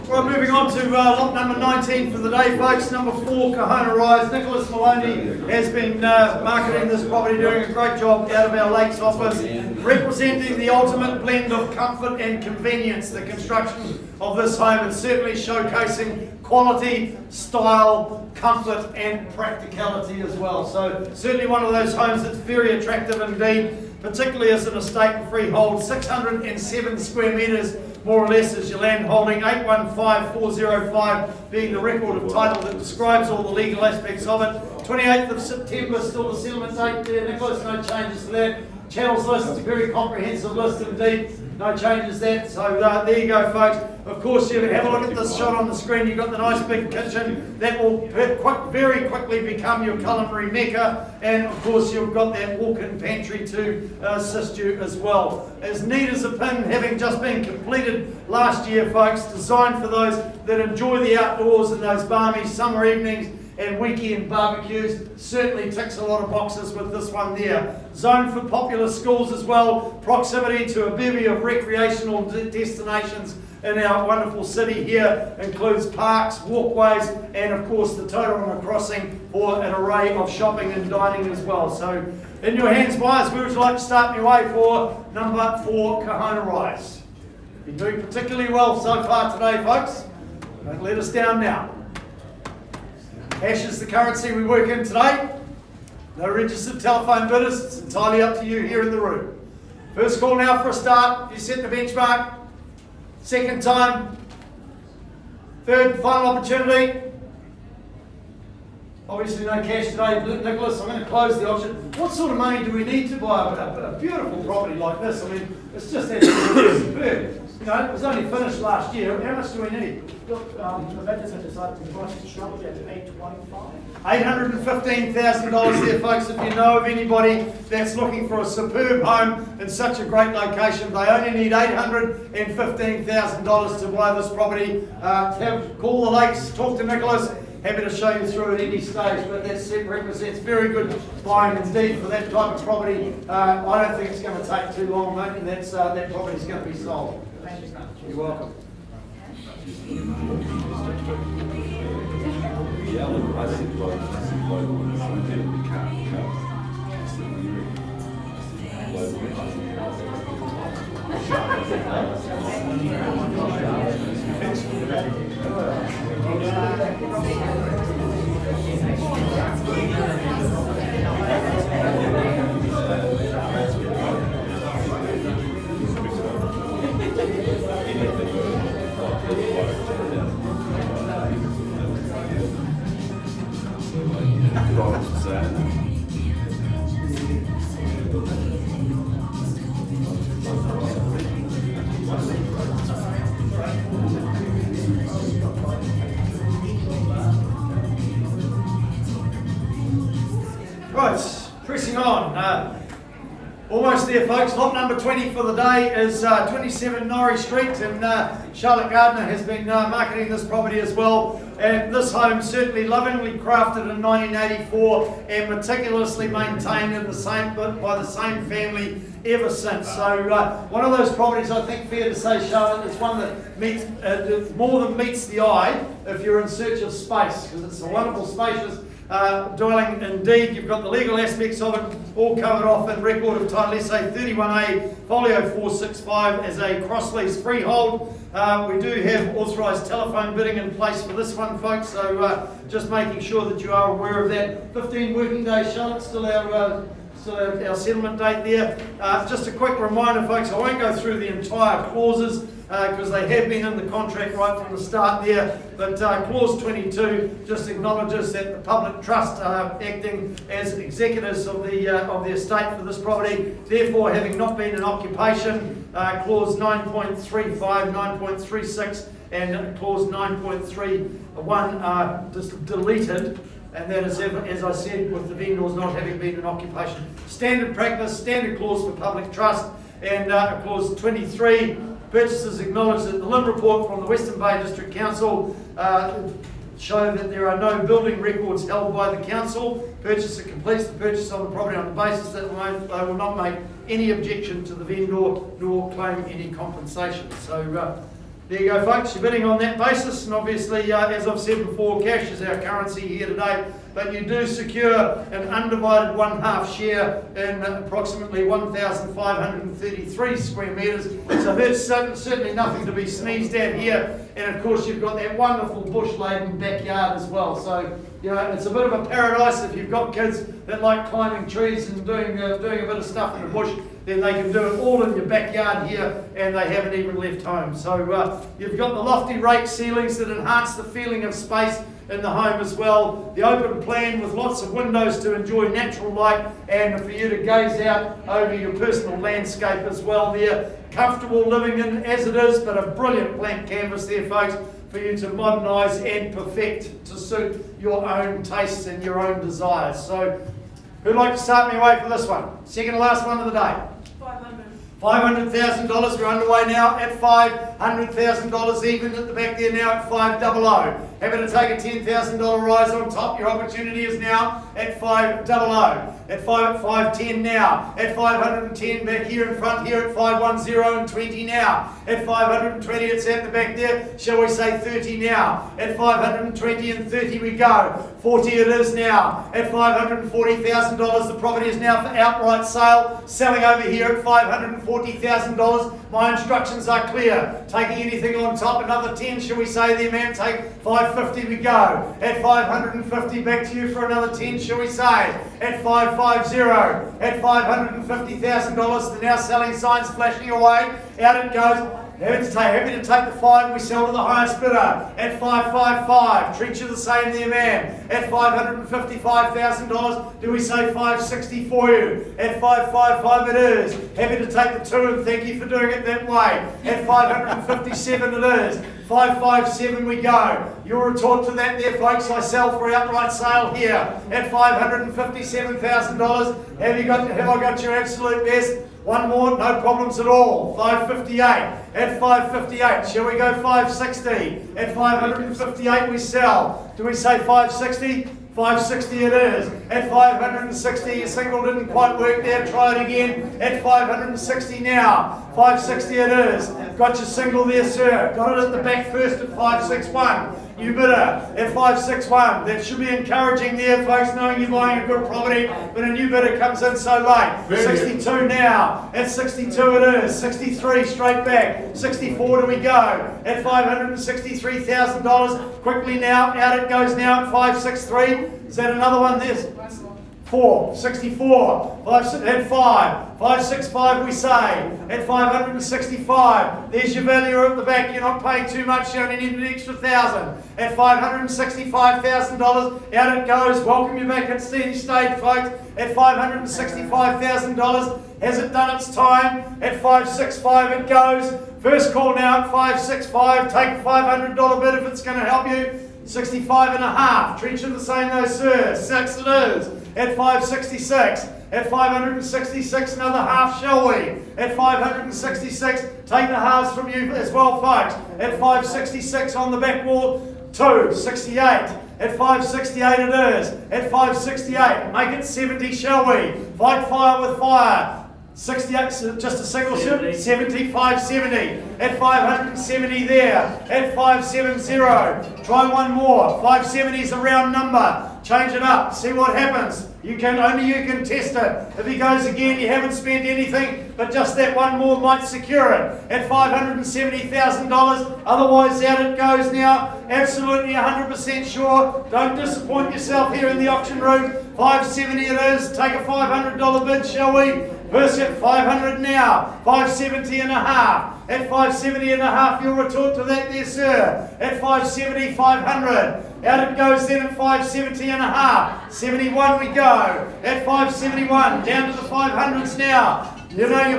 Right, moving on to lot number 19 for the day, folks. Number 4, Kahona Rise. Nicholas Maloney has been marketing this property, doing a great job out of our Lakes office, representing the ultimate blend of comfort and convenience. The construction of this home is certainly showcasing quality, style, comfort and practicality as well. So certainly one of those homes that's very attractive indeed, particularly as an estate and freehold. 607 square metres more or less is your land holding, 815405 being the record of title that describes all the legal aspects of it. 28th of September, still the settlement date there, Nicholas, no changes to that. Channels list, it's a very comprehensive list indeed, no changes there. So there you go, folks. Of course, you can have a look at this shot on the screen. You've got the nice big kitchen that will very quickly become your culinary mecca, and of course you've got that walk-in pantry to assist you as well. As neat as a pin, having just been completed last year, folks, designed for those that enjoy the outdoors and those balmy summer evenings and weekend barbecues. Certainly ticks a lot of boxes with this one there. Zoned for popular schools as well, proximity to a bevy of recreational destinations in our wonderful city here, includes parks, walkways, and of course the Tauranga crossing for an array of shopping and dining as well. So in your hands, buyers, where would you like to start me away for number 4, Kahona Rise? Been doing particularly well so far today, folks. Don't let us down now. Cash is the currency we work in today. No registered telephone bidders, it's entirely up to you here in the room. First call now for a start, you set the benchmark. Second time, third, final opportunity. Obviously no cash today, Nicholas, I'm going to close the auction. What sort of money do we need to buy a beautiful property like this? I mean, it's just absolutely superb. You know, it was only finished last year. How much do we need? Look, the vendors have decided to price the shop at $825. $815,000 there, folks. If you know of anybody that's looking for a superb home in such a great location, they only need $815,000 to buy this property. Call the Lakes, talk to Nicholas. Happy to show you through at any stage, but that set represents very good buying indeed for that type of property. I don't think it's going to take too long, mate, and that property is going to be sold. You're welcome. Right, pressing on. Almost there, folks. Lot number 20 for the day is 27 Norrie Street, and Charlotte Gardner has been marketing this property as well. And this home certainly lovingly crafted in 1984 and meticulously maintained in by the same family ever since. So one of those properties, I think, fair to say, Charlotte, is one that meets more than meets the eye if you're in search of space, because it's a wonderful, spacious dwelling indeed. You've got the legal aspects of it all covered off in record of title, let's say 31A, folio 465 as a cross-lease freehold. We do have authorised telephone bidding in place for this one, folks, so just making sure that you are aware of that. 15 working days, Charlotte, still our settlement date there. Just a quick reminder, folks, I won't go through the entire clauses because they have been in the contract right from the start there, but clause 22 just acknowledges that the public trust are acting as executors of the estate for this property, therefore having not been in occupation, clause 9.35, 9.36 and clause 9.31 are just deleted. And that is, as I said, with the vendors not having been in occupation. Standard practice, standard clause for public trust, and clause 23, purchasers acknowledge that the LIM report from the Western Bay District Council show that there are no building records held by the council. Purchaser completes the purchase of the property on the basis that they will not make any objection to the vendor nor claim any compensation. So there you go, folks, you're bidding on that basis, and obviously, as I've said before, cash is our currency here today, but you do secure an undivided 1/2 share in approximately 1,533 square metres, so there's certainly nothing to be sneezed at here, and of course you've got that wonderful bush-laden backyard as well, so you know, it's a bit of a paradise if you've got kids that like climbing trees and doing a bit of stuff in the bush. Then they can do it all in your backyard here, and they haven't even left home. So you've got the lofty rake ceilings that enhance the feeling of space in the home as well. The open plan with lots of windows to enjoy natural light and for you to gaze out over your personal landscape as well there. Comfortable living in as it is, but a brilliant blank canvas there, folks, for you to modernise and perfect to suit your own tastes and your own desires. So who'd like to start me away for this one? Second to last one of the day. $500,000, we're underway now at $500,000 even at the back there now at 500. Happy to take a $10,000 rise on top. Your opportunity is now at 500. At 510 now. At 510 back here in front here at 510 and 20 now. At 520 it's at the back there. Shall we say 30 now? At 520 and 30 we go. 40 it is now. At $540,000 the property is now for outright sale. Selling over here at $540,000. My instructions are clear. Taking anything on top, another 10, shall we say there, ma'am? Take 550 we go. At 550 back to you for another 10, shall we say? At 550. At $550,000, the now selling signs flashing away. Out it goes. Happy to take the 5 we sell to the highest bidder at 555. Treat you the same there, ma'am. At $555,000, do we say 560 for you? At 555 it is. Happy to take the 2 and thank you for doing it that way. At 557 it is. 557 we go. Your retort to that there, folks, I sell for outright sale here at $557,000. Have I got your absolute best? One more, no problems at all. 558. At 558, shall we go 560? At 558 we sell. Do we say 560? 560 it is. At 560, your single didn't quite work there. Try it again. At 560 now. 560 it is. Got your single there, sir. Got it at the back first at 561. You bidder at 561. That should be encouraging there, folks, knowing you're buying a good property when a new bidder comes in so late. 62 now. At 62 it is. 63 straight back. 64 do we go. At $563,000. Quickly now. Out it goes now at 563. Is that another one there? 4, 64, 5, at 5, 565 we say, at 565, there's your value at the back, you're not paying too much, you only need an extra 1,000, at $565,000, out it goes, welcome you back at steady state, folks, at $565,000, has it done its time, at 565 it goes, first call now at 565, take a $500 bid if it's going to help you, 65 and a half, treat you the same though, sir, 6 it is. At 566, at 566, another half, shall we? At 566, take the halves from you as well, folks. At 566 on the back wall, 2, 68. At 568 it is. At 568, make it 70, shall we? Fight fire with fire. 68, just a single 70, 570, at 570 there, at 570, try one more, 570 is a round number, Change it up. See what happens. Only you can test it. If he goes again, you haven't spent anything, but just that one more might secure it at $570,000. Otherwise, out it goes now. Absolutely 100% sure. Don't disappoint yourself here in the auction room. 570 it is. Take a $500 bid, shall we? Verse at 500 now. 570 and a half. At 570 and a half, you'll retort to that there, sir. At 570, 500. Out it goes then at 570 and a half. 71 we go. At 571, down to the 500s now. You know you're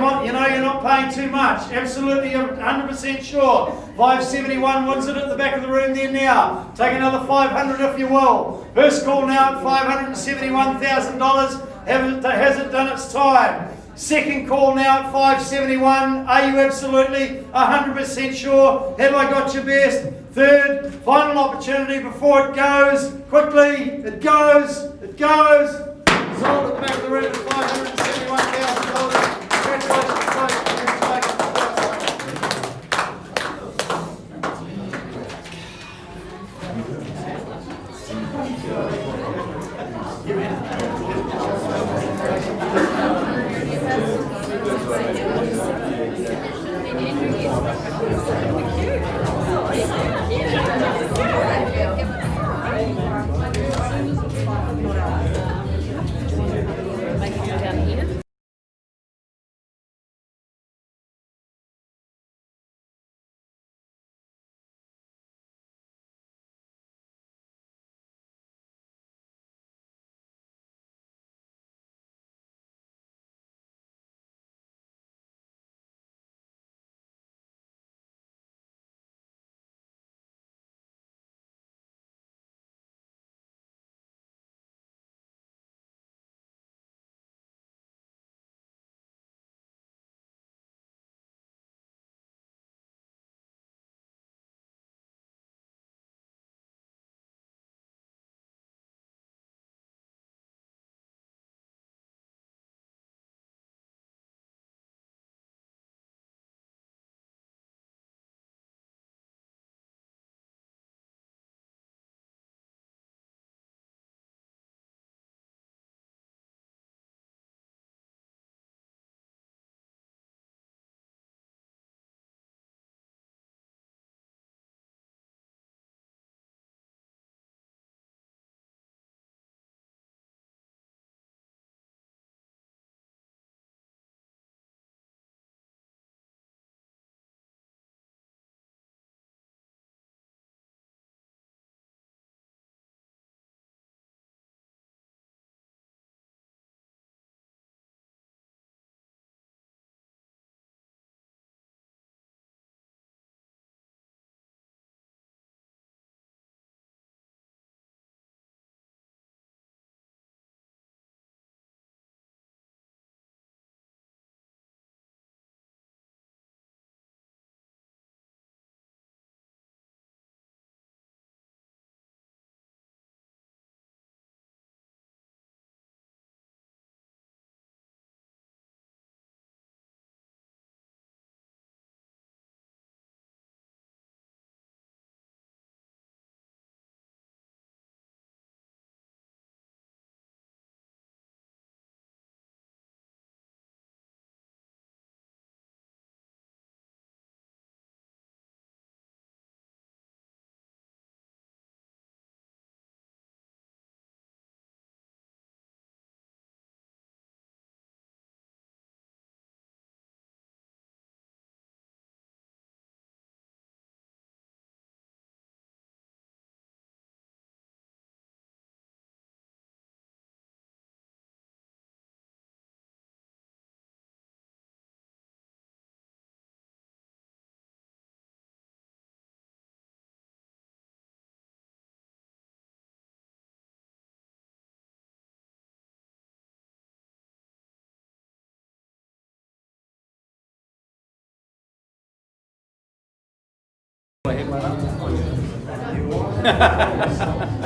not paying too much. Absolutely 100% sure. 571 wins it at the back of the room there now. Take another 500 if you will. First call now at $571,000. Has it done its time? Second call now at 571. Are you absolutely 100% sure? Have I got your best? Third, final opportunity before it goes. Quickly, it goes. Sold at the back of the room at $571,000. Congratulations, folks.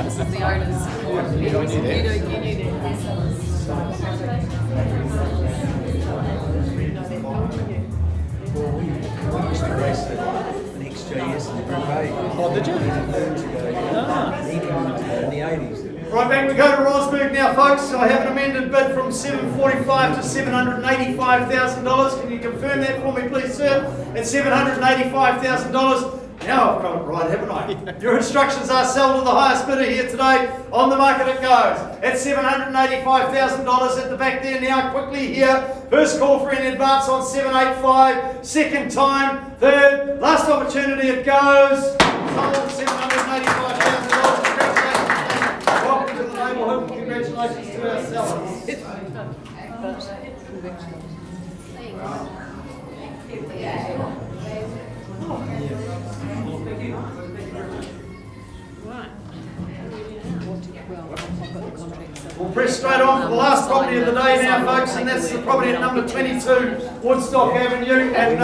This is the owner's. You need it. I used to race an XJS in the Group A. Oh, did you? Years ago, Ah. in the 80s. Right, back we go to Rosberg now, folks. So I have an amended bid from $745,000 to $785,000. Can you confirm that for me, please, sir? At $785,000. Now I've got it right, haven't I? Your instructions are sell to the highest bidder here today. On the market it goes. At $785,000 at the back there now, quickly here. First call for an advance on 785. Second time. Third. Last opportunity it goes. Sold $785,000. Congratulations. Welcome to the neighbourhood. Congratulations to our sellers. We'll press straight on for the last property of the day now, folks, and that's the property at number 22 Woodstock Avenue, and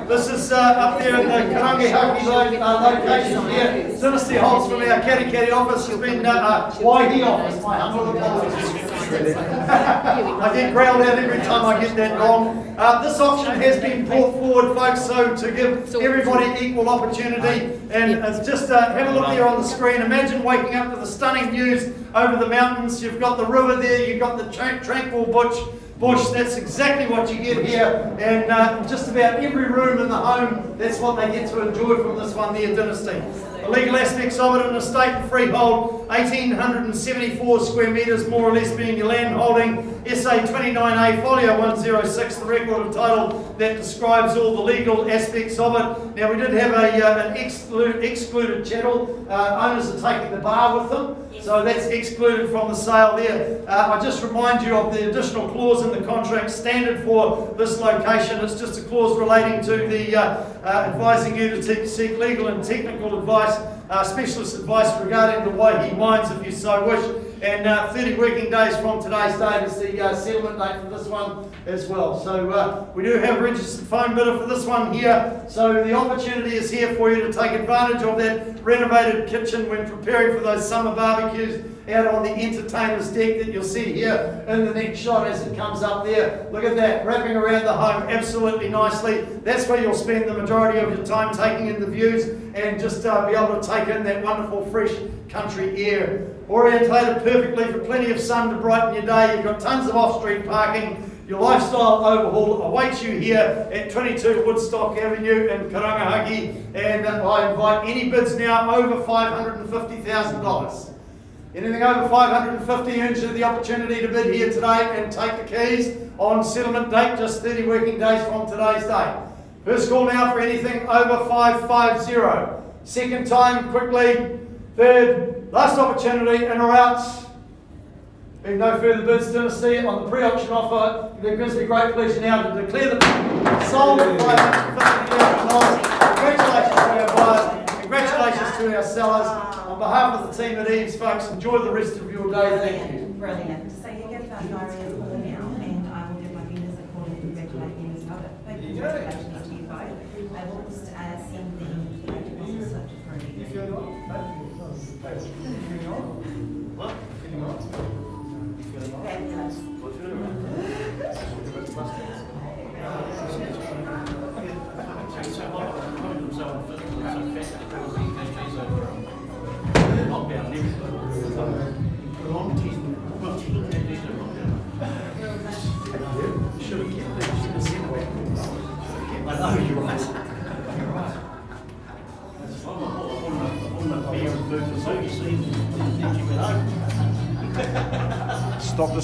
this is up there in the Karangihaki location here. Dynasty Holtz from our Katikati office has been, Waihi office, my humble apologies. I get growled out every time I get that wrong. This option has been brought forward, folks, so to give everybody equal opportunity, and just have a look there on the screen. Imagine waking up to the stunning views over the mountains. You've got the river there, you've got the tranquil bush. That's exactly what you get here, and just about every room in the home, that's what they get to enjoy from this one there, Dynasty. The legal aspects of it: an estate and freehold, 1,874 square metres, more or less, being your land holding. SA 29A, folio 106, the record of title that describes all the legal aspects of it. Now, we did have an excluded chattel. Owners are taking the bar with them, so that's excluded from the sale there. I just remind you of the additional clause in the contract standard for this location. It's just a clause relating to the advising you to seek legal and technical advice, specialist advice regarding the Waihi mines if you so wish. And 30 working days from today's date is the settlement date for this one as well. So we do have a registered phone bidder for this one here. So the opportunity is here for you to take advantage of that renovated kitchen when preparing for those summer barbecues out on the entertainer's deck that you'll see here in the next shot as it comes up there. Look at that, wrapping around the home absolutely nicely. That's where you'll spend the majority of your time taking in the views and just be able to take in that wonderful fresh country air. Orientated perfectly for plenty of sun to brighten your day. You've got tons of off-street parking. Your lifestyle overhaul awaits you here at 22 Woodstock Avenue in Karangihaki, and I invite any bids now over $550,000. Anything over $550 earns you the opportunity to bid here today and take the keys on settlement date, just 30 working days from today's date. First call now for anything over $550. Second time, quickly. Third, last opportunity, in or out. Being no further bids, Dynasty, on the pre-auction offer, it gives me great pleasure now to declare the sold at $550,000. Congratulations to our buyers, congratulations to our sellers. On behalf of the team at Eves, folks, enjoy the rest of your day. Thank you. Brilliant. So you get that diary and call now, and I will give my vendors a call and congratulate them as well. But congratulations to you both. I will just send the business up for you. What? Fabulous. I know, you're right. You're right. Stop the